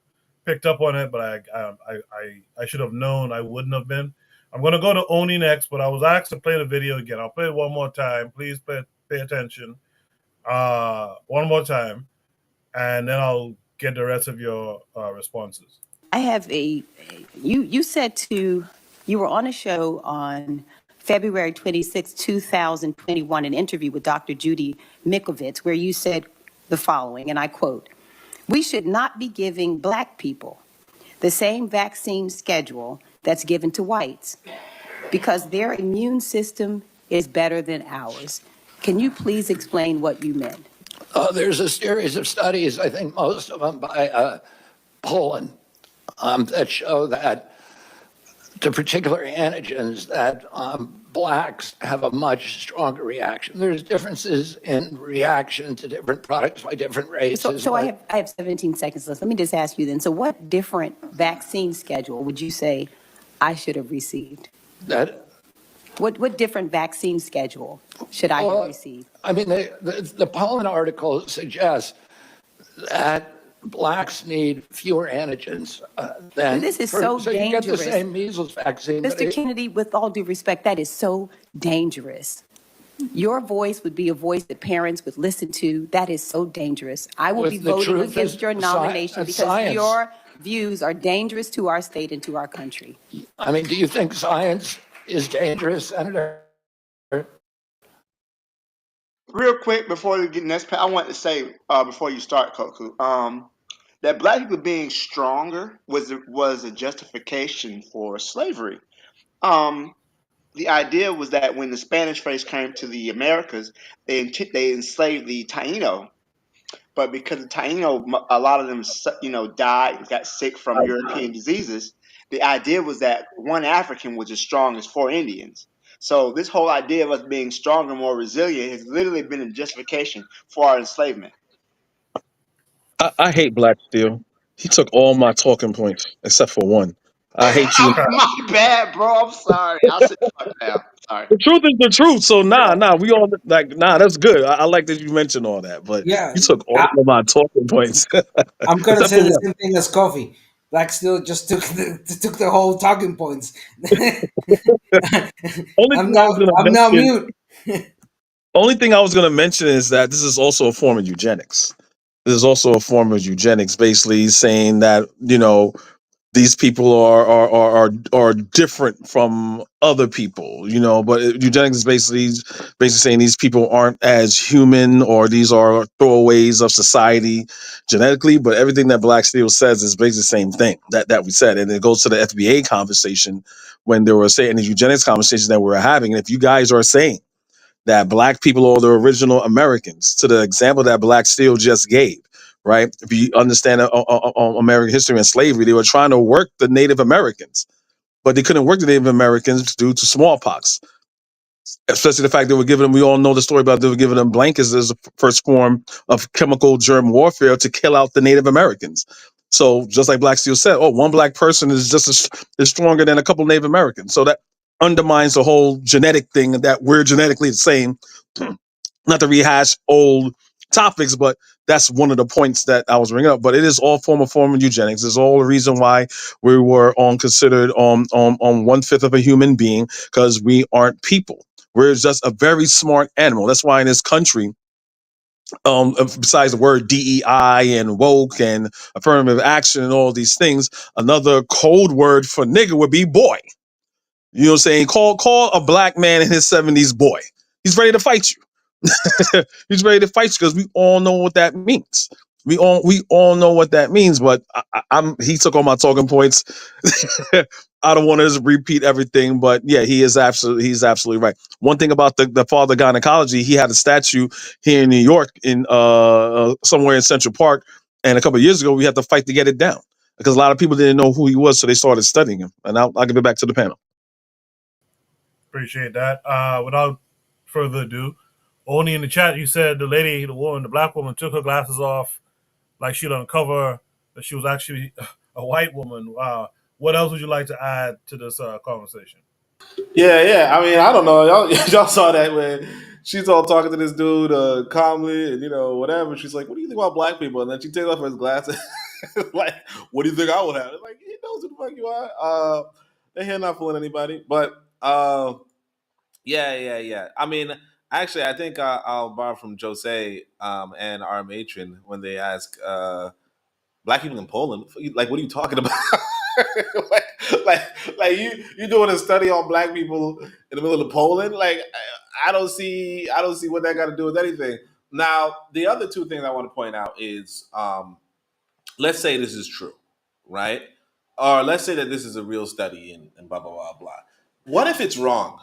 picked up on it, but I should have known I wouldn't have been. I'm going to go to Oni next, but I was asked to play the video again. I'll play it one more time. Please pay attention. One more time, and then I'll get the rest of your responses. I have you said you were on a show on February 26, 2021, an interview with Dr. Judy Mikovits, where you said the following, and I quote, "We should not be giving Black people the same vaccine schedule that's given to whites because their immune system is better than ours." Can you please explain what you meant? There's a series of studies, I think most of them by Poland, that show that to particular antigens that Blacks have a much stronger reaction. There's differences in reaction to different products by different races. So I have 17 seconds left. Let me just ask you then. So what different vaccine schedule would you say I should have received? What different vaccine schedule should I have received? I mean, the Poland article suggests that Blacks need fewer antigens than. This is so dangerous. You get the same measles vaccine. Mr. Kennedy, with all due respect, that is so dangerous. Your voice would be a voice that parents would listen to. That is so dangerous. I will be voting against your nomination because your views are dangerous to our state and to our country. I mean, do you think science is dangerous, Senator? Real quick before we get next, I want to say before you start, Koku, that Black people being stronger was a justification for slavery. The idea was that when the Spanish first came to the Americas, they enslaved the Taino, but because the Taino, a lot of them, died, got sick from European diseases. The idea was that one African was as strong as 4 Indians. So this whole idea of us being stronger, more resilient, has literally been a justification for our enslavement. I hate Black Steel. He took all my talking points except for one. I hate you. My bad, bro. I'm sorry. I'll sit the fuck down. Sorry. The truth is the truth. So we all that's good. I like that you mentioned all that, but Yeah, you took all of my talking points. I'm gonna Except say for the one. same thing as Coffee. Black Steel just took the whole talking points. I'm now mute. Only thing I was going to mention is that this is also a form of eugenics. This is also a form of eugenics, basically saying that these people are different from other people, But eugenics is basically saying these people aren't as human, or these are throwaways of society genetically. But everything that Black Steel says is basically the same thing that we said, and it goes to the FBA conversation when they were saying the eugenics conversation that we were having. And if you guys are saying that Black people are the original Americans, to the example that Black Steel just gave, right? If you understand American history and slavery, they were trying to work the Native Americans, but they couldn't work the Native Americans due to smallpox. Especially the fact they were giving them, we all know the story about they were giving them blankets as the first form of chemical germ warfare to kill out the Native Americans. So just like Black Steel said, one Black person is just is stronger than a couple Native Americans. So that undermines the whole genetic thing that we're genetically the same. Not to rehash old topics, but that's one of the points that I was bringing up. But it is all form of eugenics. It's all the reason why we were considered on 1/5 of a human being, because we aren't people. We're just a very smart animal. That's why in this country, besides the word DEI and woke and affirmative action and all these things, another code word for nigga would be boy. You know what I'm saying? Call a Black man in his 70s boy. He's ready to fight you. He's ready to fight you because we all know what that means. We all know what that means. But he took all my talking points. I don't want to repeat everything, but yeah, he's absolutely right. One thing about the father of gynecology, he had a statue here in New York in somewhere in Central Park, and a couple of years ago we had to fight to get it down because a lot of people didn't know who he was, so they started studying him. And I'll give it back to the panel. Appreciate that. Without further ado, Oni in the chat, you said the black woman took her glasses off like she'd uncover that she was actually a white woman. What else would you like to add to this conversation? Yeah. I mean, I don't know. Y'all saw that when she's all talking to this dude calmly and whatever. She's like, "What do you think about black people?" And then she takes off his glasses. Like, what do you think I would have? Like, he knows who the fuck you are. They're here not fooling anybody. But yeah. I mean, actually, I think I'll borrow from Jose and our matron when they ask black people in Poland. Like, what are you talking about? like you doing a study on black people in the middle of Poland? Like, I don't see what that got to do with anything. Now, the other two things I want to point out is, let's say this is true, right? Or let's say that this is a real study and blah blah blah blah. What if it's wrong?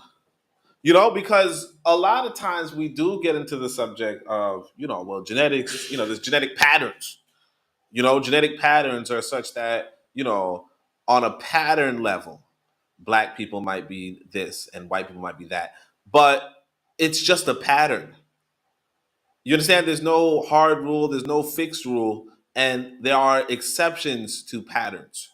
Because a lot of times we do get into the subject of, genetics. There's genetic patterns. Genetic patterns are such that, on a pattern level, black people might be this and white people might be that. But it's just a pattern. You understand? There's no hard rule, there's no fixed rule, and there are exceptions to patterns,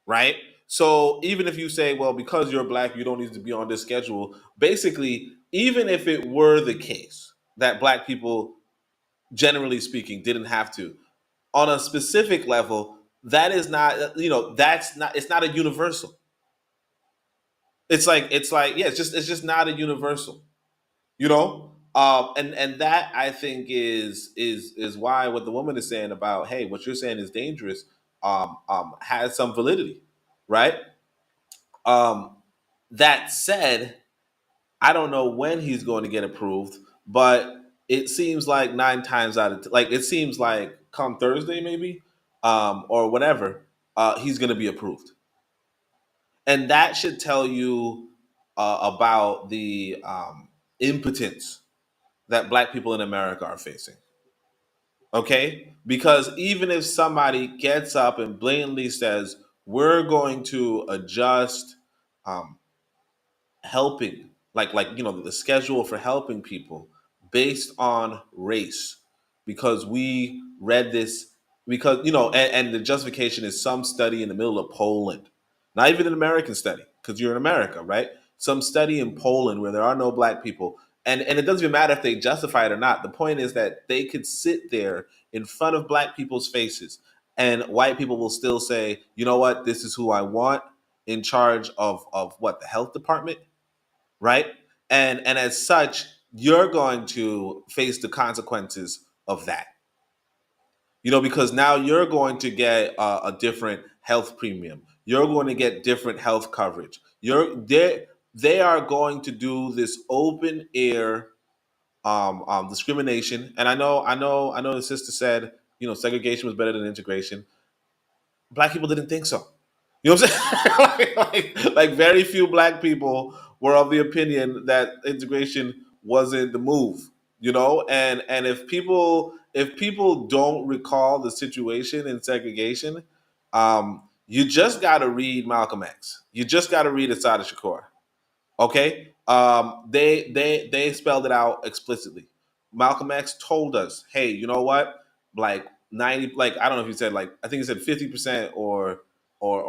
right? So even if you say, well, because you're black, you don't need to be on this schedule, basically, even if it were the case that black people, generally speaking, didn't have to, on a specific level, that is not, it's not a universal. It's just not a universal, and that I think is why what the woman is saying about, hey, what you're saying is dangerous, has some validity, right? That said, I don't know when he's going to get approved, but it seems like 9 times out of it seems like come Thursday maybe, or whatever, he's going to be approved, and that should tell you about the impotence that black people in America are facing. Okay, because even if somebody gets up and blatantly says we're going to adjust helping, the schedule for helping people based on race, because we read this, because and the justification is some study in the middle of Poland, not even an American study, because you're in America, right? Some study in Poland where there are no black people, and it doesn't even matter if they justify it or not. The point is that they could sit there in front of black people's faces, and white people will still say, you know what, this is who I want in charge of what, the health department, right? And as such, you're going to face the consequences of that, because now you're going to get a different health premium. You're going to get different health coverage. They are going to do this open air discrimination. And I know the sister said, segregation was better than integration. Black people didn't think so. You know what I'm saying? like very few black people were of the opinion that integration wasn't the move. And if people don't recall the situation in segregation, you just got to read Malcolm X. You just got to read Assata Shakur. Okay, they spelled it out explicitly. Malcolm X told us, hey, you know what? Like 90, I don't know if he said, I think he said 50% or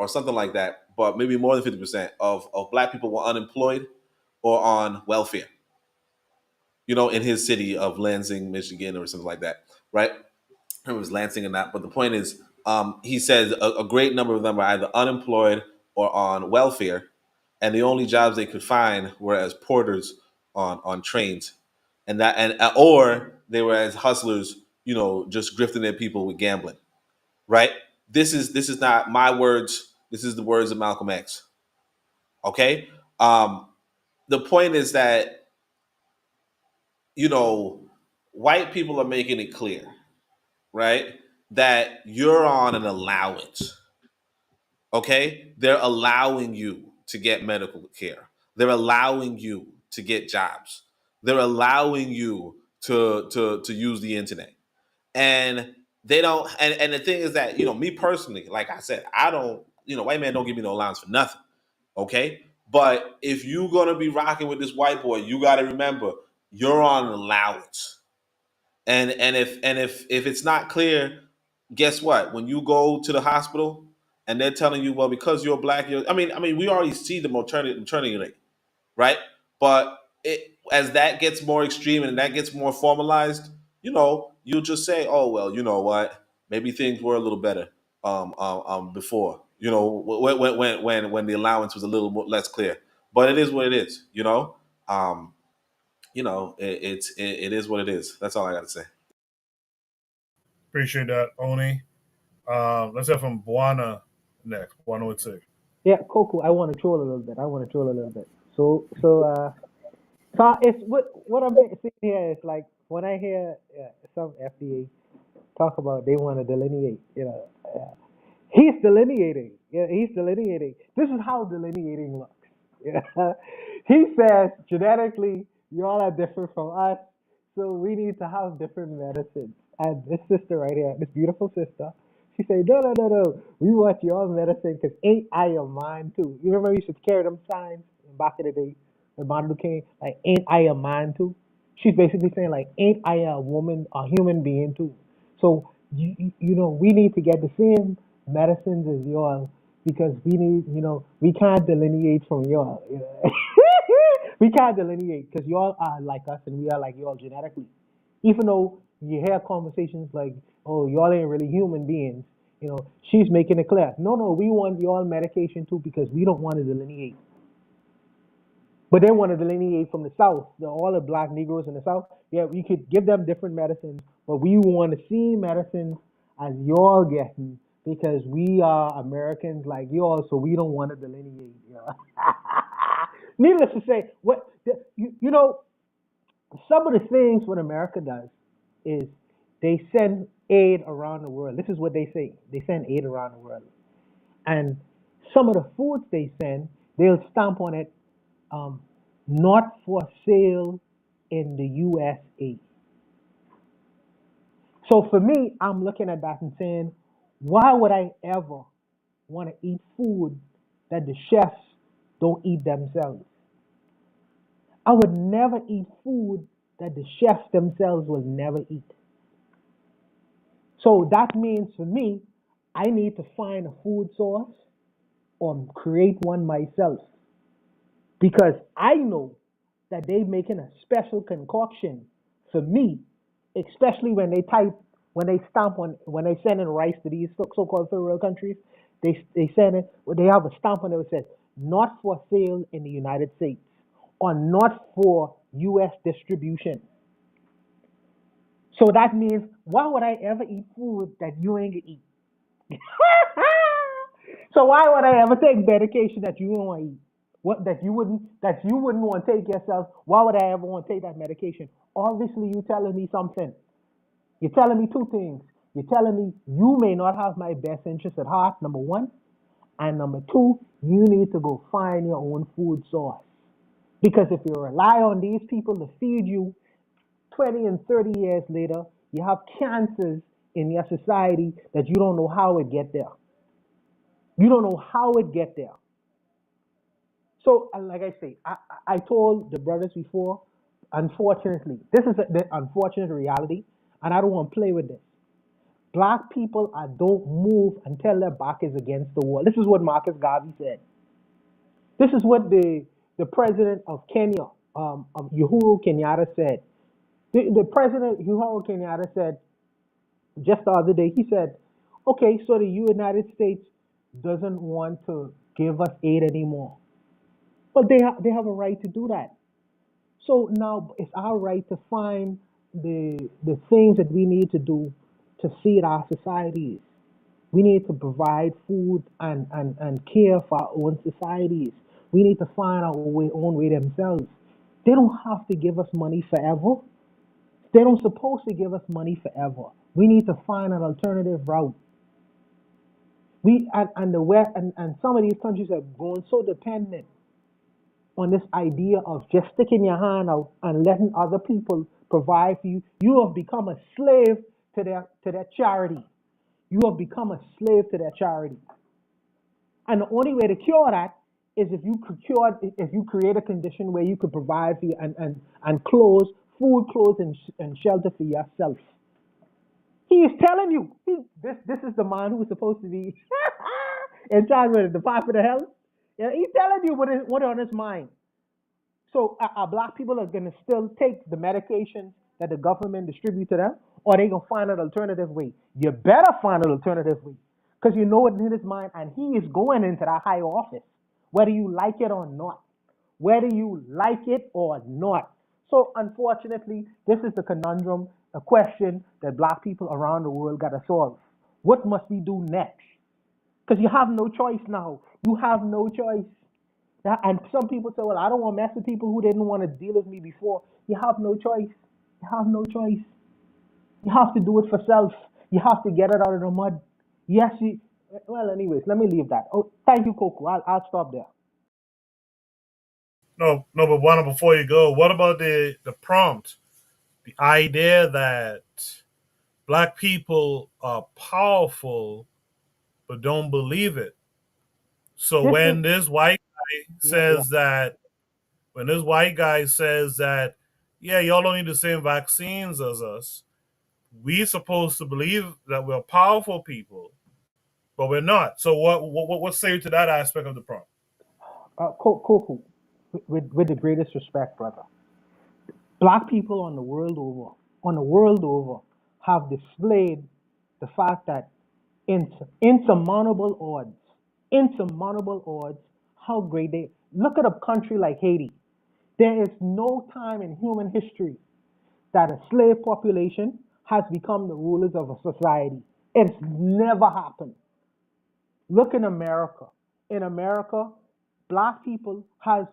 something like that, but maybe more than 50% of black people were unemployed or on welfare. In his city of Lansing, Michigan, or something like that, right? It was Lansing or not, but the point is, he says a great number of them are either unemployed or on welfare, and the only jobs they could find were as porters on trains, or they were as hustlers, just grifting their people with gambling, right? This is not my words. This is the words of Malcolm X. Okay, the point is that white people are making it clear, right, that you're on an allowance. Okay, they're allowing you to get medical care. They're allowing you to get jobs. They're allowing you to use the internet. And they don't. And the thing is that, me personally, like I said, I don't. White man don't give me no allowance for nothing. Okay, but if you're gonna be rocking with this white boy, you got to remember you're on allowance. And if it's not clear, guess what? When you go to the hospital and they're telling you, well, because you're black, I mean, we already see the maternity rate, right? But as that gets more extreme and that gets more formalized, you'll just say, oh well, you know what? Maybe things were a little better before. When the allowance was a little more, less clear. But it is what it is. It is what it is. That's all I got to say. Appreciate that, Oni. Let's have from Buana next. Buana with six. Yeah, Coco, I want to troll a little bit. So it's what I'm seeing here is like when I hear some FDA talk about they want to delineate, he's delineating. Yeah, he's delineating. This is how delineating looks. Yeah. He says genetically, y'all are different from us, so we need to have different medicines. And this sister right here, this beautiful sister, she said, no. We want your medicine because ain't I a man too? You remember we used to carry them signs back in the day when Martin Luther King, like, ain't I a man too? She's basically saying, like, ain't I a woman, a human being too? So, we need to get the same medicines as y'all because we need, we can't delineate from y'all. We can't delineate because y'all are like us and we are like y'all genetically. Even though you hear conversations like, oh, y'all ain't really human beings, she's making it clear. No, we want y'all medication too because we don't want to delineate. But they want to delineate from the South, all the black Negroes in the South. Yeah, we could give them different medicines, but we want to see medicines as y'all getting because we are Americans like y'all, so we don't want to delineate. Needless to say, some of the things what America does is they send aid around the world. This is what they say. They send aid around the world. And some of the foods they send, they'll stamp on it, not for sale in the USA. So for me, I'm looking at that and saying, why would I ever want to eat food that the chefs don't eat themselves? I would never eat food that the chefs themselves will never eat. So that means for me, I need to find a food source or create one myself because I know that they're making a special concoction for me, especially when they send in rice to these so-called third world countries, they send it, they have a stamp on it that says not for sale in the United States or not for U.S. distribution. So that means, why would I ever eat food that you ain't gonna eat? So why would I ever take medication that you don't want to eat? What that you wouldn't want to take yourself? Why would I ever want to take that medication? Obviously, you're telling me something. You're telling me two things. You're telling me you may not have my best interest at heart, number one. And number two, you need to go find your own food source. Because if you rely on these people to feed you, 20 and 30 years later, you have cancers in your society that you don't know how it get there. You don't know how it get there. So, like I say, I told the brothers before, unfortunately, this is the unfortunate reality, and I don't want to play with this. Black people don't move until their back is against the wall. This is what Marcus Garvey said. This is what the president of Kenya, Uhuru Kenyatta, said. The president, Uhuru Kenyatta, said just the other day, he said, okay, so the United States doesn't want to give us aid anymore. But they have a right to do that. So now it's our right to find the things that we need to do to feed our societies. We need to provide food and care for our own societies. We need to find our own way themselves. They don't have to give us money forever. They don't supposed to give us money forever. We need to find an alternative route. And the West and some of these countries have grown so dependent on this idea of just sticking your hand out and letting other people provide for you. You have become a slave to their charity. You have become a slave to their charity. And the only way to cure that is if you create a condition where you could provide for you and food, clothes, and shelter for yourself. He is telling you. This is the man who is supposed to be in charge of the Department of Health. Yeah, he's telling you what on his mind. So are black people are going to still take the medications that the government distribute to them, or they going to find an alternative way? You better find an alternative way, because you know what's in his mind, and he is going into that high office, whether you like it or not. Whether you like it or not. So unfortunately, this is the conundrum, a question that black people around the world got to solve. What must we do next? Because you have no choice now. You have no choice. And some people say, well, I don't want to mess with people who didn't want to deal with me before. You have no choice. You have no choice. You have to do it for self. You have to get it out of the mud. Yes, well, anyways, let me leave that. Oh, thank you, Coco. I'll stop there. No, but one before you go, what about the prompt? The idea that black people are powerful but don't believe it. So when this white guy says that, yeah, y'all don't need the same vaccines as us, we supposed to believe that we're powerful people, but we're not. So what say to that aspect of the prompt? Coco, with the greatest respect, brother. Black people on the world over, have displayed the fact that insurmountable odds, how great they look at a country like Haiti. There is no time in human history that a slave population has become the rulers of a society. It's never happened. Look in America. In America, black people have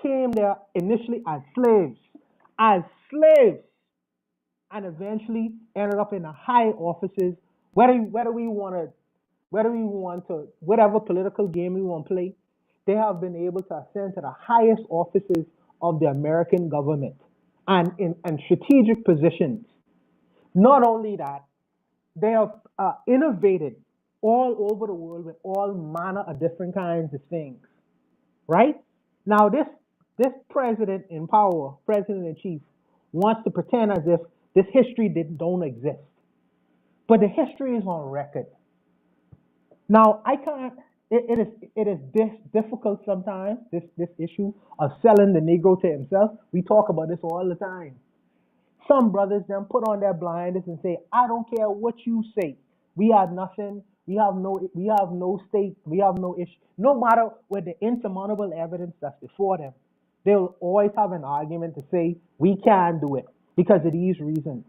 came there initially as slaves, and eventually ended up in the high offices. Whether we want to, whatever political game we want to play, they have been able to ascend to the highest offices of the American government and in strategic positions. Not only that, they have innovated all over the world with all manner of different kinds of things. Right? Now, this president in power, president in chief, wants to pretend as if this history don't exist. But the history is on record. Now, I can't. It is difficult sometimes. This issue of selling the Negro to himself. We talk about this all the time. Some brothers then put on their blinders and say, "I don't care what you say. We are nothing. We have no state. We have no issue. No matter what the insurmountable evidence that's before them, they'll always have an argument to say we can't do it because of these reasons."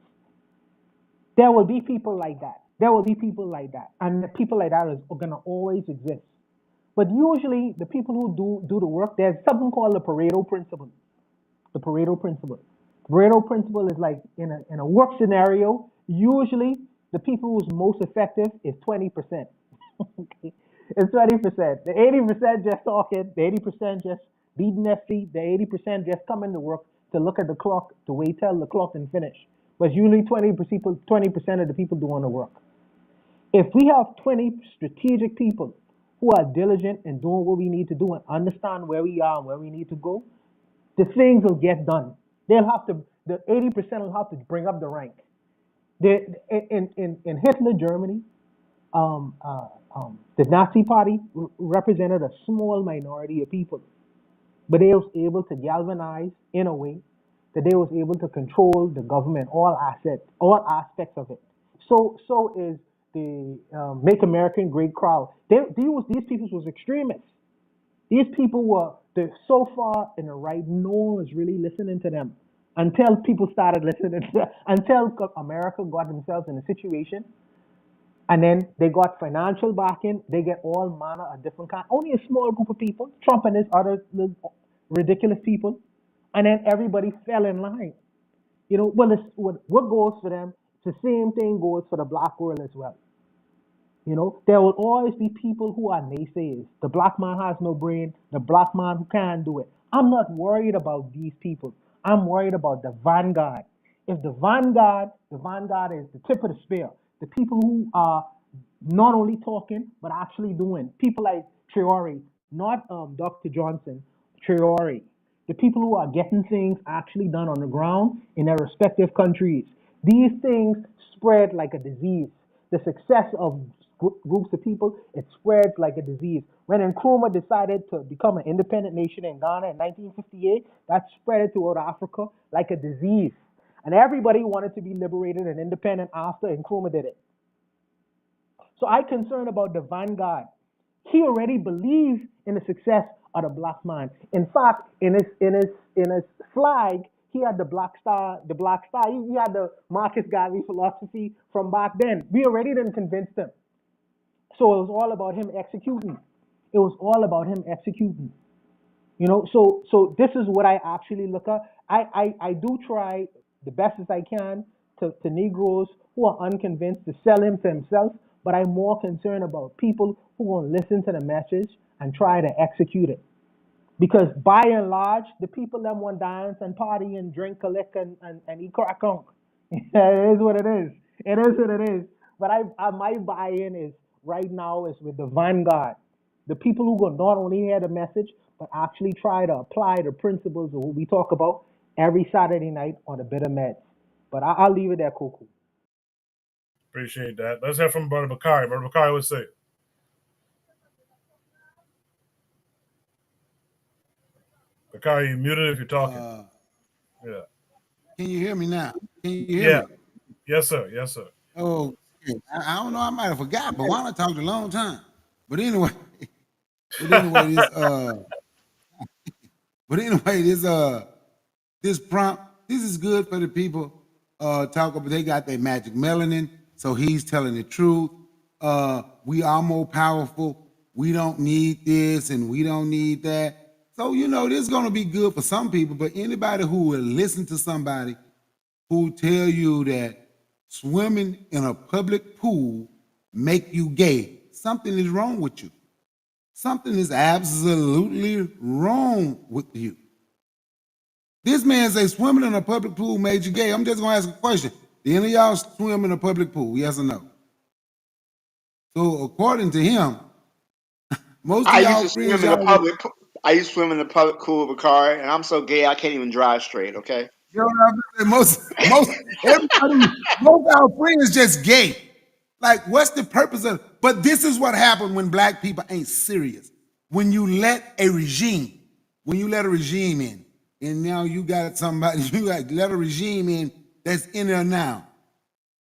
There will be people like that. And the people like that are going to always exist. But usually, the people who do the work, there's something called the Pareto principle. The Pareto principle. Pareto principle is like in a work scenario, usually the people who's most effective is 20%. Okay? It's 20%. The 80% just talking, the 80% just beating their feet, the 80% just coming to work to look at the clock, to wait till the clock and finish. But usually 20% of the people doing the work. If we have 20 strategic people who are diligent in doing what we need to do and understand where we are and where we need to go, the things will get done. The 80% will have to bring up the rank. In Hitler Germany, the Nazi Party represented a small minority of people, but they was able to galvanize in a way that they was able to control the government, all aspects of it. So is the Make America Great crowd. These people was extremists. These people they're so far in the right, no one was really listening to them until people started listening to them, until America got themselves in a situation, and then they got financial backing, they get all manner of different kinds, only a small group of people, Trump and his other ridiculous people, and then everybody fell in line. You know, well, what goes for them, it's the same thing goes for the black world as well. You know, there will always be people who are naysayers. The black man has no brain, the black man who can't do it. I'm not worried about these people. I'm worried about the vanguard. If the vanguard is the tip of the spear, the people who are not only talking but actually doing. People like Traore, not Dr. Johnson, Traore. The people who are getting things actually done on the ground in their respective countries. These things spread like a disease. The success of groups of people, it spreads like a disease. When Nkrumah decided to become an independent nation in Ghana in 1958, that spread throughout Africa like a disease. And everybody wanted to be liberated and independent after Nkrumah did it. So I'm concerned about the vanguard. He already believes in the success of the black man. In fact, in his flag, he had the black star. He had the Marcus Garvey philosophy from back then. We already didn't convince them. So it was all about him executing. It was all about him executing. You know, so this is what I actually look at. I do try the best as I can to Negroes who are unconvinced to sell him to himself, but I'm more concerned about people who won't listen to the message and try to execute it. Because by and large, the people that want dance and party and drink a lick and eat crack on. It is what it is. It is what it is. But my buy-in is right now is with the vanguard. The people who will not only hear the message, but actually try to apply the principles of what we talk about every Saturday night on the Bitter Meds. But I'll leave it there, Coco. Appreciate that. Let's hear from Brother Bakari. Brother Bakari, what's say? Bakari, you muted if you're talking. Yeah. Can you hear me now? Can you hear me? Yes, sir. Yes, sir. Oh, I don't know. I might have forgot, but Juana talked a long time. But anyway, this prompt, this is good for the people talk about. They got their magic melanin, so he's telling the truth. We are more powerful. We don't need this and we don't need that. So, you know, this is going to be good for some people, but anybody who will listen to somebody who tell you that swimming in a public pool make you gay, something is wrong with you. Something is absolutely wrong with you. This man says swimming in a public pool made you gay. I'm just going to ask a question. Do any of y'all swim in a public pool? Yes or no? So according to him, most of y'all friends, I used to swim in the public pool with a car, and I'm so gay I can't even drive straight. Okay. You know what I'm saying? Most of our friends just gay. Like, what's the purpose of? But this is what happened when black people ain't serious. When you let a regime in, and now you got somebody, you got let a regime in that's in there now.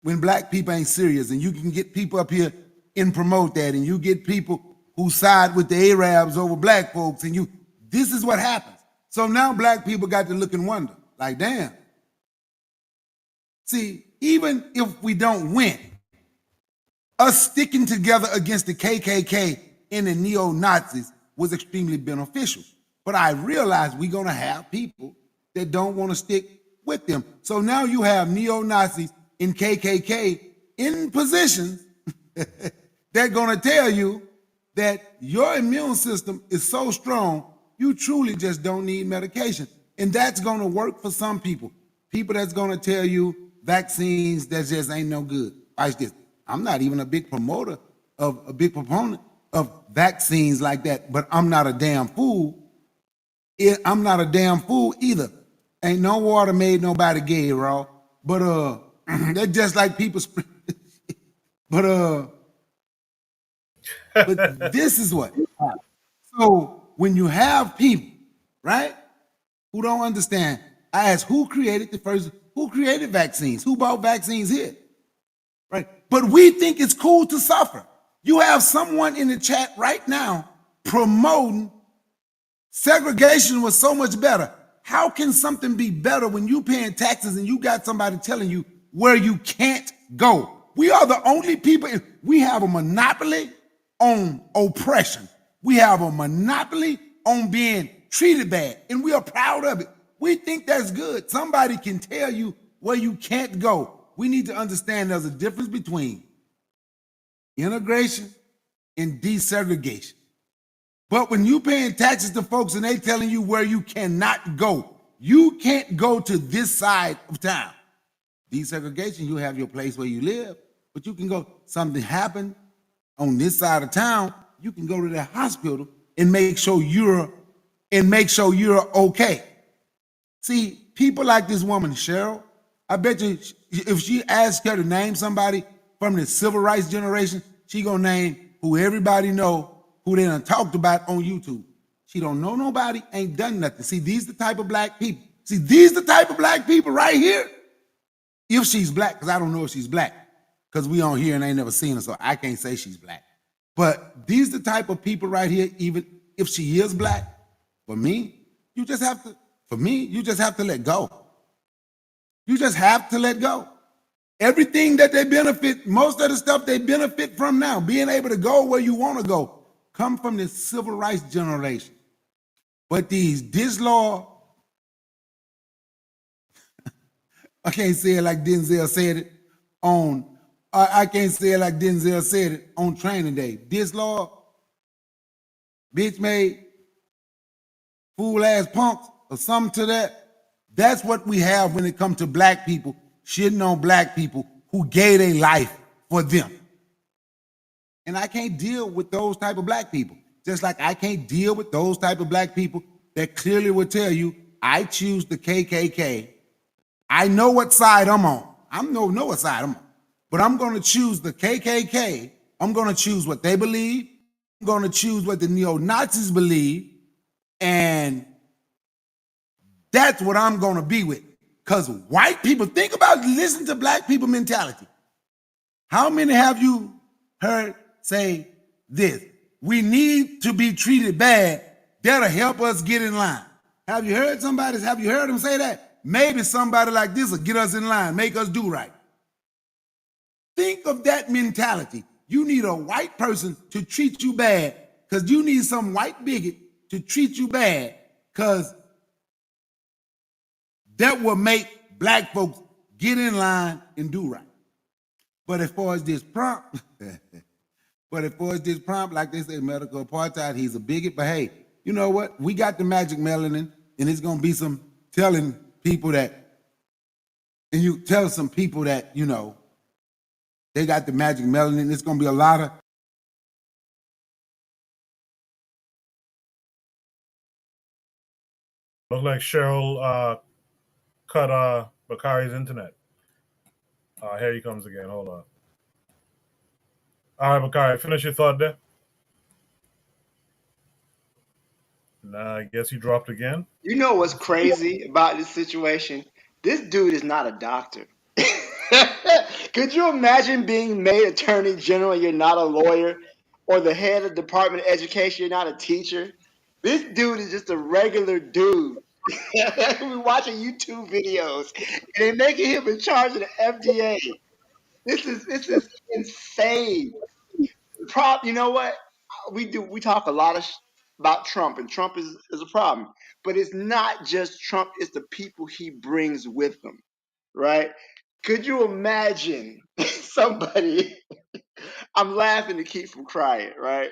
When black people ain't serious, and you can get people up here and promote that, and you get people who side with the Arabs over black folks, and this is what happens. So now black people got to look and wonder, like, damn. See, even if we don't win, us sticking together against the KKK and the neo-Nazis was extremely beneficial. But I realize we're going to have people that don't want to stick with them. So now you have neo-Nazis and KKK in positions they're going to tell you that your immune system is so strong, you truly just don't need medication. And that's going to work for some people. People that's going to tell you vaccines that just ain't no good. Watch this. I'm not even a big proponent of vaccines like that, but I'm not a damn fool. I'm not a damn fool either. Ain't no water made nobody gay, raw. But they're just like people. But this is what. So when you have people, right, who don't understand, I ask who created vaccines? Who bought vaccines here? Right? But we think it's cool to suffer. You have someone in the chat right now promoting segregation was so much better. How can something be better when you paying taxes and you got somebody telling you where you can't go? We are the only people. We have a monopoly on oppression. We have a monopoly on being treated bad, and we are proud of it. We think that's good. Somebody can tell you where you can't go. We need to understand there's a difference between integration and desegregation. But when you paying taxes to folks and they telling you where you cannot go, you can't go to this side of town. Desegregation, you have your place where you live, but you can go, something happened on this side of town, you can go to the hospital and make sure you're okay. See, people like this woman, Cheryl, I bet you if she asked her to name somebody from the civil rights generation, she gonna name who everybody know, who they done talked about on YouTube. She don't know nobody, ain't done nothing. See, these the type of black people. See, these the type of black people right here. If she's black, because I don't know if she's black, because we on here and I ain't never seen her, so I can't say she's black. But these the type of people right here, even if she is black, for me, you just have to let go. You just have to let go. Everything that they benefit, most of the stuff they benefit from now, being able to go where you want to go, come from the civil rights generation. But this law, I can't say it like Denzel said it on, I can't say it like Denzel said it on Training Day. This law, bitch made fool ass punks or something to that. That's what we have when it comes to black people shitting on black people who gave their life for them. And I can't deal with those type of black people. Just like I can't deal with those type of black people that clearly will tell you, I choose the KKK. I know what side I'm on. I know what side I'm on. But I'm going to choose the KKK. I'm going to choose what they believe. I'm going to choose what the neo-Nazis believe. And that's what I'm going to be with. Because white people, think about, listen to black people mentality. How many have you heard say this? We need to be treated bad. That'll help us get in line. Have you heard them say that? Maybe somebody like this will get us in line, make us do right. Think of that mentality. You need a white person to treat you bad because you need some white bigot to treat you bad because that will make black folks get in line and do right. But as far as this prompt, like they say, medical apartheid, he's a bigot. But hey, you know what? We got the magic melanin, and it's gonna be some telling people that, and you tell some people that, you know, they got the magic melanin. It's gonna be a lot of. Looks like Cheryl cut Bakari's internet. Here he comes again. Hold on. All right, Bakari, finish your thought there. Nah, I guess he dropped again. You know what's crazy about this situation? This dude is not a doctor. Could you imagine being made attorney general and you're not a lawyer, or the head of the Department of Education, you're not a teacher? This dude is just a regular dude. We're watching YouTube videos and they're making him in charge of the FDA. This is insane. You know what? We talk a lot about Trump, and Trump is a problem. But it's not just Trump, it's the people he brings with him, right? Could you imagine somebody, I'm laughing to keep from crying, right?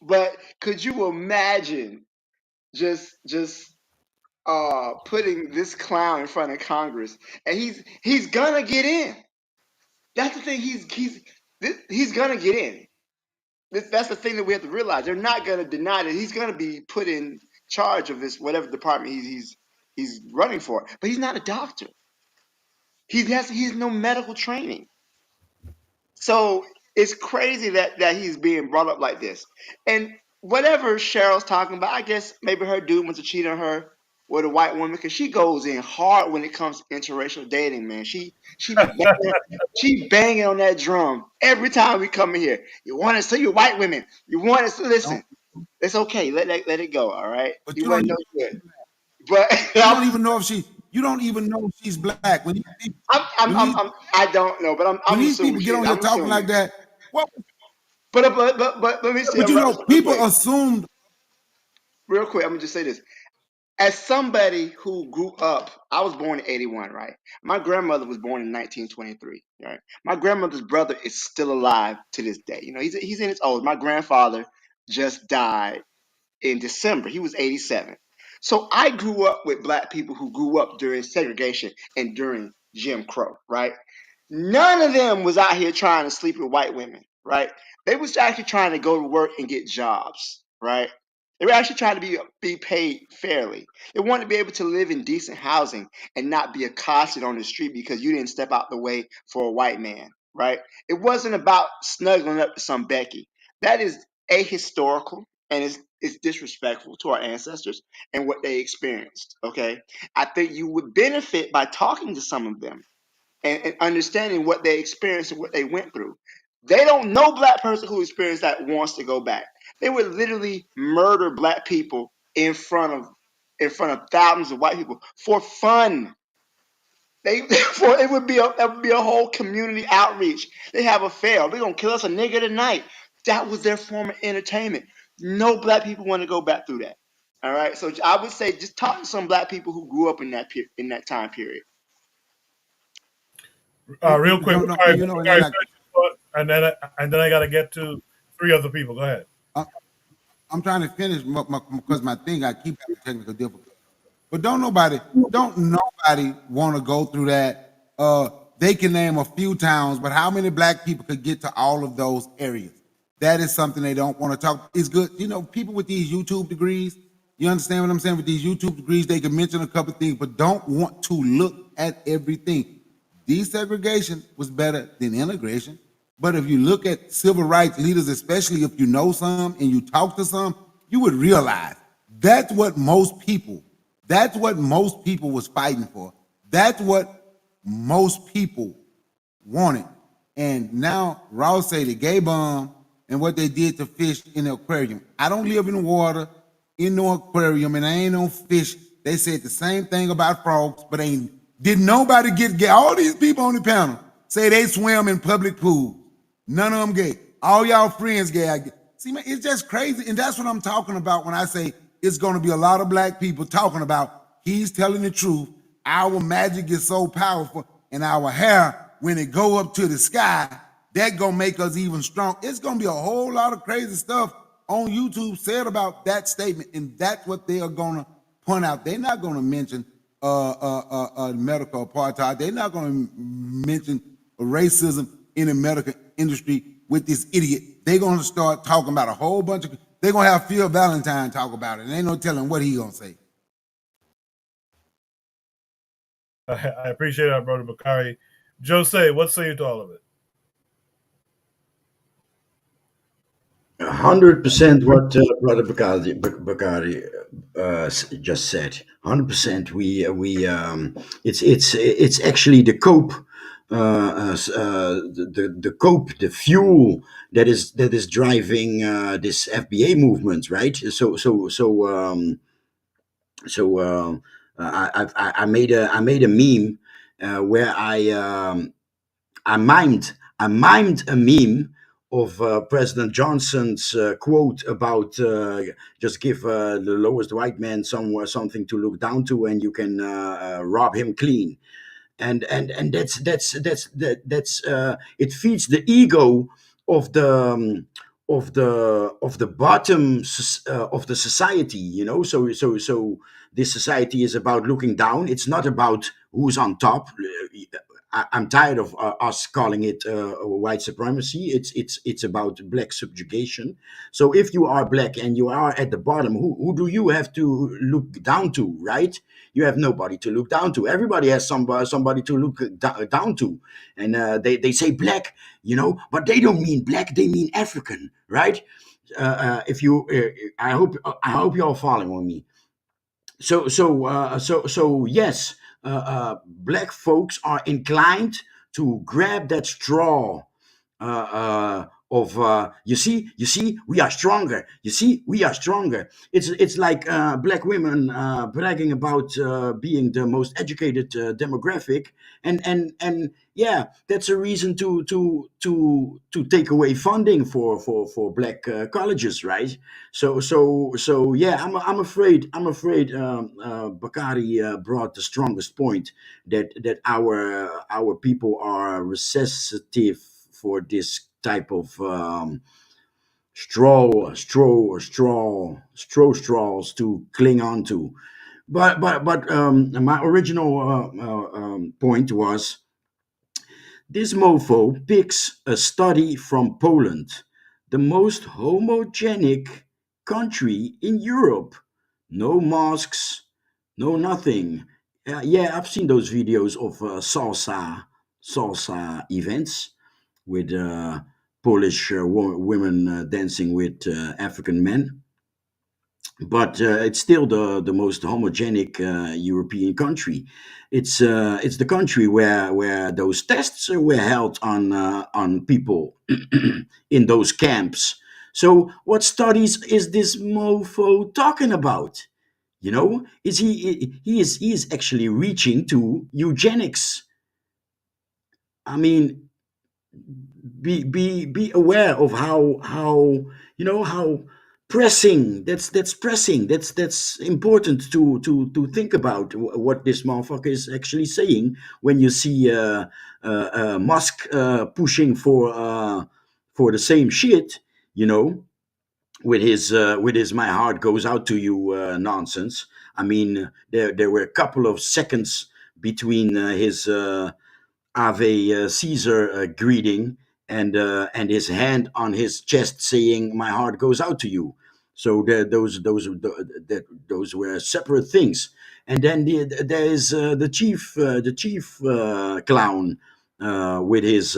But could you imagine just putting this clown in front of Congress, and he's gonna get in. That's the thing. He's gonna get in. That's the thing that we have to realize. They're not gonna deny that he's gonna be put in charge of this whatever department he's running for. But he's not a doctor. He has no medical training. So it's crazy that he's being brought up like this. And whatever Cheryl's talking about, I guess maybe her dude wants to cheat on her with a white woman, because she goes in hard when it comes to interracial dating, man. She banging on that drum every time we come in here. You want to see your white women. You want us to listen. It's okay. Let it go. All right. But you wasn't no good. But you don't even know if she's black. When I don't know, but I'm when these assuming people get on here talking like that. What? But let me see. But you know, people assumed. Real quick, I'm gonna just say this. As somebody who grew up, I was born in 81, right? My grandmother was born in 1923, right? My grandmother's brother is still alive to this day. You know, he's in his old. My grandfather just died in December. He was 87. So I grew up with black people who grew up during segregation and during Jim Crow, right? None of them was out here trying to sleep with white women, right? They was actually trying to go to work and get jobs, right? They were actually trying to be paid fairly. They wanted to be able to live in decent housing and not be accosted on the street because you didn't step out the way for a white man, right? It wasn't about snuggling up to some Becky. That is ahistorical and it's disrespectful to our ancestors and what they experienced. Okay, I think you would benefit by talking to some of them and understanding what they experienced and what they went through. They don't know black person who experienced that wants to go back. They would literally murder black people in front of thousands of white people for fun. It would be a whole community outreach. They have a fair. They're gonna kill us a nigga tonight. That was their form of entertainment. No black people want to go back through that. All right. So I would say just talk to some black people who grew up in that time period. Real quick, No, you know, and then I got to get to three other people. Go ahead. I'm trying to finish because my thing, I keep having technical difficulties. But don't nobody want to go through that. They can name a few towns, but how many black people could get to all of those areas? That is something they don't want to talk. It's good, you know, people with these YouTube degrees. You understand what I'm saying? With these YouTube degrees, they can mention a couple of things, but don't want to look at everything. Desegregation was better than integration. But if you look at civil rights leaders, especially if you know some and you talk to some, you would realize that's what most people was fighting for. That's what most people wanted. And now Ross say the gay bomb and what they did to fish in the aquarium. I don't live in the water, in no aquarium, and I ain't no fish. They said the same thing about frogs, but did nobody get gay? All these people on the panel say they swim in public pools. None of them gay. All y'all friends gay. See, man, it's just crazy. And that's what I'm talking about when I say it's going to be a lot of black people talking about he's telling the truth. Our magic is so powerful, and our hair, when it go up to the sky, that going to make us even strong. It's going to be a whole lot of crazy stuff on YouTube said about that statement, and that's what they are going to point out. They're not going to mention medical apartheid. They're not going to mention racism in the medical industry with this idiot. They're going to start talking about a whole bunch of. They're going to have Phil Valentine talk about it, and ain't no telling what he going to say. I appreciate that, Brother Bakari. Jose, what say you to all of it? 100% what Brother Bakari just said. 100%. It's actually the cope, the cope, the fuel that is driving this FBA movement, right? I made a meme where I mimed a meme of President Johnson's quote about just give the lowest white man something to look down to, and you can rob him clean. And that's it feeds the ego of the bottom of the society, you know. So this society is about looking down. It's not about who's on top. I'm tired of us calling it white supremacy. It's about black subjugation. So if you are black and you are at the bottom, who do you have to look down to, right? You have nobody to look down to. Everybody has somebody to look down to, and they say black, you know, but they don't mean black. They mean African, right? If you, I hope you're following me. So yes, black folks are inclined to grab that straw you see we are stronger, you see we are stronger. It's like black women bragging about being the most educated demographic, and yeah, that's a reason to take away funding for black colleges, right? So yeah, I'm afraid Bakari brought the strongest point, that our people are recessive for this type of straws to cling on to. But my original point was, this mofo picks a study from Poland, the most homogenic country in Europe. No masks, no nothing. Yeah, I've seen those videos of salsa events with Polish women dancing with African men. But it's still the most homogenic European country. It's the country where those tests were held on people in those camps. So what studies is this mofo talking about? You know, is he is actually reaching to eugenics? I mean, be aware of how how pressing, that's pressing, that's important to think about what this motherfucker is actually saying, when you see Musk pushing for the same shit, you know, with his "my heart goes out to you" nonsense. I mean, there were a couple of seconds between his Ave Caesar greeting and his hand on his chest saying "my heart goes out to you." So those were separate things. And then there is the chief clown with his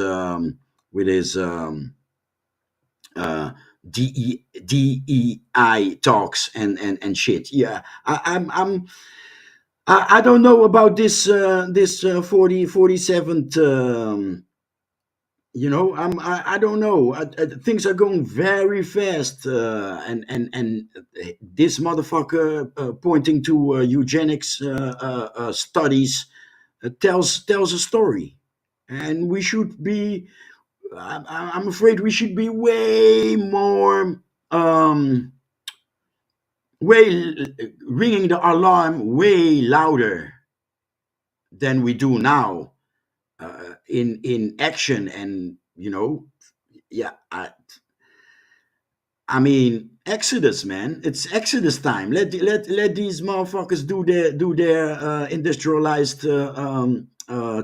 DEI talks and shit. Yeah, I don't know about this 47th. I don't know. Things are going very fast, and this motherfucker pointing to eugenics studies tells a story, and we should be. I'm afraid we should be way more. Ringing the alarm way louder than we do now, in action. And yeah, I mean, Exodus, man, it's Exodus time. Let these motherfuckers do their industrialized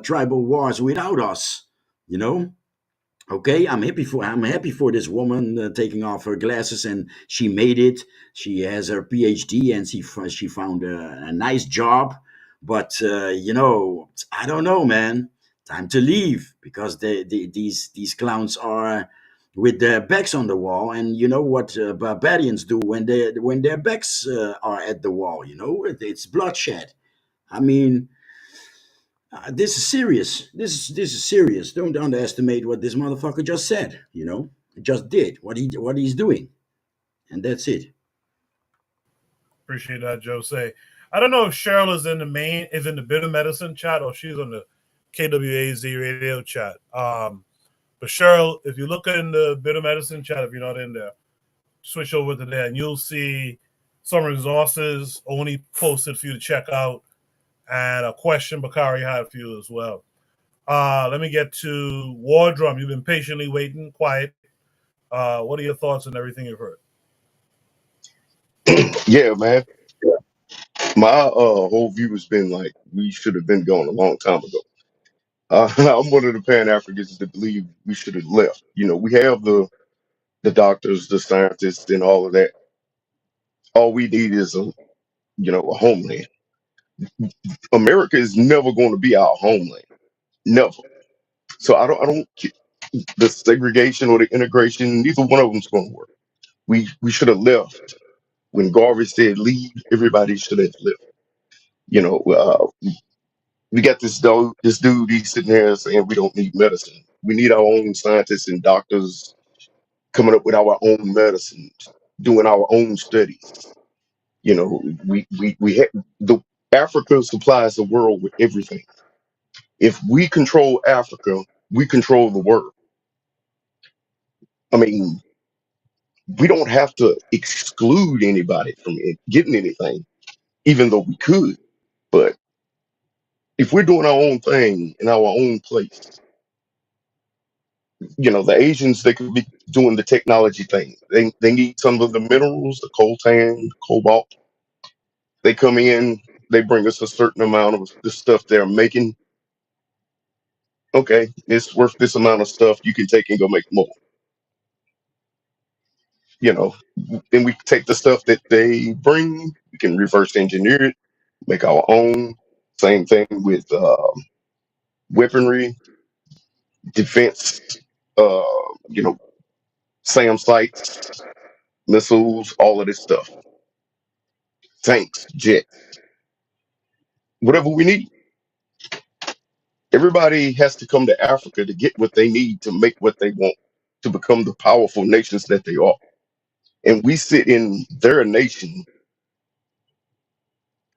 tribal wars without us, you know. Okay, I'm happy for this woman taking off her glasses, and she made it. She has her PhD, and she found a nice job. But I don't know, man. Time to leave, because these clowns are with their backs on the wall. And you know what barbarians do when their backs are at the wall. It's bloodshed. I mean, this is serious. This is serious. Don't underestimate what this motherfucker just said. Just did what he's doing, and that's it. Appreciate that, Jose. I don't know if Cheryl is in the bitter medicine chat, or she's on the KWAZ radio chat. But Cheryl, if you look in the bitter medicine chat, if you're not in there, switch over to there, and you'll see some resources only posted for you to check out, and a question Bakari had for you as well. Let me get to War Drum. You've been patiently waiting, quiet. What are your thoughts on everything you've heard? Yeah, man. My whole view has been like, we should have been gone a long time ago. I'm one of the Pan Africans that believe we should have left. We have the doctors, the scientists, and all of that. All we need is a homeland. America is never going to be our homeland, never. So I don't the segregation or the integration. Neither one of them's going to work. We should have left when Garvey said leave. Everybody should have left. We got this dude. He's sitting there saying we don't need medicine. We need our own scientists and doctors coming up with our own medicines, doing our own studies. You know, we the Africa supplies the world with everything. If we control Africa, we control the world. I mean, we don't have to exclude anybody from getting anything, even though we could. But if we're doing our own thing in our own place, you know, the Asians, they could be doing the technology thing. They need some of the minerals, the coltan, the cobalt. They come in, they bring us a certain amount of the stuff they're making. Okay, it's worth this amount of stuff. You can take and go make more. You know, then we take the stuff that they bring, we can reverse engineer it, make our own. Same thing with weaponry, defense, uh, you know, SAM sites, missiles, all of this stuff, tanks, jets, whatever we need. Everybody has to come to Africa to get what they need to make what they want to become the powerful nations that they are. And we sit in their nation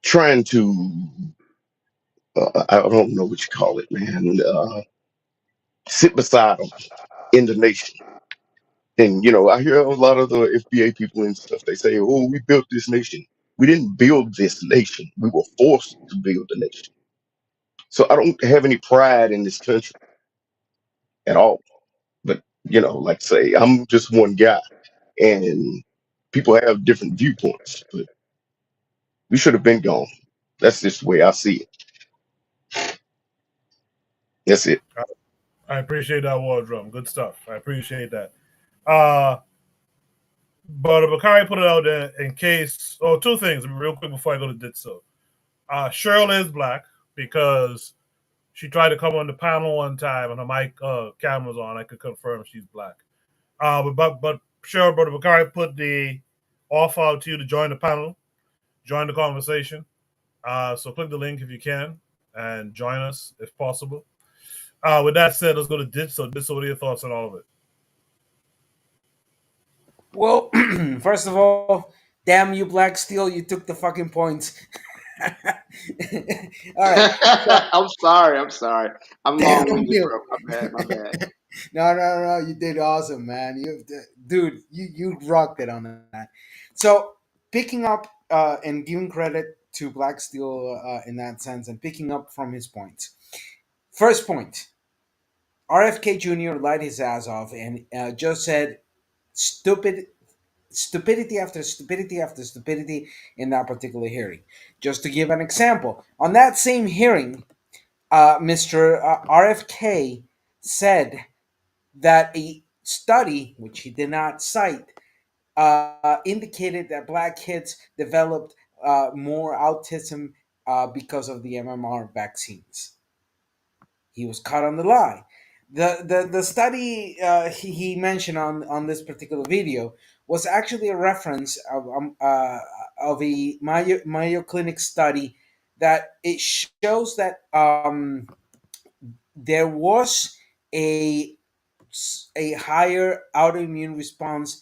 trying to, I don't know what you call it, man, sit beside them in the nation. And, you know, I hear a lot of the FBA people and stuff, they say, oh, we built this nation. We didn't build this nation. We were forced to build the nation. So I don't have any pride in this country at all. But, you know, like I say, I'm just one guy and people have different viewpoints, but we should have been gone. That's just the way I see it. That's it. I appreciate that, War Drum. Good stuff. I appreciate that. Uh, but Bakari put it out there in case. Oh, two things real quick before I go to Ditso. Cheryl is black because she tried to come on the panel one time and her mic camera's on. I could confirm she's black. But Cheryl, Brother Bakari put the offer out to you to join the panel, join the conversation. So click the link if you can and join us if possible. With that said, let's go to Ditso. Ditso, what are your thoughts on all of it? Well, first of all, damn you, Black Steel, you took the fucking points. All right. I'm sorry. I'm sorry. I'm Damn long-winded, you. bro. My bad. My bad. No. You did awesome, man. Dude, you rocked it on that. So picking up and giving credit to Black Steel in that sense, and picking up from his points. First point, RFK Jr. lied his ass off and just said stupidity after stupidity after stupidity in that particular hearing. Just to give an example, on that same hearing, Mr. RFK said that a study, which he did not cite, indicated that black kids developed more autism because of the MMR vaccines. He was caught on the lie. The study he mentioned on this particular video was actually a reference of a Mayo Clinic study that it shows that there was a higher autoimmune response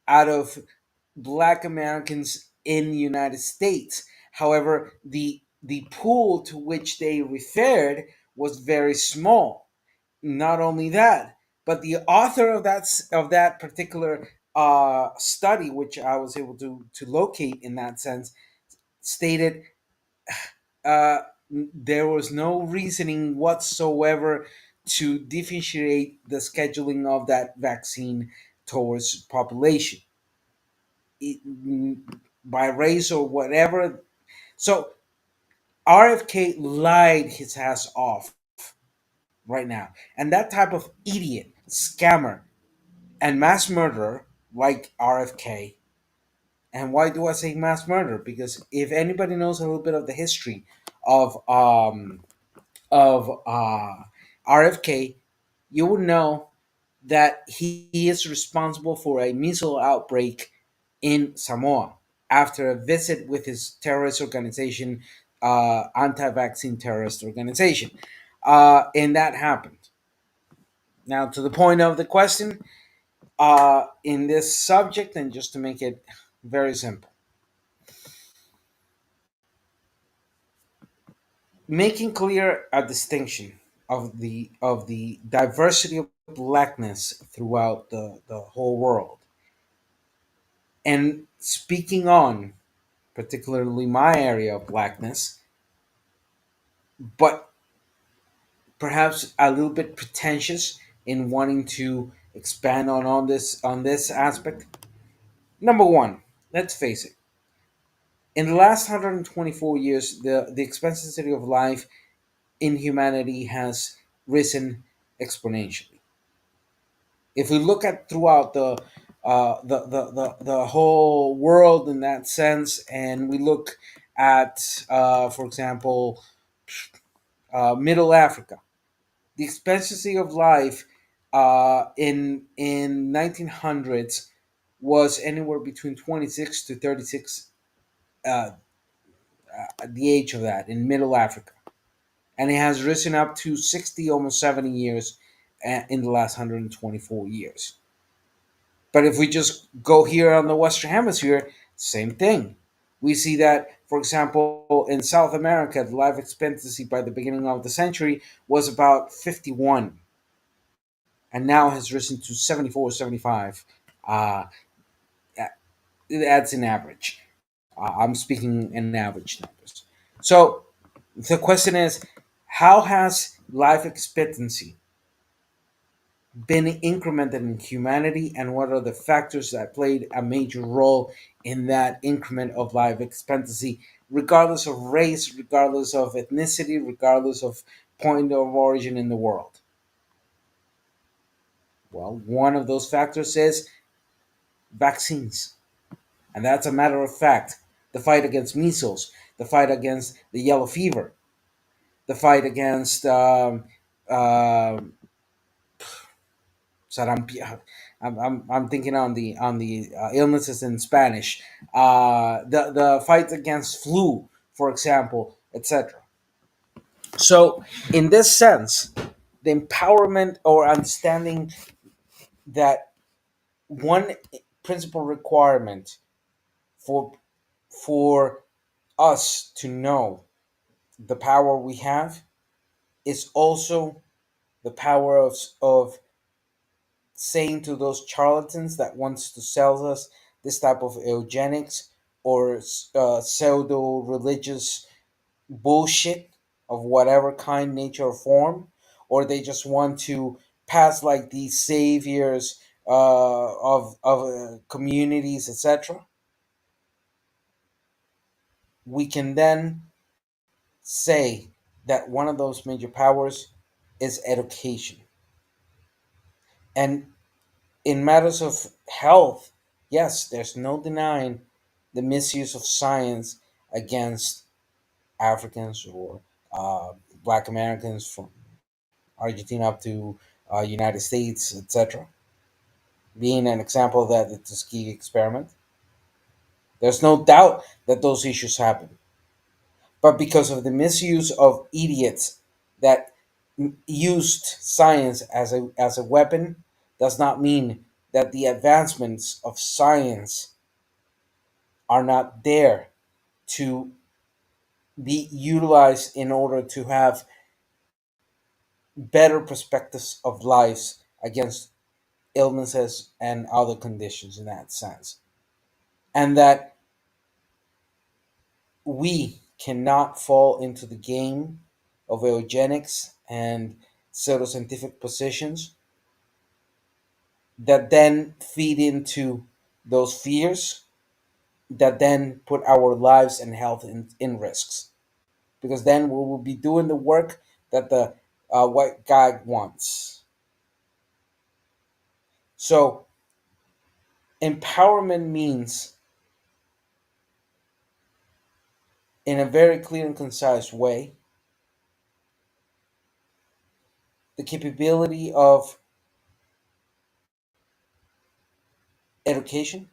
out of Black Americans in the United States. However, the pool to which they referred was very small. Not only that, but the author of that particular study, which I was able to locate in that sense, stated there was no reasoning whatsoever to differentiate the scheduling of that vaccine towards population by race or whatever. So RFK lied his ass off right now. And that type of idiot, scammer, and mass murderer like RFK. And why do I say mass murder? Because if anybody knows a little bit of the history of RFK, you would know that he is responsible for a missile outbreak in Samoa after a visit with his terrorist organization, anti-vaccine terrorist organization, and that happened. Now, to the point of the question, in this subject, and just to make it very simple, making clear a distinction of the diversity of blackness throughout the whole world, and speaking on particularly my area of blackness, but perhaps a little bit pretentious in wanting to expand on this aspect. Number one, let's face it. In the last 124 years, the expectancy of life in humanity has risen exponentially. If we look at throughout the whole world in that sense, and we look at, for example, Middle Africa, the expectancy of life in 1900s was anywhere between 26 to 36, uh, the age of that in Middle Africa, and it has risen up to 60, almost 70 years in the last 124 years. But if we just go here on the Western Hemisphere, same thing. We see that, for example, in South America, the life expectancy by the beginning of the century was about 51, and now has risen to 74, 75. Uh, that's an average. I'm speaking in average numbers. So the question is, how has life expectancy been incremented in humanity, and what are the factors that played a major role in that increment of life expectancy, regardless of race, regardless of ethnicity, regardless of point of origin in the world? Well, one of those factors is vaccines. And that's a matter of fact. The fight against measles, the fight against the yellow fever, the fight against uh, sarampion. I'm thinking on the illnesses in Spanish. The fight against flu, for example, etc. So, in this sense, the empowerment or understanding that one principal requirement for for us to know the power we have is also the power of saying to those charlatans that wants to sell us this type of eugenics or pseudo religious bullshit of whatever kind, nature, or form, or they just want to pass like these saviors of communities, etc. We can then say that one of those major powers is education. And in matters of health, yes, there's no denying the misuse of science against Africans or Black Americans from Argentina up to United States, etc. Being an example of that, the Tuskegee experiment. There's no doubt that those issues happen. But because of the misuse of idiots that used science as a weapon, does not mean that the advancements of science are not there to be utilized in order to have better perspectives of lives against illnesses and other conditions in that sense. And that we cannot fall into the game of eugenics and pseudoscientific positions that then feed into those fears that then put our lives and health in risks. Because then we will be doing the work that the white guy wants. So, empowerment means, in a very clear and concise way, the capability of education,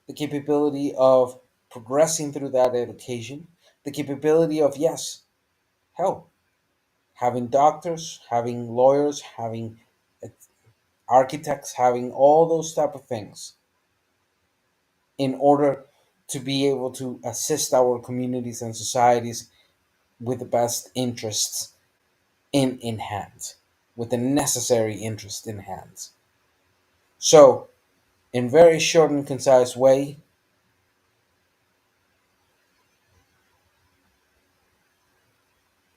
the capability of progressing through that education, the capability of, yes, hell, having doctors, having lawyers, having architects, having all those type of things in order to be able to assist our communities and societies with the best interests in hand, with the necessary interest in hand. So, in very short and concise way,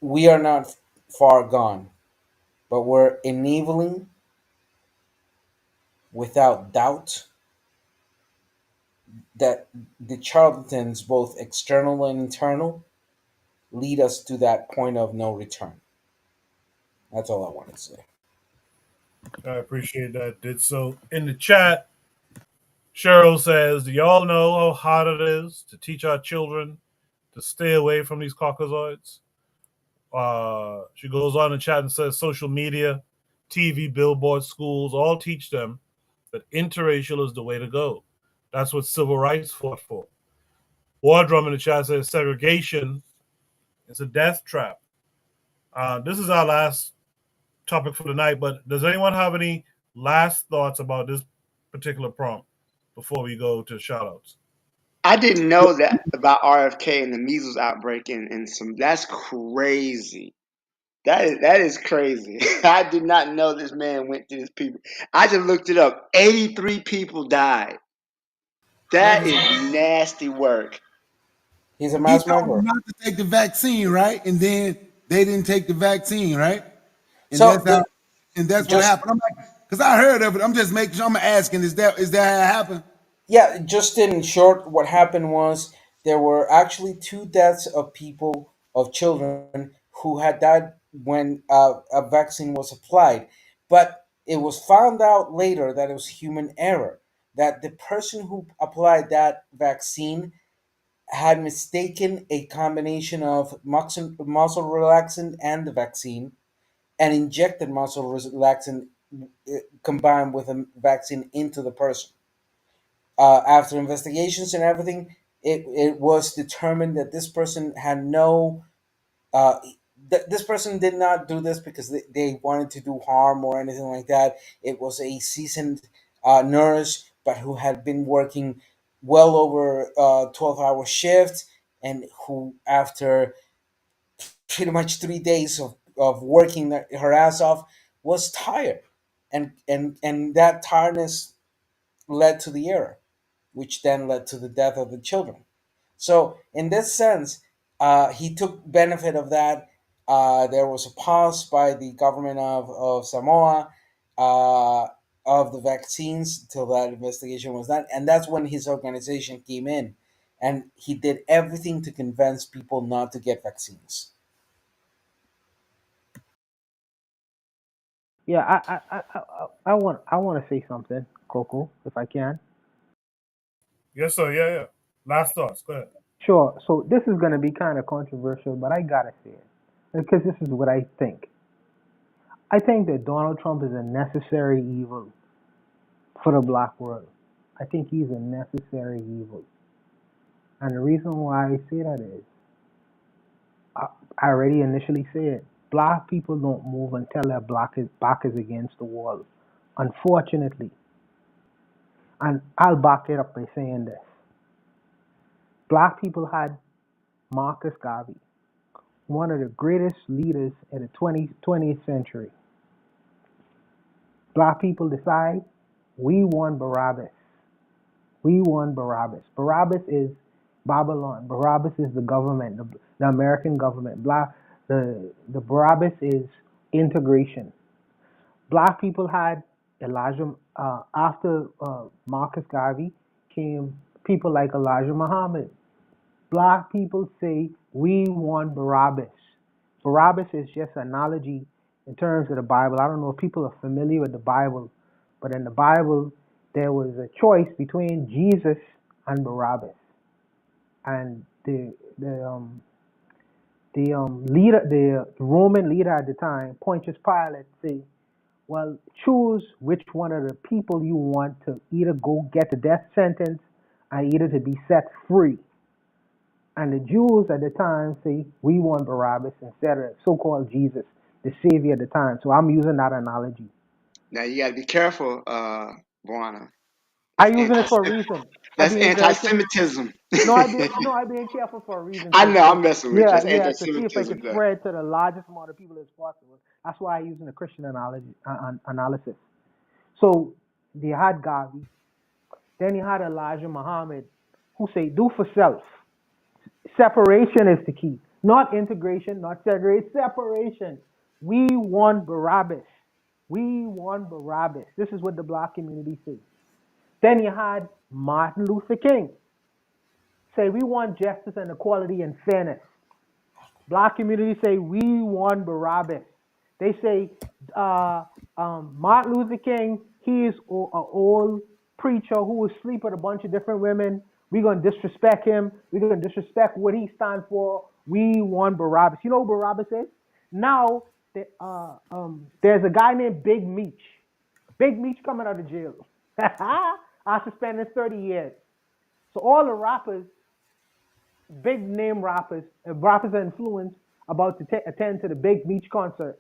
we are not far gone, but we're enabling without doubt that the charlatans, both external and internal, lead us to that point of no return. That's all I want to say. I appreciate that. Did so in the chat. Cheryl says, "Do y'all know how hard it is to teach our children to stay away from these Caucasoids?" She goes on in chat and says, "Social media, TV, billboards, schools all teach them that interracial is the way to go. That's what civil rights fought for." Wardrum in the chat says, "Segregation is a death trap." This is our last topic for the night, but does anyone have any last thoughts about this particular prompt before we go to shoutouts? I didn't know that about RFK and the measles outbreak and some. That's crazy. That is crazy. I did not know this man went to his people. I just looked it up. 83 people died. Yeah, That is nasty work. he's a He mass told them murderer. not to take the vaccine, right? And then they didn't take the vaccine, right? And So that's how, and that's what just happened. I'm like, because I heard of it. I'm just making sure. I'm asking, is that how it happened? yeah, just in short, what happened was there were actually two deaths of people, of children who had died when a vaccine was applied. But it was found out later that it was human error, that the person who applied that vaccine had mistaken a combination of muscle relaxant and the vaccine and injected muscle relaxant combined with a vaccine into the person. After investigations and everything, it was determined that this person had no. Uh, this person did not do this because they wanted to do harm or anything like that. It was a seasoned nurse, but who had been working well over 12-hour shifts, and who, after pretty much 3 days of working her ass off, was tired. And that tiredness led to the error, which then led to the death of the children. So, in this sense, he took benefit of that. There was a pause by the government of Samoa of the vaccines till that investigation was done. And that's when his organization came in. And he did everything to convince people not to get vaccines. Yeah, I want to say something, Coco, if I can. Yes, sir. Yeah. Last thoughts. Go ahead. Sure. So this is gonna be kind of controversial, but I gotta say it because this is what I think. I think that Donald Trump is a necessary evil for the black world. I think he's a necessary evil, and the reason why I say that is I, I already initially said black people don't move until their back is against the wall. Unfortunately, and I'll back it up by saying this: black people had Marcus Garvey, one of the greatest leaders in the 20th century. Black people decide we want Barabbas. We want Barabbas. Barabbas is Babylon. Barabbas is the government, the American government. The Barabbas is integration. Black people had Elijah, after Marcus Garvey came people like Elijah Muhammad. Black people say we want Barabbas. Barabbas is just an analogy in terms of the Bible. I don't know if people are familiar with the Bible, but in the Bible, there was a choice between Jesus and Barabbas. And the Roman leader at the time, Pontius Pilate, said, well, choose which one of the people you want to either go get the death sentence and either to be set free. And the Jews at the time say, we want Barabbas instead of so-called Jesus, the Savior at the time. So I'm using that analogy. Now you got to be careful, Buana. I That's using it for a reason. I that's being very anti-Semitism. no, I being careful for a reason. I To, know, to I'm messing with you. yeah, That's yeah, to see if I could anti-Semitism, though. spread to the largest amount of people as possible. That's why I using the Christian analysis. So you had Gavi, then you had Elijah Muhammad, who say do for self. Separation is the key, not integration, not segregation. Separation. We want Barabbas. We want Barabbas. This is what the black community says. Then you had Martin Luther King say we want justice and equality and fairness. Black community say we want Barabbas. They say Martin Luther King, he is an old preacher who was sleep with a bunch of different women. We're going to disrespect him. We're going to disrespect what he stands for. We want Barabbas. You know who Barabbas is? Now, there's a guy named Big Meech. Big Meech coming out of jail. After spending 30 years. So all the rappers, big name rappers are influenced about to attend to the Big Meech concert.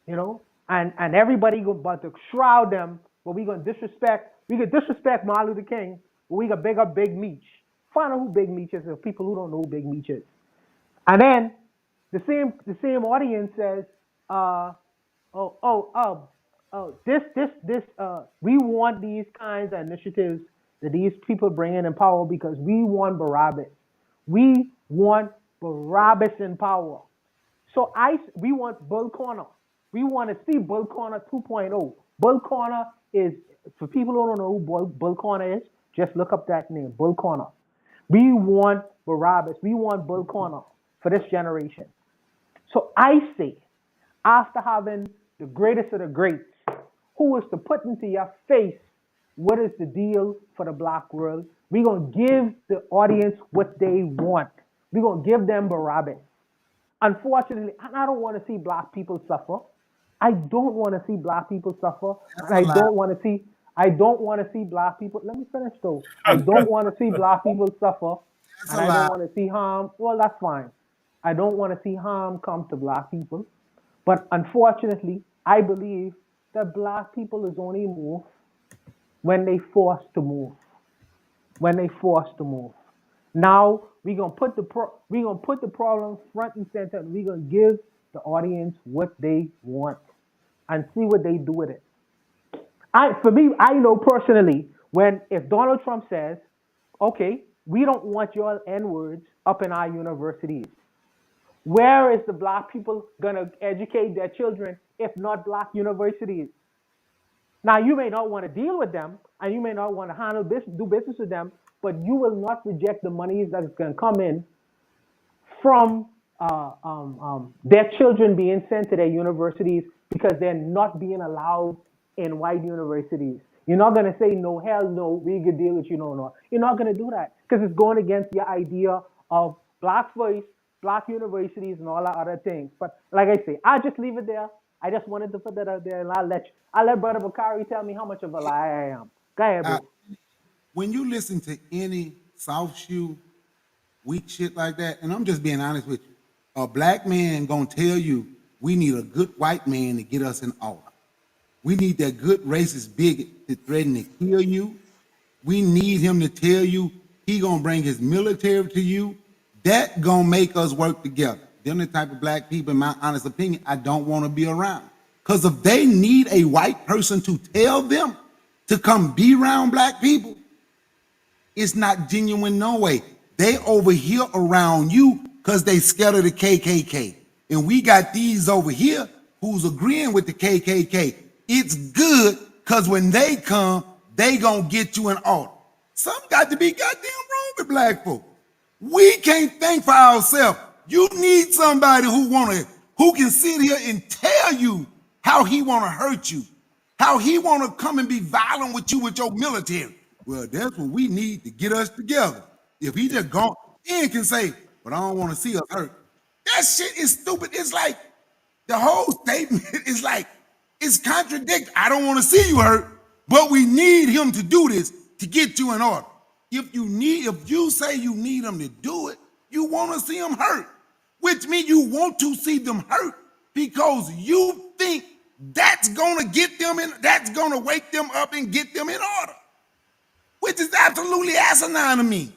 You know? And everybody about to shroud them, but we could disrespect Martin Luther King, but we gonna big up Big Meech. Find out who Big Meech is, if people who don't know who Big Meech is. And then the same audience says, we want these kinds of initiatives that these people bring in power because we want Barabbas. We want Barabbas in power. So we want Bull Corner. We want to see Bull Corner 2.0. Bull Corner is, for people who don't know who Bull Corner is, just look up that name, Bull Corner. We want Barabbas. We want Bull Corner for this generation. So I say, after having the greatest of the greats, who is to put into your face what is the deal for the black world, we're going to give the audience what they want. We're going to give them Barabbas. Unfortunately, I don't want to see black people suffer. I don't want to see black people suffer. And I don't want to see black people, let me finish though. I don't want to see black people suffer. And I don't want to see harm. Well, that's fine. I don't want to see harm come to black people. But unfortunately, I believe that black people is only moved when they forced to move. When they forced to move. Now we're gonna put the problem front and center, and we're gonna give the audience what they want and see what they do with it. I know personally if Donald Trump says, okay, we don't want your N-words up in our universities, where is the black people gonna educate their children if not black universities? Now, you may not want to deal with them, and you may not want to do business with them, but you will not reject the monies that is going to come in from their children being sent to their universities because they're not being allowed in white universities. You're not going to say, no, hell no, we could deal with you, no. You're not going to do that because it's going against your idea of black voice, black universities, and all that other things. But like I say, I'll just leave it there. I just wanted to put that out there, and I'll let Brother Bakari tell me how much of a liar I am. Go ahead, bro. When you listen to any soft shoe, weak shit like that, and I'm just being honest with you, a black man gonna tell you we need a good white man to get us in order. We need that good racist bigot to threaten to kill you. We need him to tell you he gonna bring his military to you. That gonna make us work together. Them the type of black people, in my honest opinion, I don't want to be around. Because if they need a white person to tell them to come be around black people, it's not genuine no way. They over here around you because they scared of the KKK. And we got these over here who's agreeing with the KKK. It's good because when they come, they gonna get you in order. Something got to be goddamn wrong with black folk. We can't think for ourselves. You need somebody who can sit here and tell you how he want to hurt you, how he want to come and be violent with you with your military. Well, that's what we need to get us together. If he just gone, he can say, but I don't want to see us hurt. That shit is stupid. It's like the whole statement is like, it's contradictory. I don't want to see you hurt, but we need him to do this to get you in order. If you say you need him to do it, you want to see him hurt, which means you want to see them hurt because you think That's gonna get them in. That's gonna wake them up and get them in order, which is absolutely asinine to me.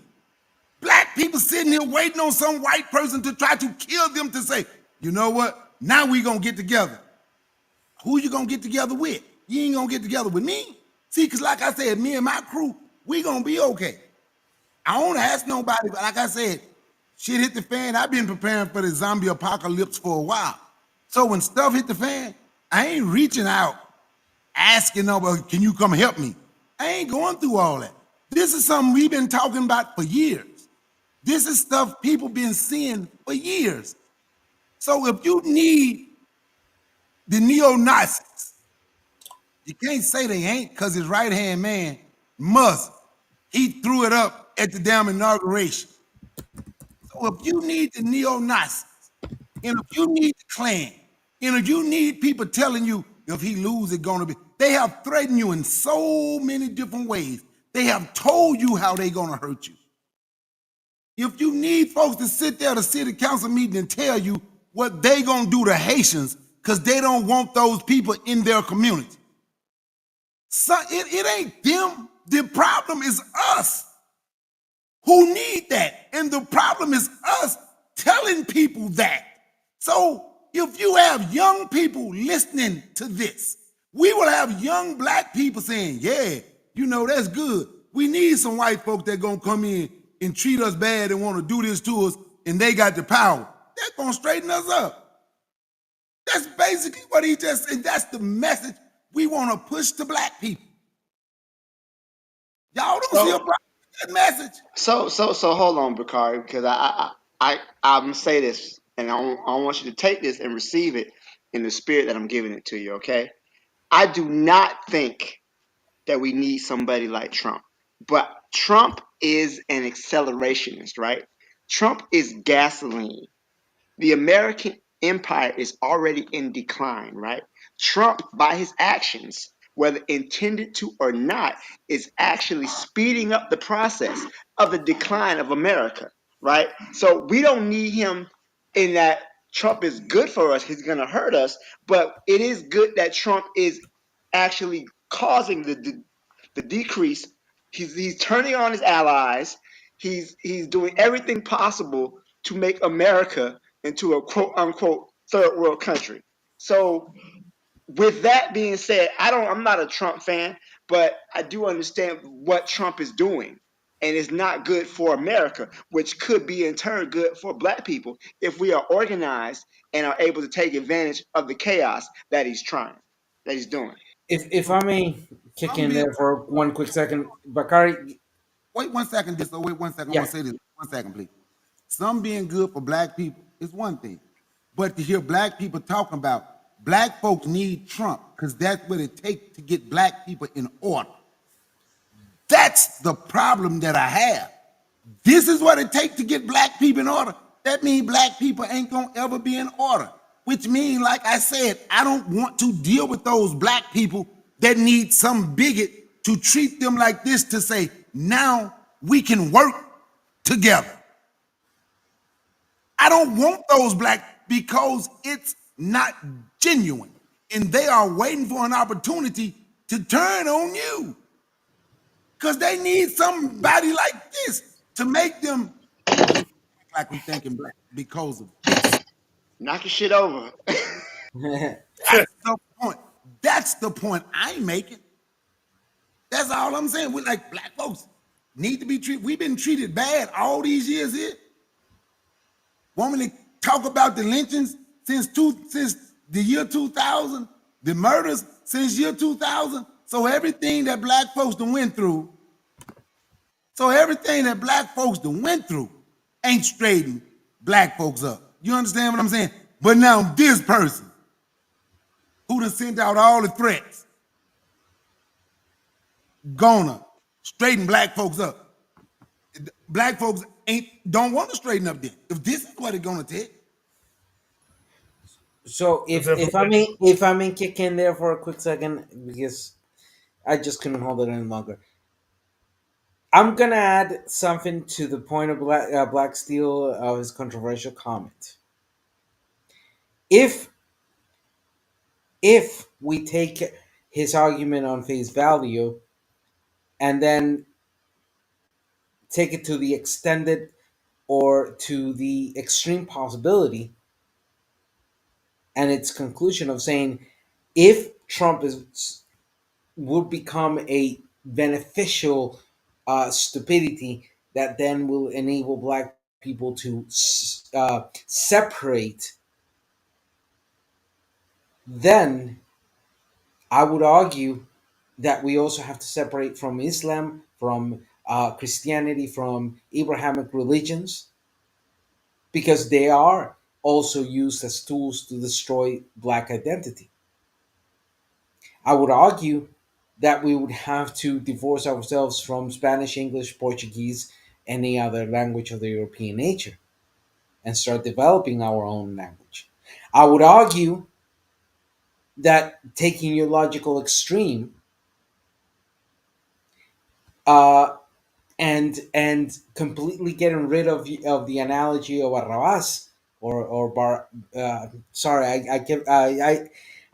Black people sitting here waiting on some white person to try to kill them to say, you know what? Now we gonna get together. Who you gonna get together with? You ain't gonna get together with me. See, because like I said, me and my crew, we gonna be okay. I don't ask nobody, but like I said, shit hit the fan. I've been preparing for the zombie apocalypse for a while. So when stuff hit the fan, I ain't reaching out, asking nobody, can you come help me? I ain't going through all that. This is something we've been talking about for years. This is stuff people been seeing for years. So if you need the neo-Nazis, you can't say they ain't, because his right-hand man, Musk, he threw it up at the damn inauguration. So if you need the neo-Nazis, and if you need the Klan, and if you need people telling you if he loses, it's gonna be, they have threatened you in so many different ways. They have told you how they gonna hurt you. If you need folks to sit there at a city council meeting and tell you what they gonna do to Haitians because they don't want those people in their community. So it ain't them. The problem is us who need that. And the problem is us telling people that. So if you have young people listening to this, we will have young black people saying, yeah, you know, that's good. We need some white folk that gonna come in and treat us bad and want to do this to us, and they got the power. That's gonna straighten us up. That's basically what he just said. That's the message we want to push to black people. Y'all don't see a problem with that message. So hold on, Bakari, because I'm gonna say this, and I want you to take this and receive it in the spirit that I'm giving it to you. Okay, I do not think that we need somebody like Trump, but Trump is an accelerationist, right? Trump is gasoline. The American empire is already in decline, right? Trump, by his actions, whether intended to or not, is actually speeding up the process of the decline of America, right? So we don't need him in that Trump is good for us, he's going to hurt us, but it is good that Trump is actually causing the decrease. He's turning on his allies. He's doing everything possible to make America into a quote unquote third world country. So with that being said, I'm not a Trump fan, but I do understand what Trump is doing. And it's not good for America, which could be in turn good for black people if we are organized and are able to take advantage of the chaos that he's doing. If I may kick in there for one quick second, Bakari. Wait 1 second, just wait 1 second. I Yeah. want to say this. 1 second, please. Some being good for black people is one thing, but to hear black people talking about black folks need Trump because that's what it takes to get black people in order. That's the problem that I have. This is what it takes to get black people in order. That means black people ain't gonna ever be in order, which means, like I said, I don't want to deal with those black people that need some bigot to treat them like this to say, now we can work together. I don't want those black because it's not genuine. And they are waiting for an opportunity to turn on you. Because they need somebody like this to make them like we thinking black because of this. Knock your shit over. That's the point. That's the point I'm making. That's all I'm saying. We're like, black folks need to be treated. We've been treated bad all these years here. Want me to talk about the lynchings since the year 2000, the murders since year 2000? So everything that black folks done went through, ain't straightened black folks up. You understand what I'm saying? But now this person who done sent out all the threats gonna straighten black folks up. Black folks don't want to straighten up then. If this is what it's gonna take. So if I may kick in there for a quick second because I just couldn't hold it any longer. I'm gonna add something to the point of Black Steel of his controversial comment. If if we take his argument on face value and then take it to the extended or to the extreme possibility and its conclusion of saying if Trump would become a beneficial stupidity that then will enable black people to separate, then I would argue that we also have to separate from Islam, from Christianity, from Abrahamic religions, because they are also used as tools to destroy black identity. I would argue that we would have to divorce ourselves from Spanish, English, Portuguese, any other language of the European nature and start developing our own language. I would argue that taking your logical extreme uh, and completely getting rid of the analogy of Barrabas or Bar. Sorry,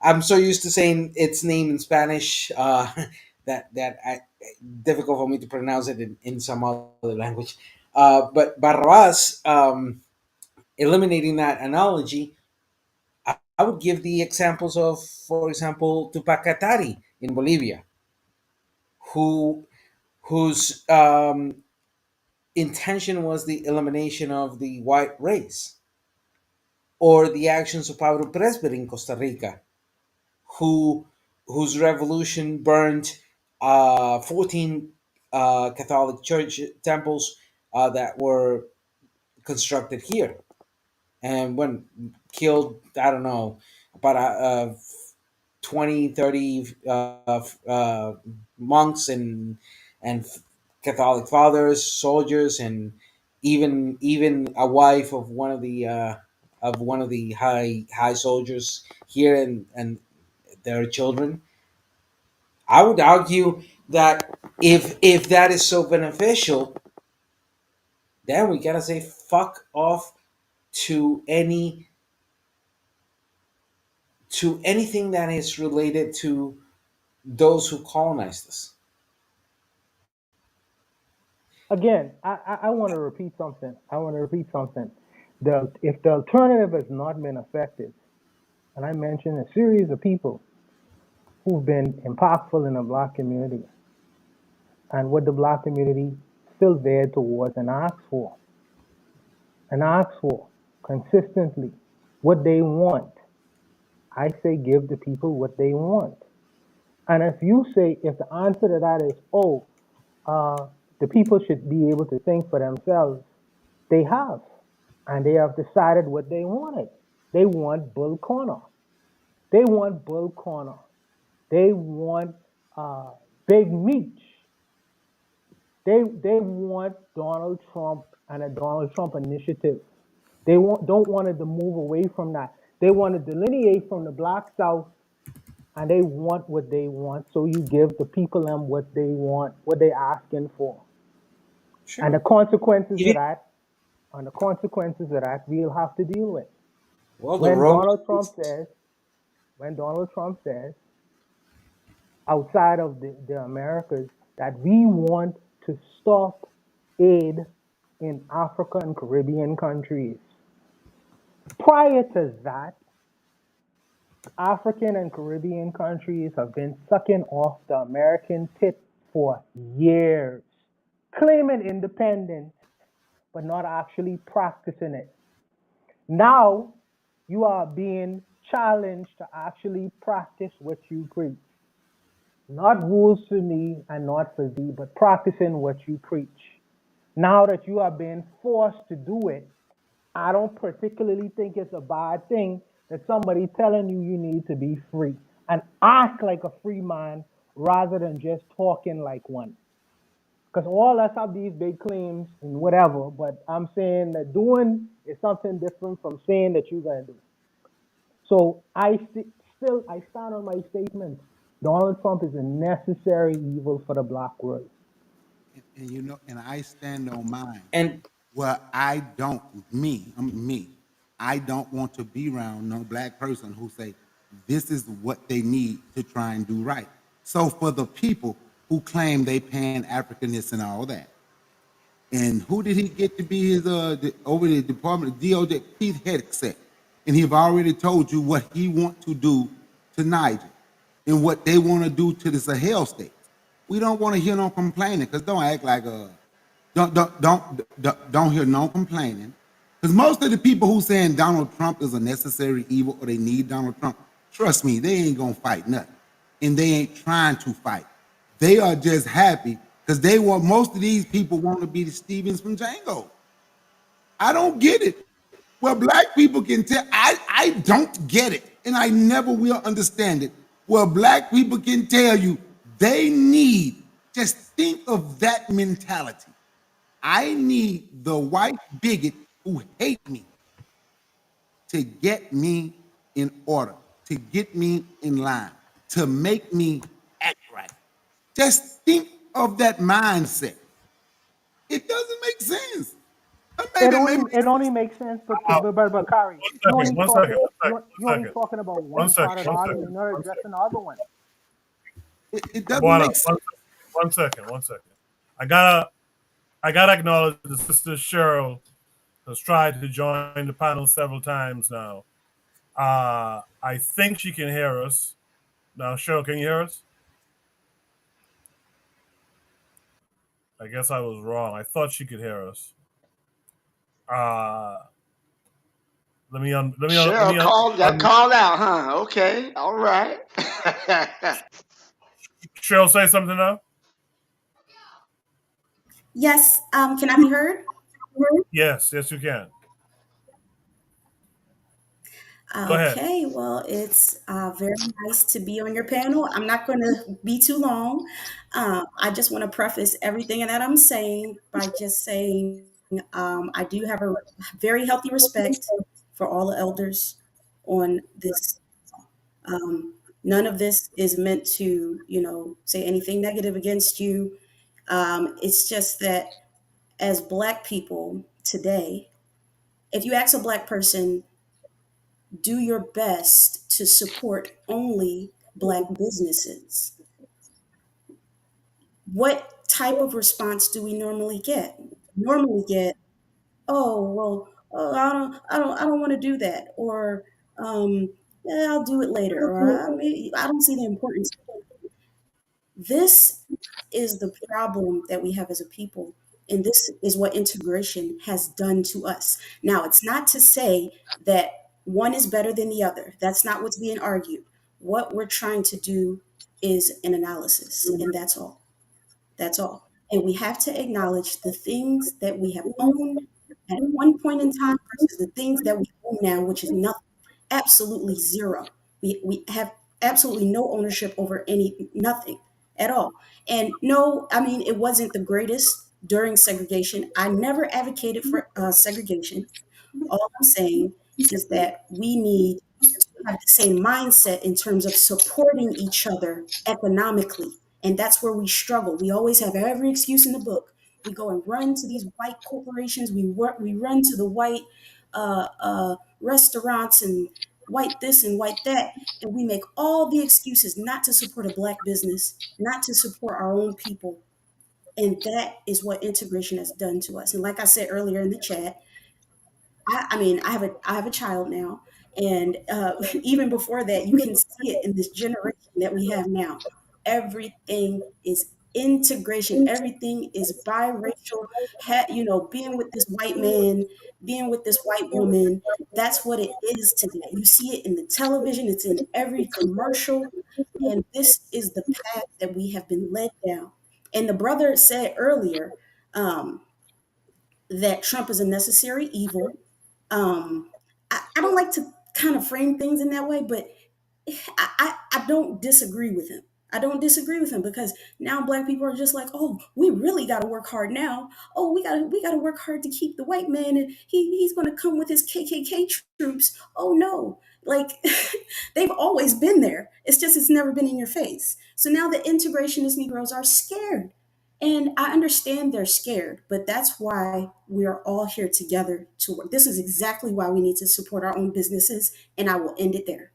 I'm so used to saying its name in Spanish that difficult for me to pronounce it in some other language. But Barrabas, eliminating that analogy, I would give the examples of, for example, Tupac Katari in Bolivia, who whose intention was the elimination of the white race, or the actions of Pablo Presber in Costa Rica, whose revolution burned 14 Catholic church temples that were constructed here, and when killed, I don't know, about 20, 30 monks and Catholic fathers, soldiers, and even a wife of one of the high soldiers here, and their children. I would argue that if that is so beneficial, then we gotta say fuck off to anything that is related to those who colonized us. Again, I want to repeat something. If the alternative has not been effective, and I mentioned a series of people who've been impactful in the black community, and what the black community still there towards and asks for consistently what they want. I say give the people what they want. And if the answer to that is, the people should be able to think for themselves, they have. And they have decided what they wanted. They want Bull Corner. They want Bull Corner. They want Big Meech. They want Donald Trump and a Donald Trump initiative. They don't want it to move away from that. They want to delineate from the Black South, and they want what they want. So you give the people them what they want, what they're asking for. Sure. And the consequences of that, we'll have to deal with. Well, when Donald Trump says, outside of the Americas, that we want to stop aid in Africa and Caribbean countries. Prior to that, African and Caribbean countries have been sucking off the American tit for years, claiming independence, but not actually practicing it. Now, you are being challenged to actually practice what you preach. Not rules for me and not for thee, but practicing what you preach. Now that you are being forced to do it, I don't particularly think it's a bad thing that somebody telling you need to be free and act like a free man rather than just talking like one. Because all us have these big claims and whatever, but I'm saying that doing is something different from saying that you're going to do. So I stand on my statement. Donald Trump is a necessary evil for the black world. And I stand on mine. And well, I don't want to be around no black person who say this is what they need to try and do right. So for the people who claim they Pan-Africanists and all that, and who did he get to be his over the Department of DOJ? Keith Hegseth. And he've already told you what he wants to do to Niger and what they want to do to the Sahel states. We don't want to hear no complaining, because don't act like don't hear no complaining. Because most of the people who saying Donald Trump is a necessary evil or they need Donald Trump, trust me, they ain't gonna fight nothing. And they ain't trying to fight. They are just happy because they want, most of these people want to be the Stevens from Django. I don't get it. Well, black people can tell, I don't get it, and I never will understand it. Well, black people can tell you they need, just think of that mentality. I need the white bigot who hate me to get me in order, to get me in line, to make me act right. Just think of that mindset. It doesn't make sense. It only makes sense, but Kari, One second. you're only talking about one part of the argument. You're not addressing the other one. It doesn't make sense. One second. I gotta acknowledge the sister Cheryl has tried to join the panel several times now. I think she can hear us. Now, Cheryl, can you hear us? I guess I was wrong. I thought she could hear us. Cheryl called out, huh? Okay, all right. Cheryl, say something now. Yes, can I be heard? Yes, you can. Go ahead. Okay, well, it's very nice to be on your panel. I'm not going to be too long. I just want to preface everything that I'm saying by just saying I do have a very healthy respect for all the elders on this. None of this is meant to, say anything negative against you. It's just that as Black people today, if you ask a Black person, do your best to support only Black businesses, what type of response do we normally get? Normally get, oh well, I don't want to do that, or yeah, I'll do it later, or I don't see the importance. This is the problem that we have as a people. And this is what integration has done to us. Now, it's not to say that one is better than the other. That's not what's being argued. What we're trying to do is an analysis, and that's all. That's all. And we have to acknowledge the things that we have owned at one point in time versus the things that we own now, which is nothing, absolutely zero. We have absolutely no ownership over nothing at all. And no, I mean, it wasn't the greatest during segregation. I never advocated for segregation. All I'm saying is that we need have the same mindset in terms of supporting each other economically. And that's where we struggle. We always have every excuse in the book. We go and run to these white corporations. We run to the white restaurants and white this and white that. And we make all the excuses not to support a Black business, not to support our own people. And that is what integration has done to us. And like I said earlier in the chat, I have a child now, and even before that, you can see it in this generation that we have now. Everything is integration. Everything is biracial. Being with this white man, being with this white woman. That's what it is today. You see it in the television. It's in every commercial, and this is the path that we have been led down. And the brother said earlier that Trump is a necessary evil. I don't like to kind of frame things in that way, but I don't disagree with him. I don't disagree with him because now Black people are just like, oh, we really got to work hard now. Oh, we got to work hard to keep the white man, and he's going to come with his KKK troops. Oh no, like they've always been there. It's never been in your face. So now the integrationist Negroes are scared. And I understand they're scared, but that's why we are all here together to work. This is exactly why we need to support our own businesses, and I will end it there.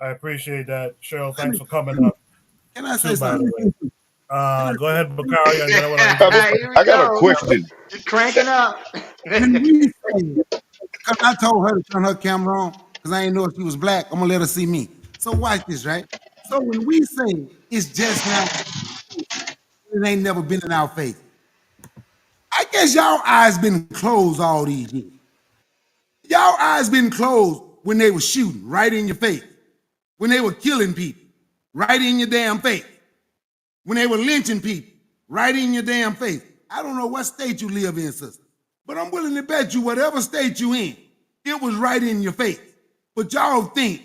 I appreciate that, Cheryl. Thanks for coming up Can I say too. By the something? way, Can I go say ahead, Bakari, and then I want to Ah, introduce my. here we I got a go. question. Just cranking up. when we say, because I told her to turn her camera on, because I didn't know if she was black. I'm gonna let her see me. So watch this, right? So when we say it's just now, it ain't never been in our face. I guess y'all eyes been closed all these years. Y'all eyes been closed when they were shooting right in your face, when they were killing people right in your damn face, when they were lynching people right in your damn face. I don't know what state you live in, sister, but I'm willing to bet you whatever state you in, it was right in your face. But y'all think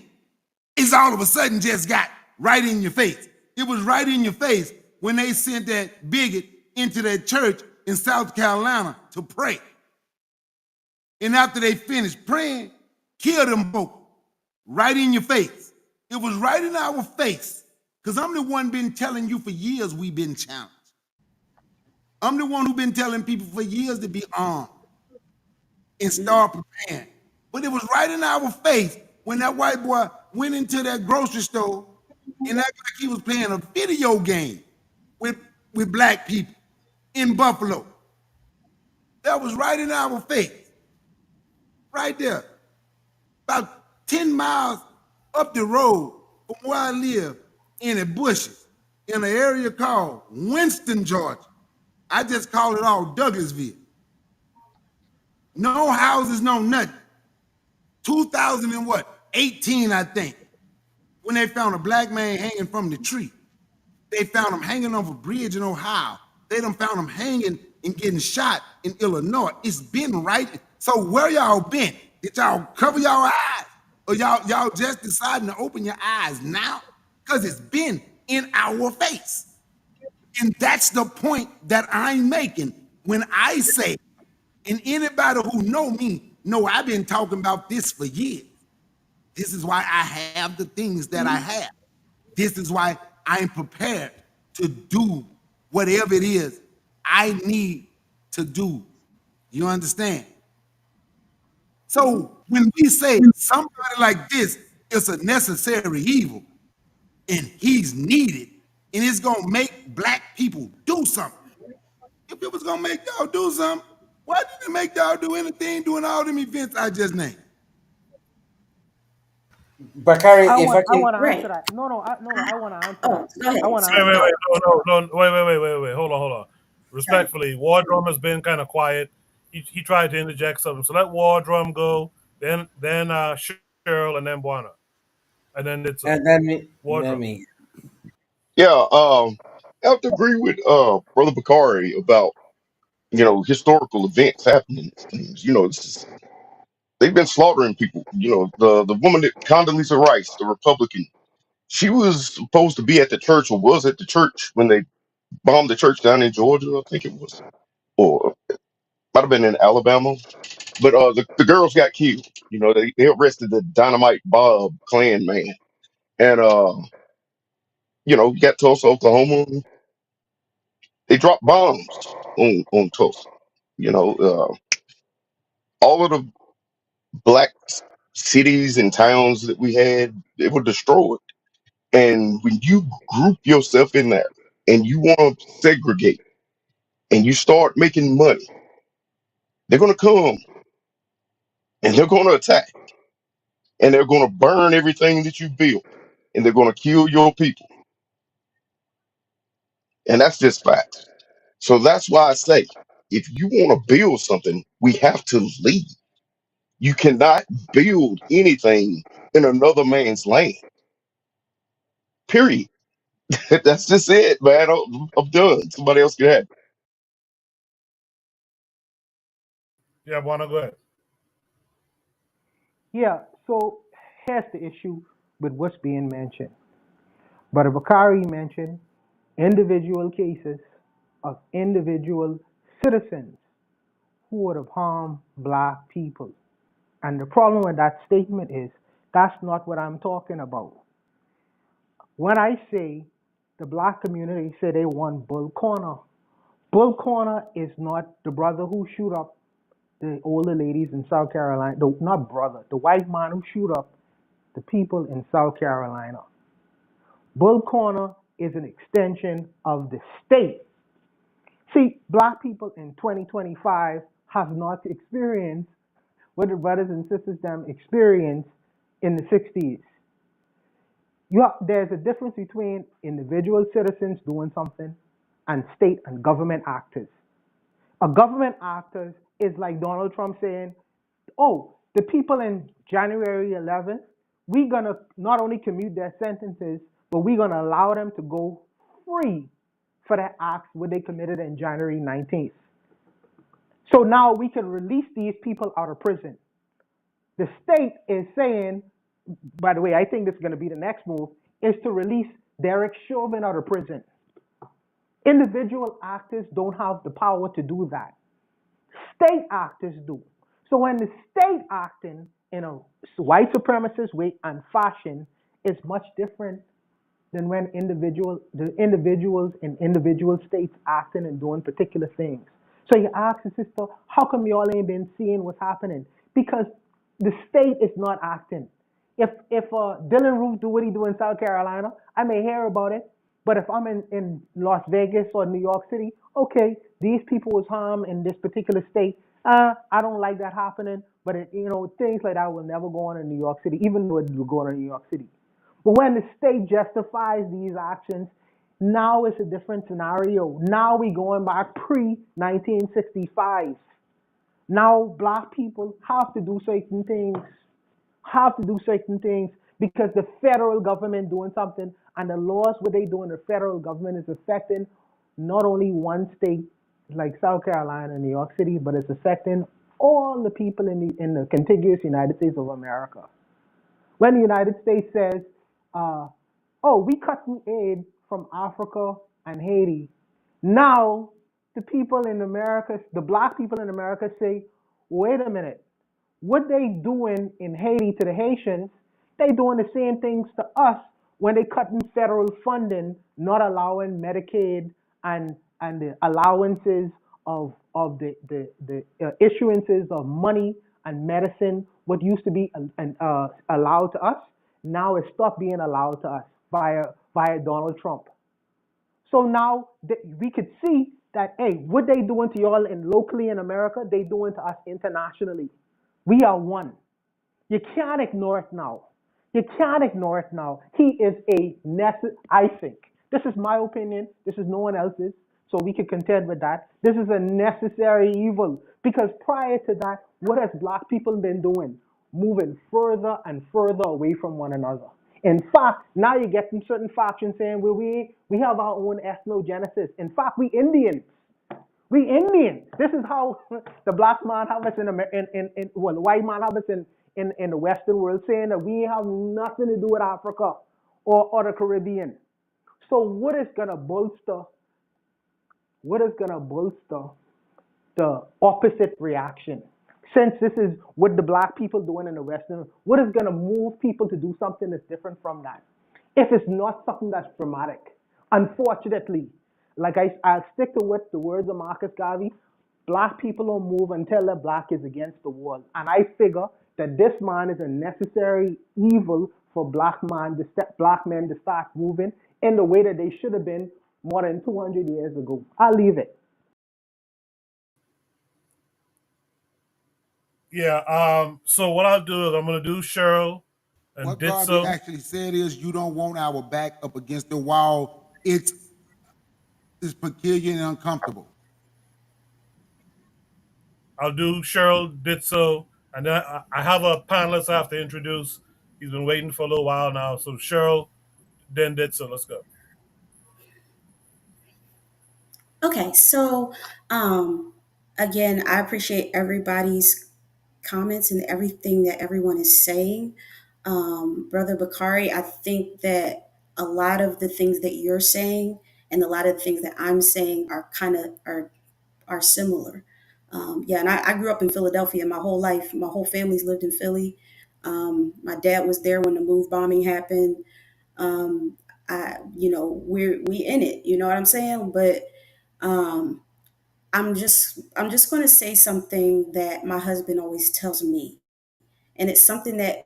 it's all of a sudden just got right in your face. It was right in your face when they sent that bigot into that church in South Carolina to pray. And after they finished praying, kill them folk right in your face. It was right in our face. Because I'm the one been telling you for years we've been challenged. I'm the one who been telling people for years to be armed and start preparing. But it was right in our face when that white boy went into that grocery store and acted like he was playing a video game with black people in Buffalo. That was right in our face. Right there. About 10 miles up the road from where I live in the bushes in an area called Winston, Georgia. I just call it all Douglasville. No houses, no nothing. 2018, I think, when they found a black man hanging from the tree. They found him hanging off a bridge in Ohio. They done found him hanging and getting shot in Illinois. It's been right. So where y'all been? Did y'all cover y'all eyes? Or y'all just deciding to open your eyes now? Because it's been in our face. And that's the point that I'm making when I say, and anybody who know me know I've been talking about this for years. This is why I have the things that I have. This is why I'm prepared to do whatever it is I need to do. You understand? So when we say somebody like this is a necessary evil and he's needed and it's gonna make black people do something. If it was gonna make y'all do something, why didn't it make y'all do anything doing all them events I just named? Bakari, I if I want I can, want to answer Right. that. I want to answer Oh, that. go ahead. I want to Wait, answer wait, Sorry. wait, that. no, wait. Hold on. Sorry. Respectfully, War Drum has been kind of quiet. He tried to interject something, so let War Drum go. Then Cheryl, and then Buana, and then it's and then me, War Drum. Yeah, I have to agree with Brother Bakari about historical events happening. They've been slaughtering people. The woman that Condoleezza Rice, the Republican, she was supposed to be at the church or was at the church when they bombed the church down in Georgia, I think it was, or might have been in Alabama. But the girls got killed. They arrested the Dynamite Bob Klan man, and you got Tulsa, Oklahoma. They dropped bombs on Tulsa. All of the black cities and towns that we had, they were destroyed. And when you group yourself in there and you want to segregate and you start making money, they're going to come and they're going to attack and they're going to burn everything that you built and they're going to kill your people. And that's just facts. So that's why I say, if you want to build something, we have to lead. You cannot build anything in another man's land. Period. That's just it, man. I'm done. Somebody else can have it. Yeah, Buana, go ahead. Yeah. So here's the issue with what's being mentioned. But Bakari mentioned individual cases of individual citizens who would have harmed black people. And the problem with that statement is that's not what I'm talking about. When I say the black community say they want Bull Corner, Bull Corner is not the brother who shoot up the older ladies in South Carolina. Not brother, the white man who shoot up the people in South Carolina. Bull Corner is an extension of the state. See, black people in 2025 have not experienced what the brothers and sisters them experienced in the 60s. There's a difference between individual citizens doing something and state and government actors. A government actor is like Donald Trump saying, oh, the people in January 11th, we're going to not only commute their sentences, but we're going to allow them to go free for their acts what they committed in January 19th. So now we can release these people out of prison. The state is saying, by the way, I think this is going to be the next move, is to release Derek Chauvin out of prison. Individual actors don't have the power to do that. State actors do. So when the state acting in a white supremacist way and fashion is much different than when the individuals in individual states acting and doing particular things. So you ask the sister, how come y'all ain't been seeing what's happening? Because the state is not acting. If Dylan Roof do what he do in South Carolina, I may hear about it. But if I'm in Las Vegas or New York City, okay, these people was harmed in this particular state. I don't like that happening. But things like that will never go on in New York City, even though it will go on in New York City. But when the state justifies these actions, now it's a different scenario. Now we going back pre-1965. Now black people have to do certain things, because the federal government doing something, and the laws what they do in the federal government is affecting not only one state like South Carolina and New York City, but it's affecting all the people in the contiguous United States of America. When the United States says, we cut aid from Africa and Haiti, now the people in America, the black people in America say, wait a minute, what they doing in Haiti to the Haitians, they doing the same things to us when they cutting federal funding, not allowing Medicaid and the allowances of the issuances of money and medicine, what used to be allowed to us, now it stopped being allowed to us via Donald Trump. So now we could see that, hey, what they doing to y'all locally in America, they doing to us internationally. We are one. You can't ignore it now. You can't ignore it now. He is I think. This is my opinion. This is no one else's. So we can contend with that. This is a necessary evil. Because prior to that, what has black people been doing? Moving further and further away from one another. In fact, now you're getting certain factions saying, well, we have our own ethnogenesis. In fact, we Indians. We Indians. This is how the black man have us the white man have us in the Western world, saying that we have nothing to do with Africa or the Caribbean. So what is gonna bolster the opposite reaction? Since this is what the black people doing in the Western, what is gonna move people to do something that's different from that? If it's not something that's dramatic, unfortunately, like I'll stick to what the words of Marcus Garvey, black people don't move until the black is against the wall. And I figure that this man is a necessary evil for black men to start moving in the way that they should have been more than 200 years ago. I'll leave it. Yeah. So what I'll do is I'm going to do Cheryl and what Garvey actually said is, you don't want our back up against the wall. It's peculiar and uncomfortable. I'll do Cheryl Ditso, and then I have a panelist I have to introduce. He's been waiting for a little while now. So Cheryl, then Ditso. Let's go. Okay, so again, I appreciate everybody's comments and everything that everyone is saying. Brother Bakari, I think that a lot of the things that you're saying and a lot of the things that I'm saying are are similar. And I grew up in Philadelphia my whole life. My whole family's lived in Philly. My dad was there when the move bombing happened. We in it. You know what I'm saying? But I'm just going to say something that my husband always tells me, and it's something that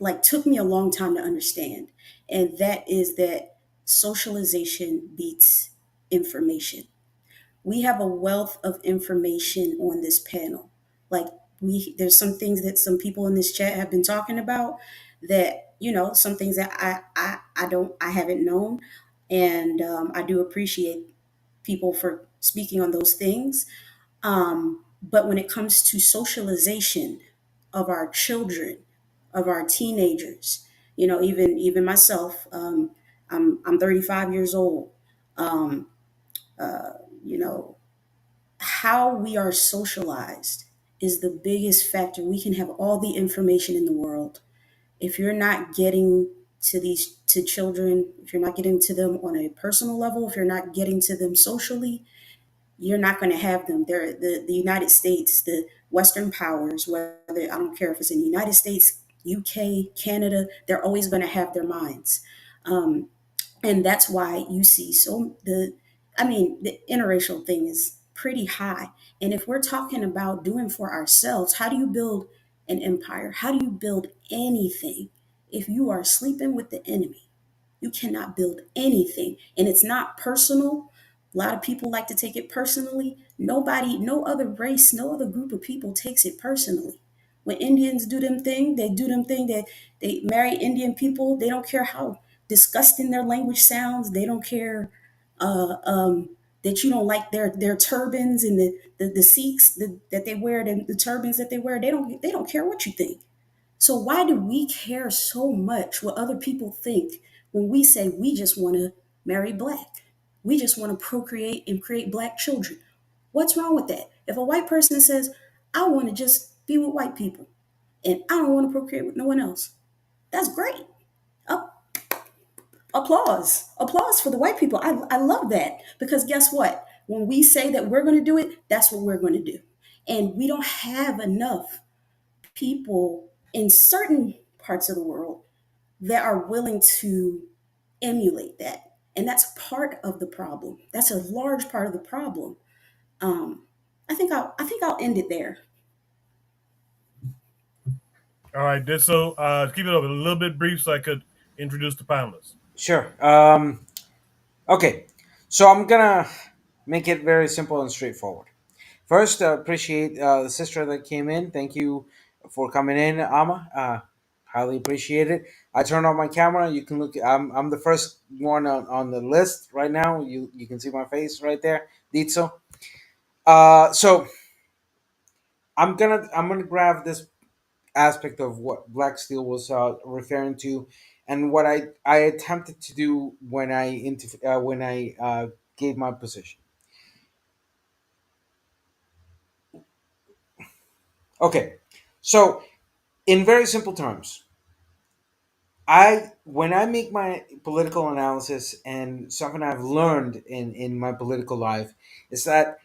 like took me a long time to understand, and that is that socialization beats information. We have a wealth of information on this panel. Like there's some things that some people in this chat have been talking about that, some things that I haven't known. And I do appreciate people for speaking on those things. But when it comes to socialization of our children, of our teenagers, even myself, I'm 35 years old. Um, you know, how we are socialized is the biggest factor. We can have all the information in the world. If you're not getting to children, if you're not getting to them on a personal level, if you're not getting to them socially, you're not going to have them. They're the United States, the Western powers, whether I don't care if it's in the United States, UK, Canada, they're always going to have their minds. Um, and that's why you see the interracial thing is pretty high. And if we're talking about doing for ourselves, how do you build an empire? How do you build anything if you are sleeping with the enemy? You cannot build anything. And it's not personal. A lot of people like to take it personally. Nobody, no other race, no other group of people takes it personally. When Indians do them thing, they do them thing that they marry Indian people. They don't care how disgusting their language sounds. They don't care that you don't like their turbans and the Sikhs that they wear, the turbans that they wear. They don't care what you think. So why do we care so much what other people think when we say we just want to marry black? We just want to procreate and create black children. What's wrong with that? If a white person says, I want to just be with white people and I don't want to procreate with no one else, that's great. Up, applause for the white people. I love that because guess what? When we say that we're going to do it, that's what we're going to do. And we don't have enough people in certain parts of the world that are willing to emulate that. And that's part of the problem. That's a large part of the problem. Um, I think I'll end it there. All right, so keep it a little bit brief so I could introduce the panelists. Sure. Okay. So I'm gonna make it very simple and straightforward. First, appreciate the sister that came in. Thank you for coming in, Ama. Highly appreciate it. I turned on my camera. You can look. I'm the first one on the list right now. You can see my face right there, Ditso. So I'm gonna grab this aspect of what Black Steel was referring to, and what I attempted to do when I gave my position. Okay, so in very simple terms, I when I make my political analysis, and something I've learned in my political life is that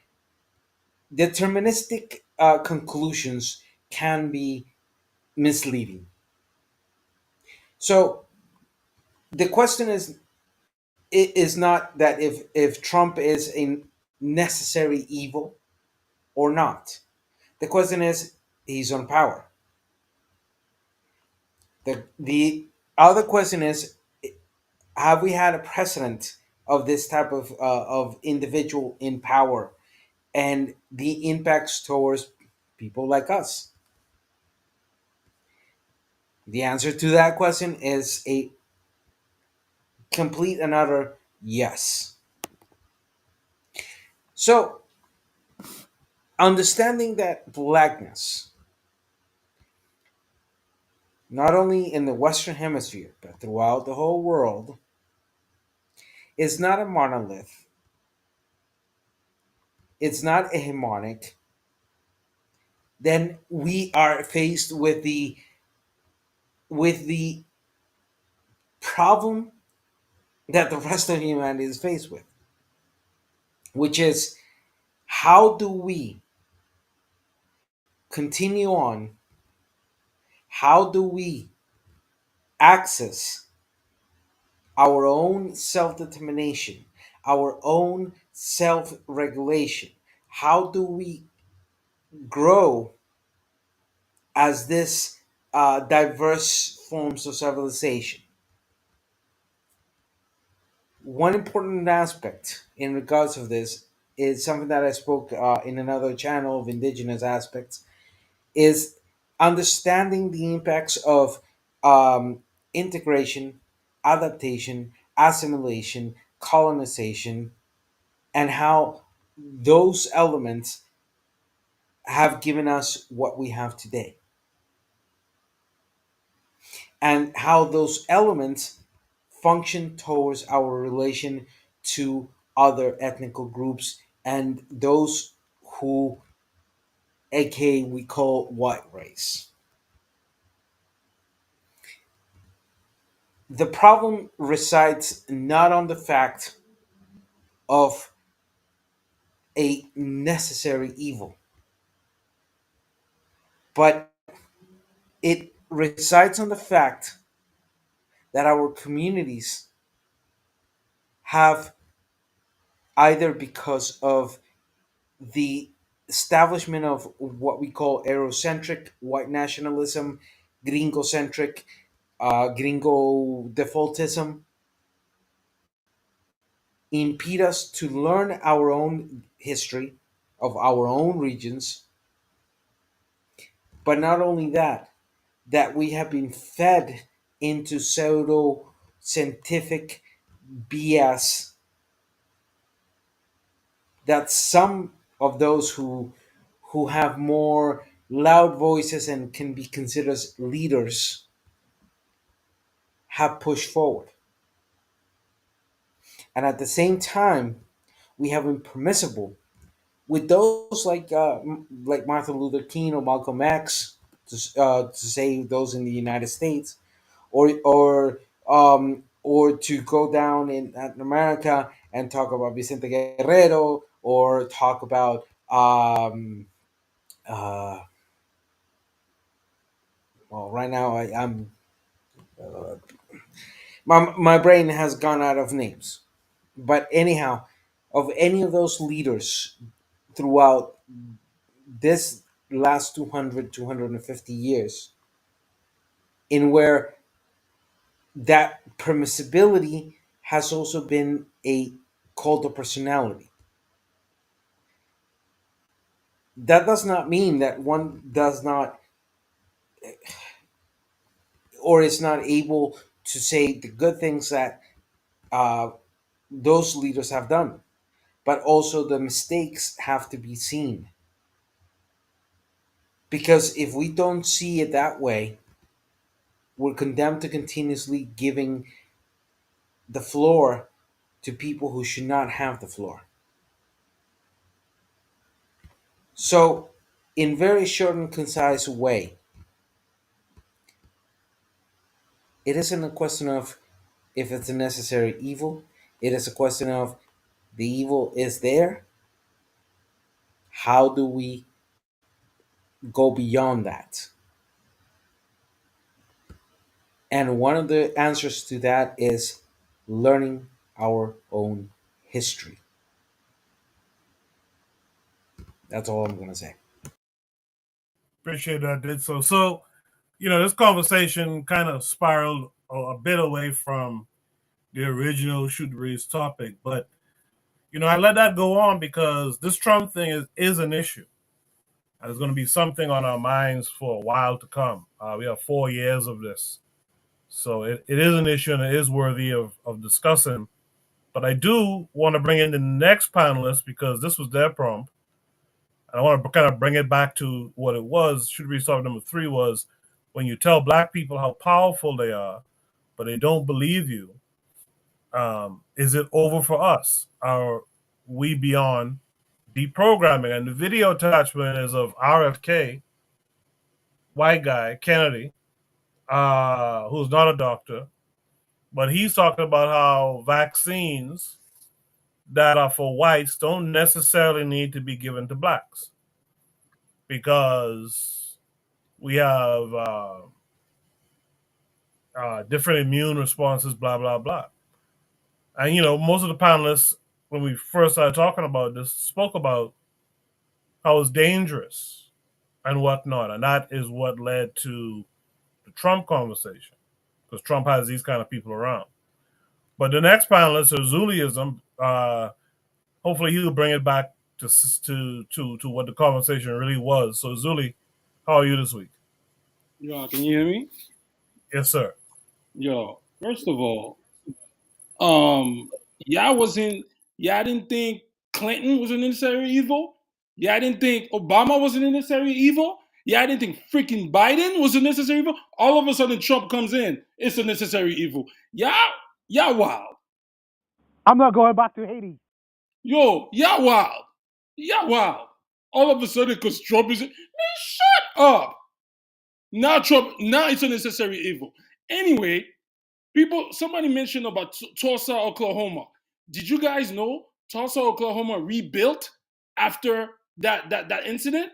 deterministic conclusions can be misleading. So the question is not that if Trump is a necessary evil or not. The question is he's on power. The other question is, have we had a precedent of this type of individual in power and the impacts towards people like us? The answer to that question is a complete and utter yes. So, understanding that blackness, not only in the Western Hemisphere, but throughout the whole world, is not a monolith, it's not a hegemonic, then we are faced with the problem that the rest of humanity is faced with, which is how do we continue on? How do we access our own self determination, our own self regulation? How do we grow as this diverse forms of civilization. One important aspect in regards of this is something that I spoke in another channel of indigenous aspects, is understanding the impacts of integration, adaptation, assimilation, colonization, and how those elements have given us what we have today, and how those elements function towards our relation to other ethnical groups and those who, aka, we call white race. The problem resides not on the fact of a necessary evil, but it resides on the fact that our communities have, either because of the establishment of what we call Eurocentric white nationalism, gringocentric, gringo defaultism, impede us to learn our own history of our own regions. But not only that, that we have been fed into pseudo scientific BS that some of those who have more loud voices and can be considered as leaders have pushed forward. And at the same time, we have been permissible with those like Martin Luther King or Malcolm X, to say those in the United States, or to go down in Latin America and talk about Vicente Guerrero, or talk about uh, well, right now I'm my brain has gone out of names, but anyhow, of any of those leaders throughout this last 200, 250 years, in where that permissibility has also been a cult of personality. That does not mean that one does not, or is not able to say the good things that uh, those leaders have done, but also the mistakes have to be seen. Because if we don't see it that way, we're condemned to continuously giving the floor to people who should not have the floor. So, in very short and concise way, it isn't a question of if it's a necessary evil. It is a question of the evil is there. How do we go beyond that? And one of the answers to that is learning our own history. That's all I'm going to say. Appreciate that, did so. So, this conversation kind of spiraled a bit away from the original Shoot the Breeze topic, but I let that go on because this Trump thing is an issue. And it's going to be something on our minds for a while to come. We have 4 years of this. So it is an issue and it is worthy of discussing. But I do want to bring in the next panelist because this was their prompt. And I want to kind of bring it back to what it was. Should we start number 3 was when you tell black people how powerful they are, but they don't believe you, is it over for us? Are we beyond deprogramming? And the video attachment is of RFK, white guy, Kennedy, who's not a doctor, but he's talking about how vaccines that are for whites don't necessarily need to be given to blacks because we have different immune responses, blah, blah, blah. And, most of the panelists, when we first started talking about this, spoke about how it's dangerous and whatnot. And that is what led to Trump conversation because Trump has these kind of people around. But the next panelist, Azuliism, hopefully he'll bring it back to what the conversation really was. So, Zuli, how are you this week? Yo, can you hear me? Yes, sir. Yo, first of all, y'all didn't think Clinton was a necessary evil. Y'all didn't think Obama was a necessary evil. Y'all didn't think freaking Biden was a necessary evil. All of a sudden, Trump comes in. It's a necessary evil. Y'all wild. I'm not going back to Haiti. Yo, y'all wild. Y'all wild. All of a sudden, because Trump is... Man, shut up. Now it's a necessary evil. Anyway, somebody mentioned about Tulsa, Oklahoma. Did you guys know Tulsa, Oklahoma rebuilt after that incident?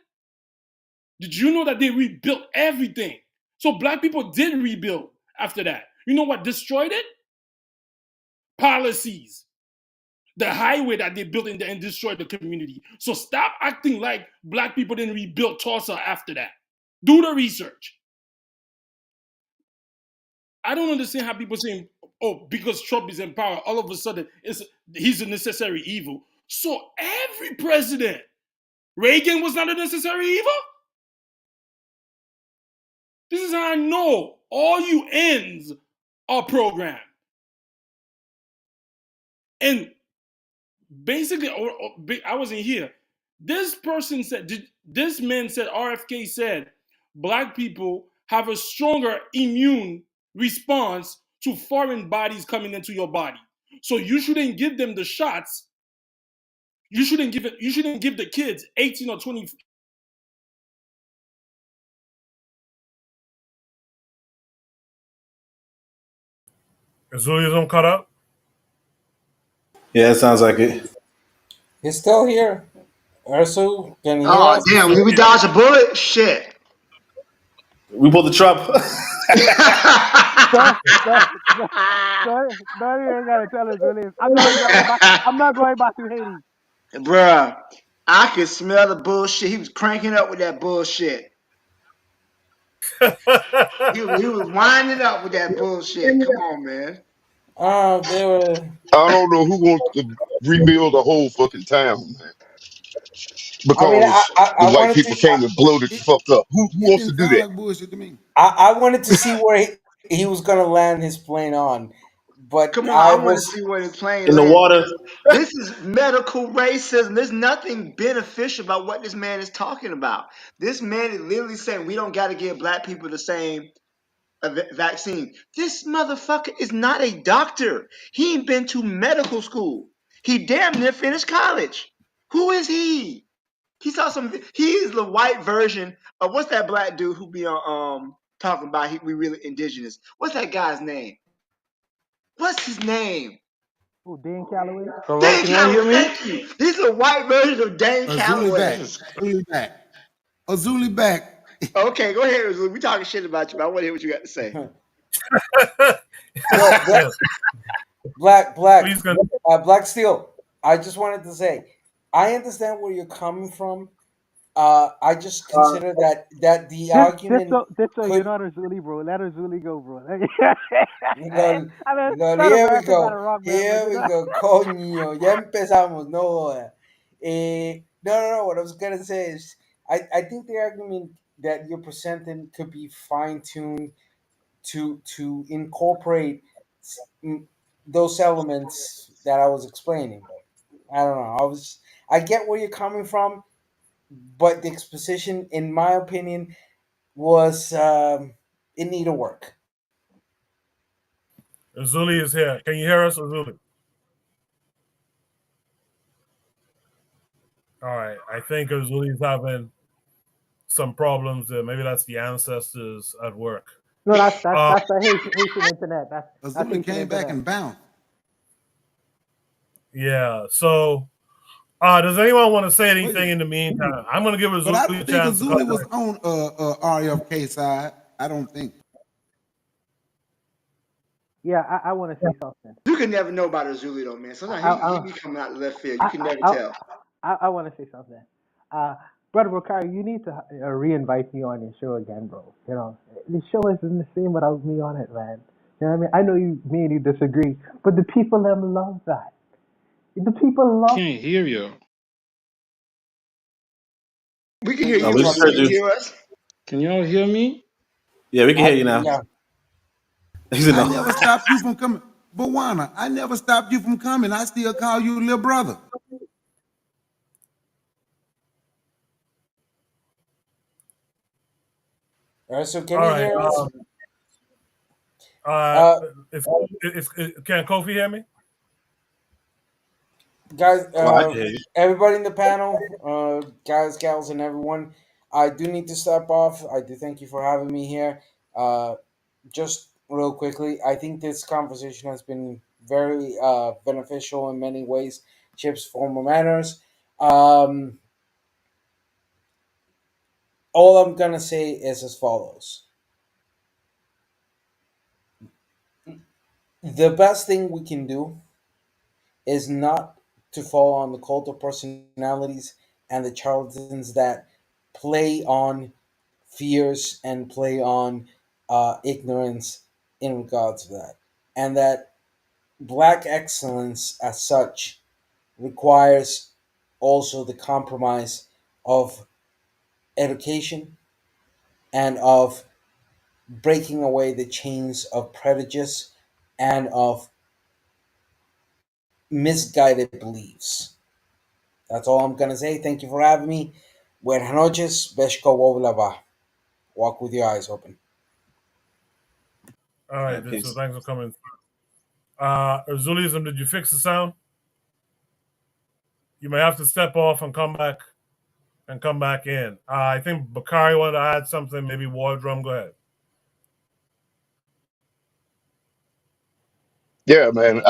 Did you know that they rebuilt everything? So black people did rebuild after that. You know what destroyed it? Policies. The highway that they built and destroyed the community. So stop acting like black people didn't rebuild Tulsa after that. Do the research. I don't understand how people saying, oh, because Trump is in power, all of a sudden he's a necessary evil. So every president, Reagan was not a necessary evil? This is how I know all you ends are programmed. And basically, I wasn't here. This man said, RFK said, black people have a stronger immune response to foreign bodies coming into your body. So you shouldn't give them the shots. You shouldn't give the kids 18 or 20. Is Julius cut up? Yeah, it sounds like it. He's still here. Ursu, can you hear Oh us? damn! Did we dodge a bullet? Shit. We pulled the Trump. No, you ain't gotta tell us, Julius. I'm not going back. I'm not going back to Haiti. Bruh, I could smell the bullshit. He was cranking up with that bullshit. he was winding up with that bullshit. Come on, man. They were. I don't know who wants to rebuild a whole fucking town, man. I mean, Because the I white wanted people to. came and blowed it the fuck up. Who It wants to didn't do sound that? like bullshit to me. I wanted to see where he was gonna land his plane on, but Come on, I I want to was. see where the plane In the lands. water. This is medical racism. There's nothing beneficial about what this man is talking about. This man is literally saying we don't got to give black people the same vaccine. This motherfucker is not a doctor. He ain't been to medical school. He damn near finished college. Who is he? He saw some. He is the white version of what's that black dude who be on talking about we really indigenous. What's that guy's name? What's his name? Oh, Dan Calloway. Hello, Dane can y'all hear Calloway. me? Thank you. He's a white version of Dane Azuli back. Calloway. Azuli back. Azuli back. Okay, go ahead, Azuli. We talking shit about you, but I want to hear what you got to say. Black Steel. I just wanted to say, I understand where you're coming from. I just consider that the argument. You're not a Zuli, bro. Let a Zuli go, bro. Here we America got go. it wrong, man. Here we go. Coño, ya empezamos. No. No. What I was gonna say is, I think the argument that you're presenting could be fine tuned to incorporate those elements that I was explaining. But I don't know. I get where you're coming from, but the exposition, in my opinion, was it needed work. Azuli is here. Can you hear us, Azuli? All right. I think Azuli is having some problems there. Maybe that's the ancestors at work. No, that's the Haitian internet. That's Azuli came back and bounced. Yeah. So, does anyone want to say anything in the meantime? I'm going to give Azuli But I don't a think chance. Azuli was on RFK side. I don't think. Yeah, I want to say something. You can never know about Azuli though, man. Sometimes he be coming out of left field. You can never tell. I want to say something. Brother Bakari, you need to re-invite me on your show again, bro. You know, the show isn't the same without me on it, man. You know what I mean? I know me and you disagree, but the people them love that. The people love. Can't hear you. We can hear No, you, we brother. just You heard can you. hear us. Can y'all hear me? Yeah, we can hear you now. Yeah. He said I no. never stopped you from coming. Bawana, I never stopped you from coming. I still call you little brother. All right, so can All you right. hear us? Can Kofi hear me? Guys, Oh, I can hear you. everybody in the panel, guys, gals, and everyone, I do need to step off. I do thank you for having me here. Just real quickly, I think this conversation has been very beneficial in many ways, shapes, form, or manners. All I'm gonna say is as follows: the best thing we can do is not to fall on the cult of personalities and the charlatans that play on fears and play on ignorance in regards to that. And that black excellence as such requires also the compromise of education and of breaking away the chains of prejudice and of misguided beliefs. That's all I'm gonna say. Thank you for having me. Buenas noches. Beshko Woblaba. Walk with your eyes open. All right. Yeah, So peace. thanks for coming. Zulism, did you fix the sound? You may have to step off and come back in. I think Bakari wanted to add something. Maybe War Drum. Go ahead. Yeah, man.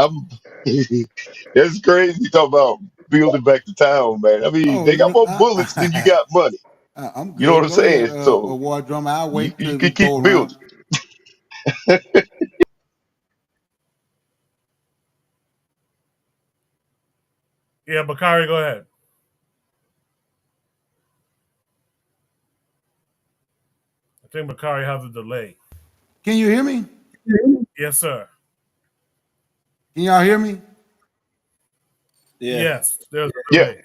It's crazy talk about building back the town, man. I mean, Oh, they got more bullets than you got money. I'm You know what good. I'm Go ahead, saying? So War Drum. I'll you wait you till we can keep go around. building. Yeah, Bakari, go ahead. I think Bakari has a delay. Can you hear me? Yes, sir. Can y'all hear me? Yeah. Yes, there's a Yeah. delay.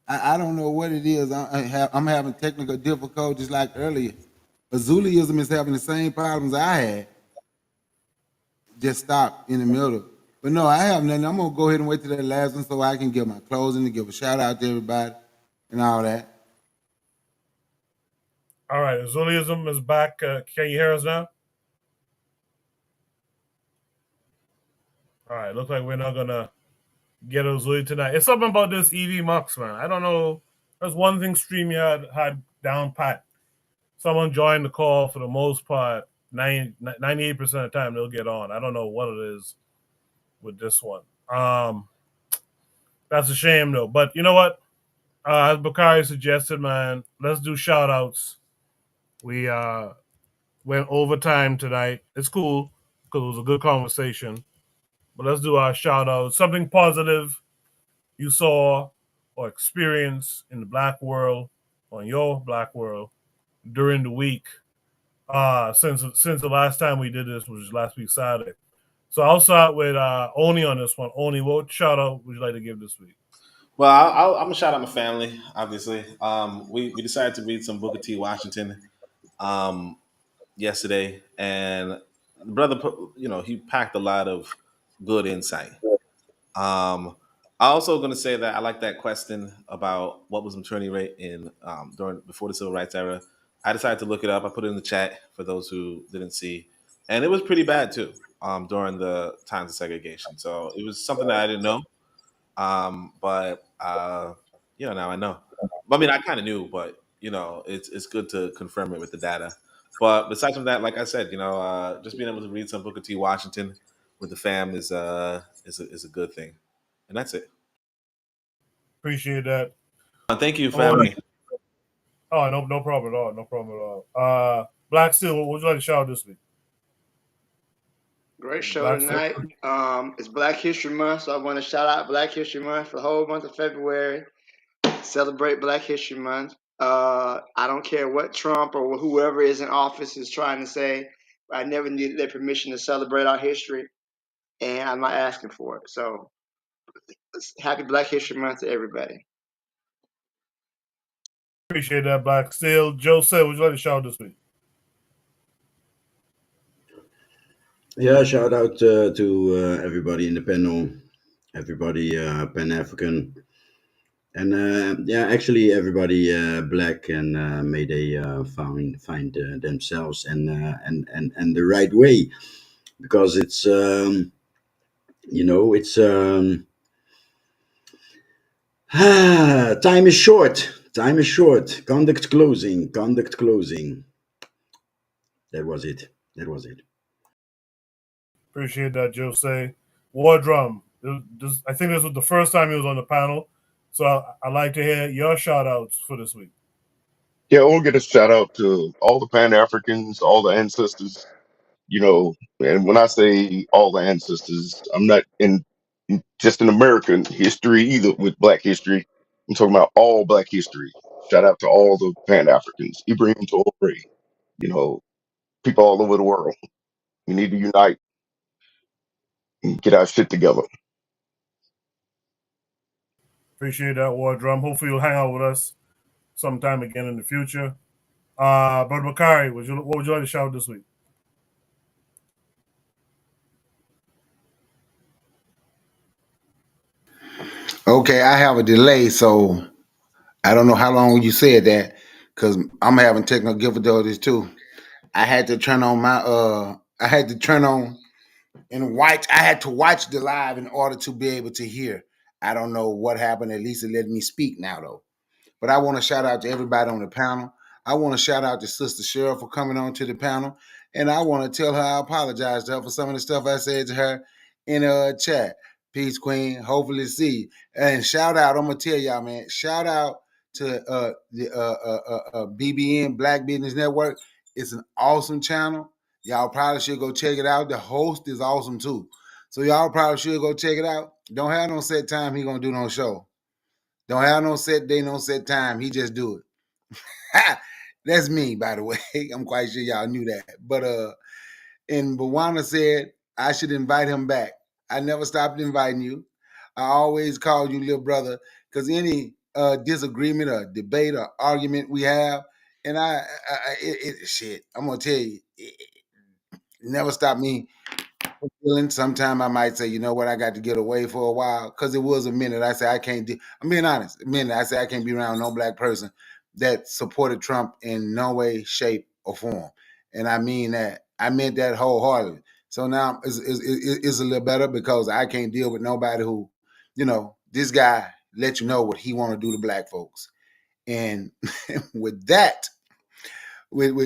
I don't know what it is. I'm having technical difficulties like earlier. Azuliism is having the same problems I had. Just stopped in the middle. But no, I have nothing. I'm going to go ahead and wait till that last one so I can give my closing and give a shout out to everybody and all that. All right, Zulism is back. Can you hear us now? All right, looks like we're not going to get Zuli tonight. It's something about this EV Mux, man. I don't know. There's one thing StreamYard had down pat. Someone joined the call for the most part. 98% of the time they'll get on. I don't know what it is with this one. That's a shame though. But you know what? As Bakari suggested, man, let's do shout outs. We went overtime tonight. It's cool because it was a good conversation. But let's do our shout outs. Something positive you saw or experienced in the black world, or in your black world, during the week. Since the last time we did this, which was last week Saturday. So I'll start with Oni on this one. Oni, what shout out would you like to give this week? Well, I'm gonna shout out my family. Obviously, we decided to read some Booker T. Washington yesterday, and the brother, he packed a lot of good insight. I'm also going to say that I like that question about what was maternity rate in before the civil rights era. I decided to look it up. I put it in the chat for those who didn't see, and it was pretty bad too during the times of segregation. So it was something that I didn't know, but now I know. I mean, I kind of knew, but it's good to confirm it with the data. But besides from that, like I said, just being able to read some Booker T. Washington with the fam is a good thing. And that's it. Appreciate that. Thank you for having me. Oh, no problem at all. No problem at all. Black Steel, what would you like to shout out this week? Great show Black tonight. It's Black History Month, so I want to shout out Black History Month for the whole month of February. Celebrate Black History Month. I don't care what Trump or whoever is in office is trying to say. I never needed their permission to celebrate our history, and I'm not asking for it. So, happy Black History Month to everybody. Appreciate that, Black Steel. Joe said, would you like to shout this week? Yeah, shout out to everybody in the panel, everybody Pan-African, and yeah, actually everybody Black, and may they find themselves and the right way, because it's it's time is short. Time is short. Conduct closing. Conduct closing. That was it. That was it. Appreciate that, Jose. War Drum. I think this was the first time he was on the panel, so I'd like to hear your shout outs for this week. Yeah, I want to get a shout out to all the Pan Africans, all the ancestors. And when I say all the ancestors, I'm not in just in American history either with Black history. I'm talking about all Black history. Shout out to all the Pan Africans, Ibrahim Traore, you know, people all over the world. We need to unite and get our shit together. Appreciate that, War Drum. Hopefully you'll hang out with us sometime again in the future. Brother Bakari, what would you like to shout out this week? Okay, I have a delay, so I don't know how long you said that, because I'm having technical difficulties too. I had to turn on and watch. I had to watch the live in order to be able to hear. I don't know what happened. At least it let me speak now, though. But I want to shout out to everybody on the panel. I want to shout out to Sister Cheryl for coming on to the panel. And I want to tell her I apologize to her for some of the stuff I said to her in a chat. Peace, Queen. Hopefully see you. And shout out, I'm going to tell y'all, man, shout out to the BBN, Black Business Network. It's an awesome channel. Y'all probably should go check it out. The host is awesome, too. So y'all probably should go check it out. Don't have no set time he going to do no show. Don't have no set day, no set time. He just do it. That's me, by the way. I'm quite sure y'all knew that. But and Bawana said I should invite him back. I never stopped inviting you. I always called you little brother, because any disagreement or debate or argument we have, and shit, I'm gonna tell you, it never stopped me. Sometimes I might say, you know what, I got to get away for a while, because it was a minute. I say I can't do. I'm being honest. A minute I say I can't be around no Black person that supported Trump in no way, shape, or form, and I mean that. I meant that wholeheartedly. So now it's a little better, because I can't deal with nobody who, this guy let you know what he want to do to Black folks, and with that, with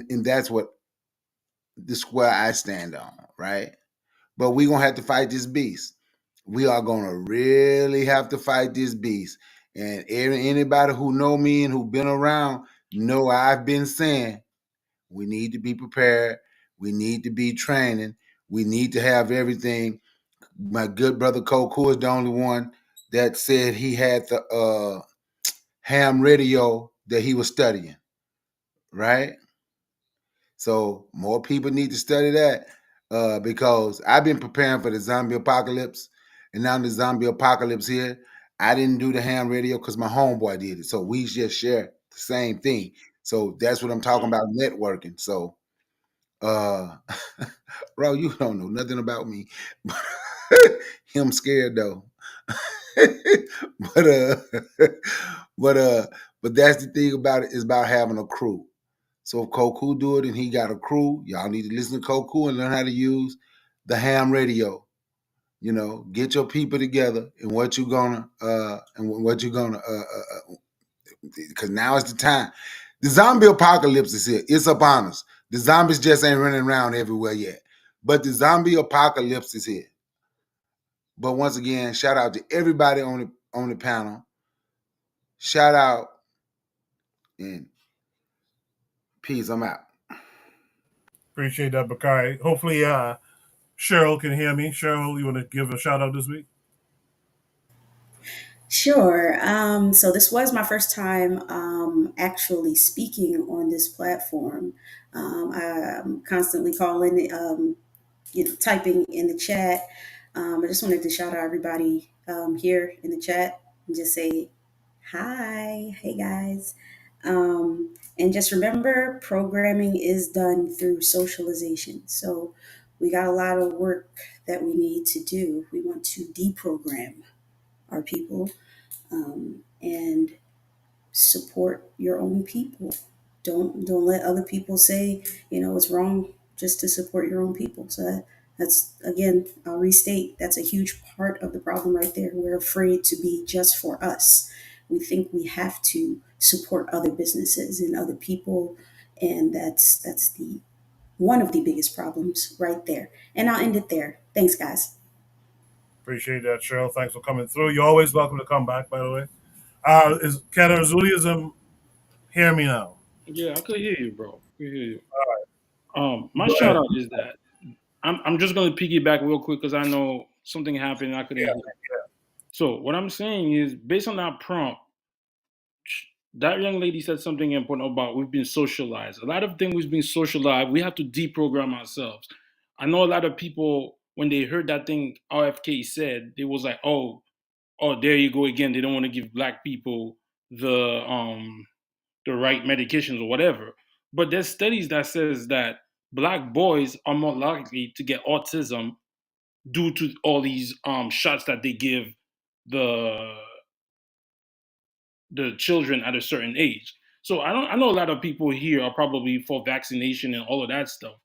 and that's what the square I stand on, right? But we're going to have to fight this beast. We are going to really have to fight this beast. And anybody who know me and who been around know I've been saying we need to be prepared. We need to be training. We need to have everything. My good brother Koku is the only one that said he had the ham radio that he was studying, right? So more people need to study that, because I've been preparing for the zombie apocalypse, and now the zombie apocalypse here. I didn't do the ham radio because my homeboy did it. So we just share the same thing. So that's what I'm talking about, networking. So, bro, you don't know nothing about me. Him scared though. but but that's the thing about it, is about having a crew. So if Koku do it and he got a crew, y'all need to listen to Koku and learn how to use the ham radio. Get your people together, and what you're gonna because now is the time. The zombie apocalypse is here. It's upon us. The zombies just ain't running around everywhere yet, but the zombie apocalypse is here. But once again, shout out to everybody on the panel. Shout out and peace. I'm out. Appreciate that, Bakari. Hopefully, Cheryl can hear me. Cheryl, you want to give a shout out this week? Sure. So this was my first time actually speaking on this platform. I'm constantly calling, typing in the chat. I just wanted to shout out everybody here in the chat and just say hi, hey guys. And just remember, programming is done through socialization. So we got a lot of work that we need to do. We want to deprogram our people and support your own people. Don't let other people say it's wrong just to support your own people. So that's again, I'll restate, that's a huge part of the problem right there. We're afraid to be just for us. We think we have to support other businesses and other people, and that's the one of the biggest problems right there. And I'll end it there. Thanks, guys. Appreciate that, Cheryl. Thanks for coming through. You're always welcome to come back, by the way. Is Katazuliism hear me now? Yeah, I could hear you, bro. I could hear you. My shout out is that I'm just gonna piggyback real quick because I know something happened and I couldn't Yeah, hear. So what I'm saying is, based on that prompt, that young lady said something important about we've been socialized. A lot of things we've been socialized. We have to deprogram ourselves. I know a lot of people when they heard that thing RFK said, they was like, oh, there you go again. They don't want to give black people the right medications or whatever. But there's studies that says that black boys are more likely to get autism due to all these shots that they give the the children at a certain age. So I know a lot of people here are probably for vaccination and all of that stuff.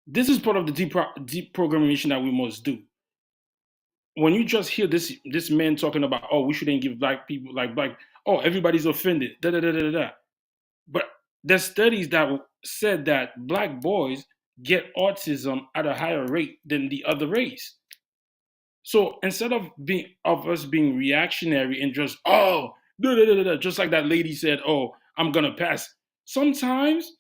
This is part of the deprogrammation that we must do. When you just hear this man talking about, oh, we shouldn't give black people like black, oh, everybody's offended, da da da da da. But there's studies that said that black boys get autism at a higher rate than the other race. So instead of us being reactionary and just just like that lady said, oh, I'm gonna pass. Sometimes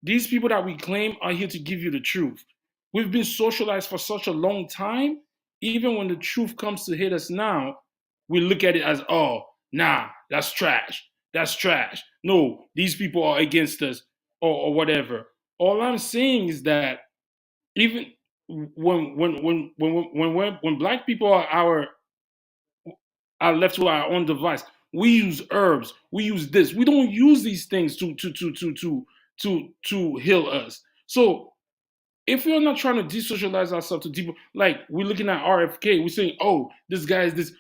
these people that we claim are here to give you the truth. We've been socialized for such a long time. Even when the truth comes to hit us now, we look at it as, oh, nah, that's trash. That's trash. No, these people are against us or whatever. All I'm saying is that even when black people are left to our own device, we use herbs, we use this. We don't use these things to heal us. So if we're not trying to desocialize ourselves to deeper, like we're looking at RFK, we're saying, oh, this guy is this.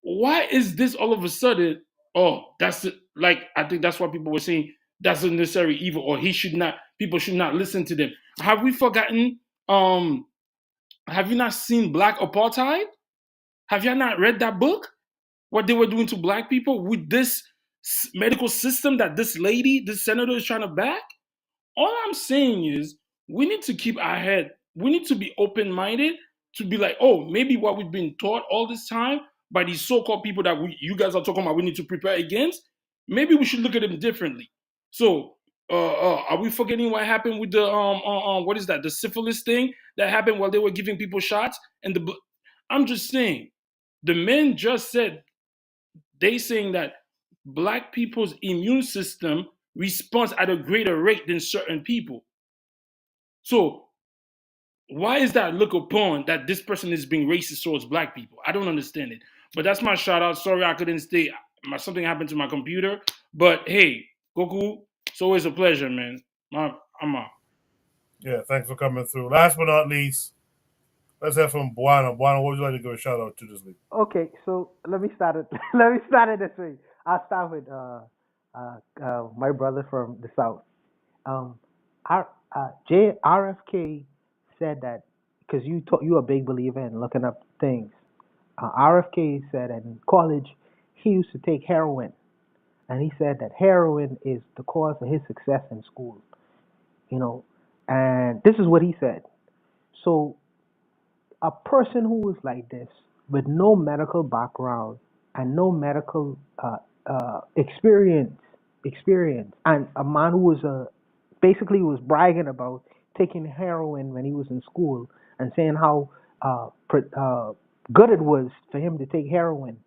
Why is this all of a sudden? Oh, that's it. Like I think that's why people were saying that's a necessary evil, or he should not. People should not listen to them. Have we forgotten? Have you not seen Black Apartheid? Have you not read that book? What they were doing to black people with this medical system that this lady, this senator is trying to back? All I'm saying is we need to keep our head, we need to be open-minded to be like, oh, maybe what we've been taught all this time by these so-called people that you guys are talking about we need to prepare against, maybe we should look at them differently. So are we forgetting what happened with the what is that, the syphilis thing that happened while they were giving people shots? And I'm just saying, the men just said, they saying that black people's immune system responds at a greater rate than certain people. So why is that look upon that this person is being racist towards black people? I don't understand it. But that's my shout out. Sorry I couldn't stay. Something happened to my computer. But hey, Goku, it's always a pleasure, man. I'm out. Yeah, thanks for coming through. Last but not least, let's have from Buana. Buana, what would you like to give a shout out to this week? Okay, so let me start it. Let me start it this way. I'll start with my brother from the south. R, RFK said that because you're a big believer in looking up things. RFK said that in college he used to take heroin, and he said that heroin is the cause of his success in school. And this is what he said. So a person who was like this with no medical background and no medical experience, and a man who was basically was bragging about taking heroin when he was in school and saying how good it was for him to take heroin.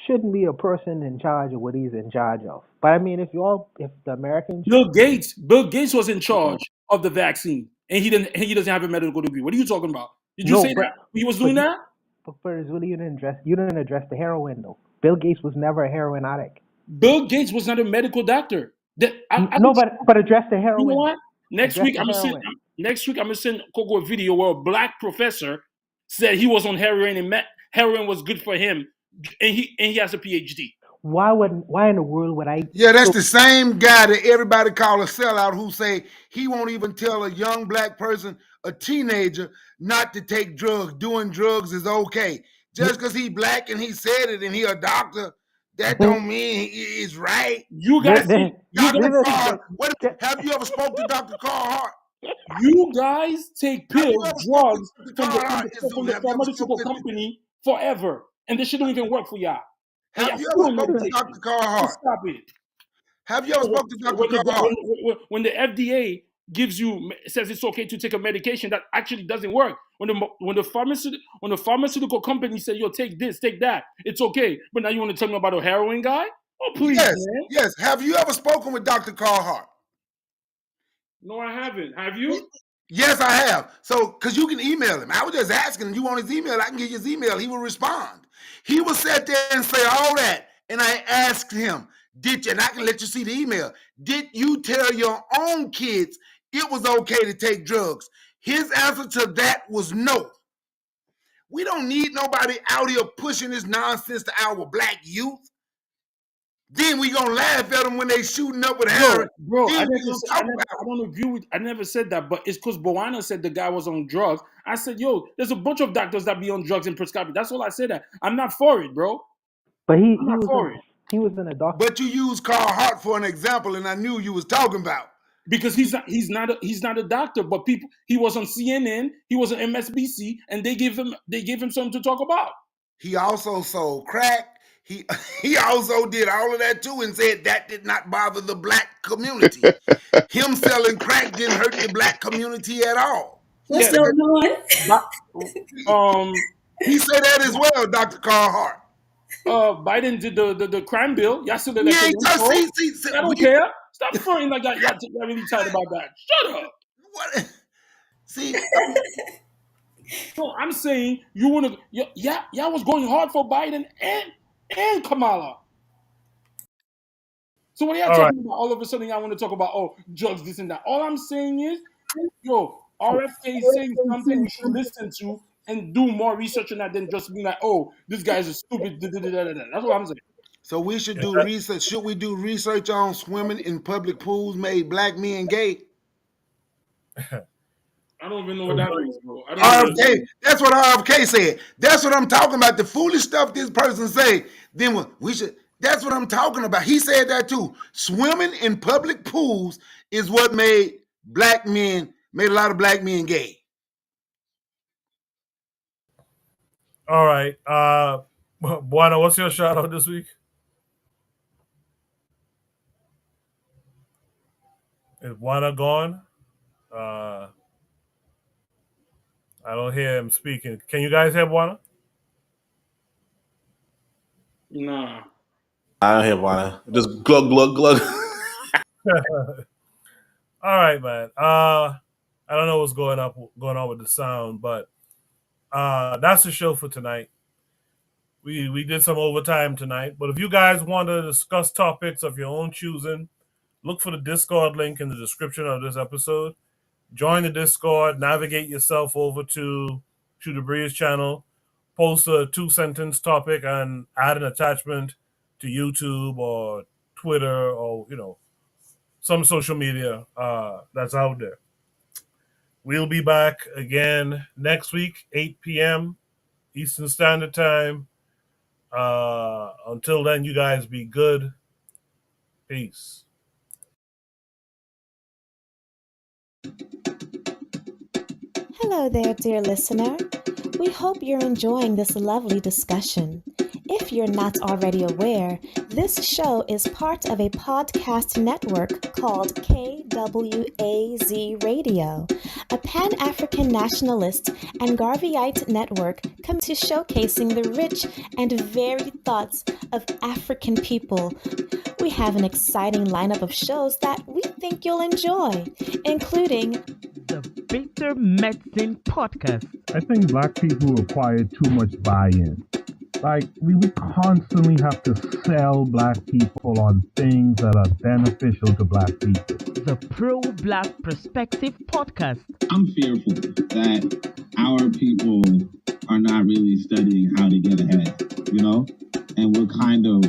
shouldn't be a person in charge of what he's in charge of. But I mean, if the Americans, Bill Gates was in charge of the vaccine, and he doesn't have a medical degree. What are you talking about? Did you no, say that he was doing that? But really, you didn't address the heroin though. Bill Gates was never a heroin addict. Bill Gates was not a medical doctor. But address the heroin. You know what? Next Address week I'm gonna send Coco a video where a black professor said he was on heroin and heroin was good for him, and he has a PhD. Why in the world would I? Yeah, that's the same guy that everybody call a sellout, who say he won't even tell a young black person, a teenager, not to take drugs. Doing drugs is okay. Just because he black and he said it and he a doctor, that don't mean he is right. You guys, have you ever spoke to Dr. Carl Hart? You guys take pills, drugs from the pharmaceutical company forever, and this shit don't even work for y'all. Have you ever spoken to Dr. Carl Hart? Stop it. Have you ever spoken to Dr. Carl Hart? When the FDA says it's okay to take a medication that actually doesn't work, when the pharmaceutical company say, yo, take this, take that, it's okay. But now you want to tell me about a heroin guy? Oh, please, yes, man. Yes. Have you ever spoken with Dr. Carl Hart? No, I haven't. Have you? Yes, I have. So, because you can email him. I was just asking, you want his email? I can give you his email. He will respond. He will sit there and say all that. And I asked him, and I can let you see the email, did you tell your own kids it was okay to take drugs? His answer to that was no. We don't need nobody out here pushing this nonsense to our black youth. Then we gonna laugh at them when they shooting up with heroin. Bro, I don't agree with. I never said that, but it's because Boana said the guy was on drugs. I said, yo, there's a bunch of doctors that be on drugs and prescribing. That's all I said. That I'm not for it, bro. But he was in a doctor. But you used Carl Hart for an example, and I knew you was talking about. Because he's not a doctor, but he was on CNN, he was on MSNBC, and they gave him something to talk about. He also sold crack. He also did all of that too, and said that did not bother the black community. Him selling crack didn't hurt the black community at all. What's going on? He said that as well, Dr. Carl Hart. Biden did the crime bill. Y'all still elected him. I don't care. Stop fronting like that. Y'all really tight about that. Shut up. What? See. No, I'm saying you want to. Y'all was going hard for Biden and Kamala. So what are y'all talking about? All of a sudden, y'all want to talk about drugs, this and that. All I'm saying is, yo, RFK is saying something we should listen to and do more research on that than just being like, oh, this guy's a stupid. That's what I'm saying. So we should do research. Should we do research on swimming in public pools made black men gay? I don't even know what that is, bro. RFK, that's what RFK said. That's what I'm talking about. The foolish stuff this person say. Then we should. That's what I'm talking about. He said that too. Swimming in public pools is what made a lot of black men gay. All right. Buana, what's your shout out this week? Is Buana gone? I don't hear him speaking. Can you guys hear Buana? Nah. I don't hear Buana. Just glug, glug, glug. All right, man. I don't know what's going on with the sound, but that's the show for tonight. We did some overtime tonight, but if you guys want to discuss topics of your own choosing, look for the Discord link in the description of this episode. Join the Discord, navigate yourself over to the Breeze channel, post a 2-sentence topic, and add an attachment to YouTube or Twitter or some social media that's out there. We'll be back again next week, 8 p.m. Eastern Standard Time. Until then, you guys be good. Peace. Hello there, dear listener. We hope you're enjoying this lovely discussion. If you're not already aware, this show is part of a podcast network called KWAZ Radio, a Pan-African nationalist and Garveyite network committed to showcasing the rich and varied thoughts of African people. We have an exciting lineup of shows that we think you'll enjoy, including the Bitter Medicine Podcast. I think black people require too much buy-in. Like, we constantly have to sell black people on things that are beneficial to black people. The Pro-Black Perspective Podcast. I'm fearful that our people are not really studying how to get ahead, and we're kind of,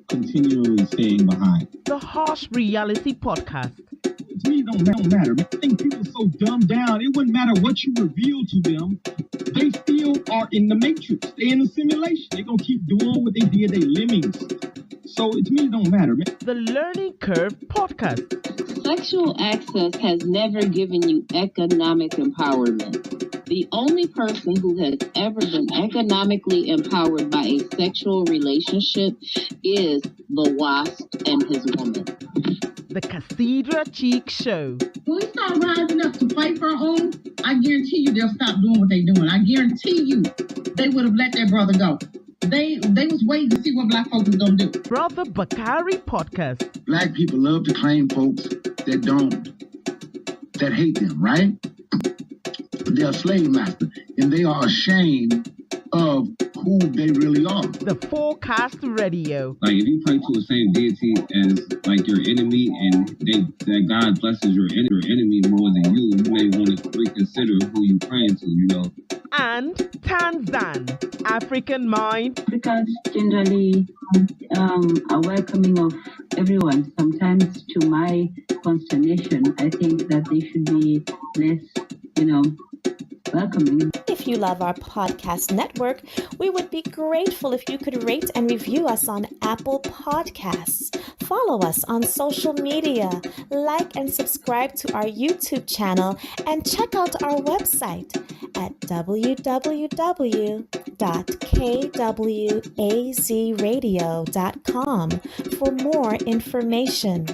continually staying behind. The Harsh Reality Podcast. To me, it don't matter. I think people are so dumbed down, it wouldn't matter what you reveal to them. They still are in the matrix. They're in the simulation. They're going to keep doing what they did. They lemmings. So to me, it don't matter, man. The Learning Curve Podcast. Sexual access has never given you economic empowerment. The only person who has ever been economically empowered by a sexual relationship is the wasp and his woman. The Cathedra Cheek Show. When we start rising up to fight for our own, I guarantee you they'll stop doing what they're doing. I guarantee you they would have let their brother go. They was waiting to see what black folks was going to do. Brother Bakari Podcast. Black people love to claim folks that hate them, right? They're a slave master, and they are ashamed of who they really are. The Forecast Radio. Like, if you pray to the same deity as, like, your enemy, and that God blesses your enemy more than you may want to reconsider who you praying to, And Tanzan, African Mind. Africans generally are welcoming of everyone. Sometimes, to my consternation, I think that they should be less, welcoming. If you love our podcast network, we would be grateful if you could rate and review us on Apple Podcasts. Follow us on social media, like and subscribe to our YouTube channel, and check out our website at www.kwazradio.com for more information.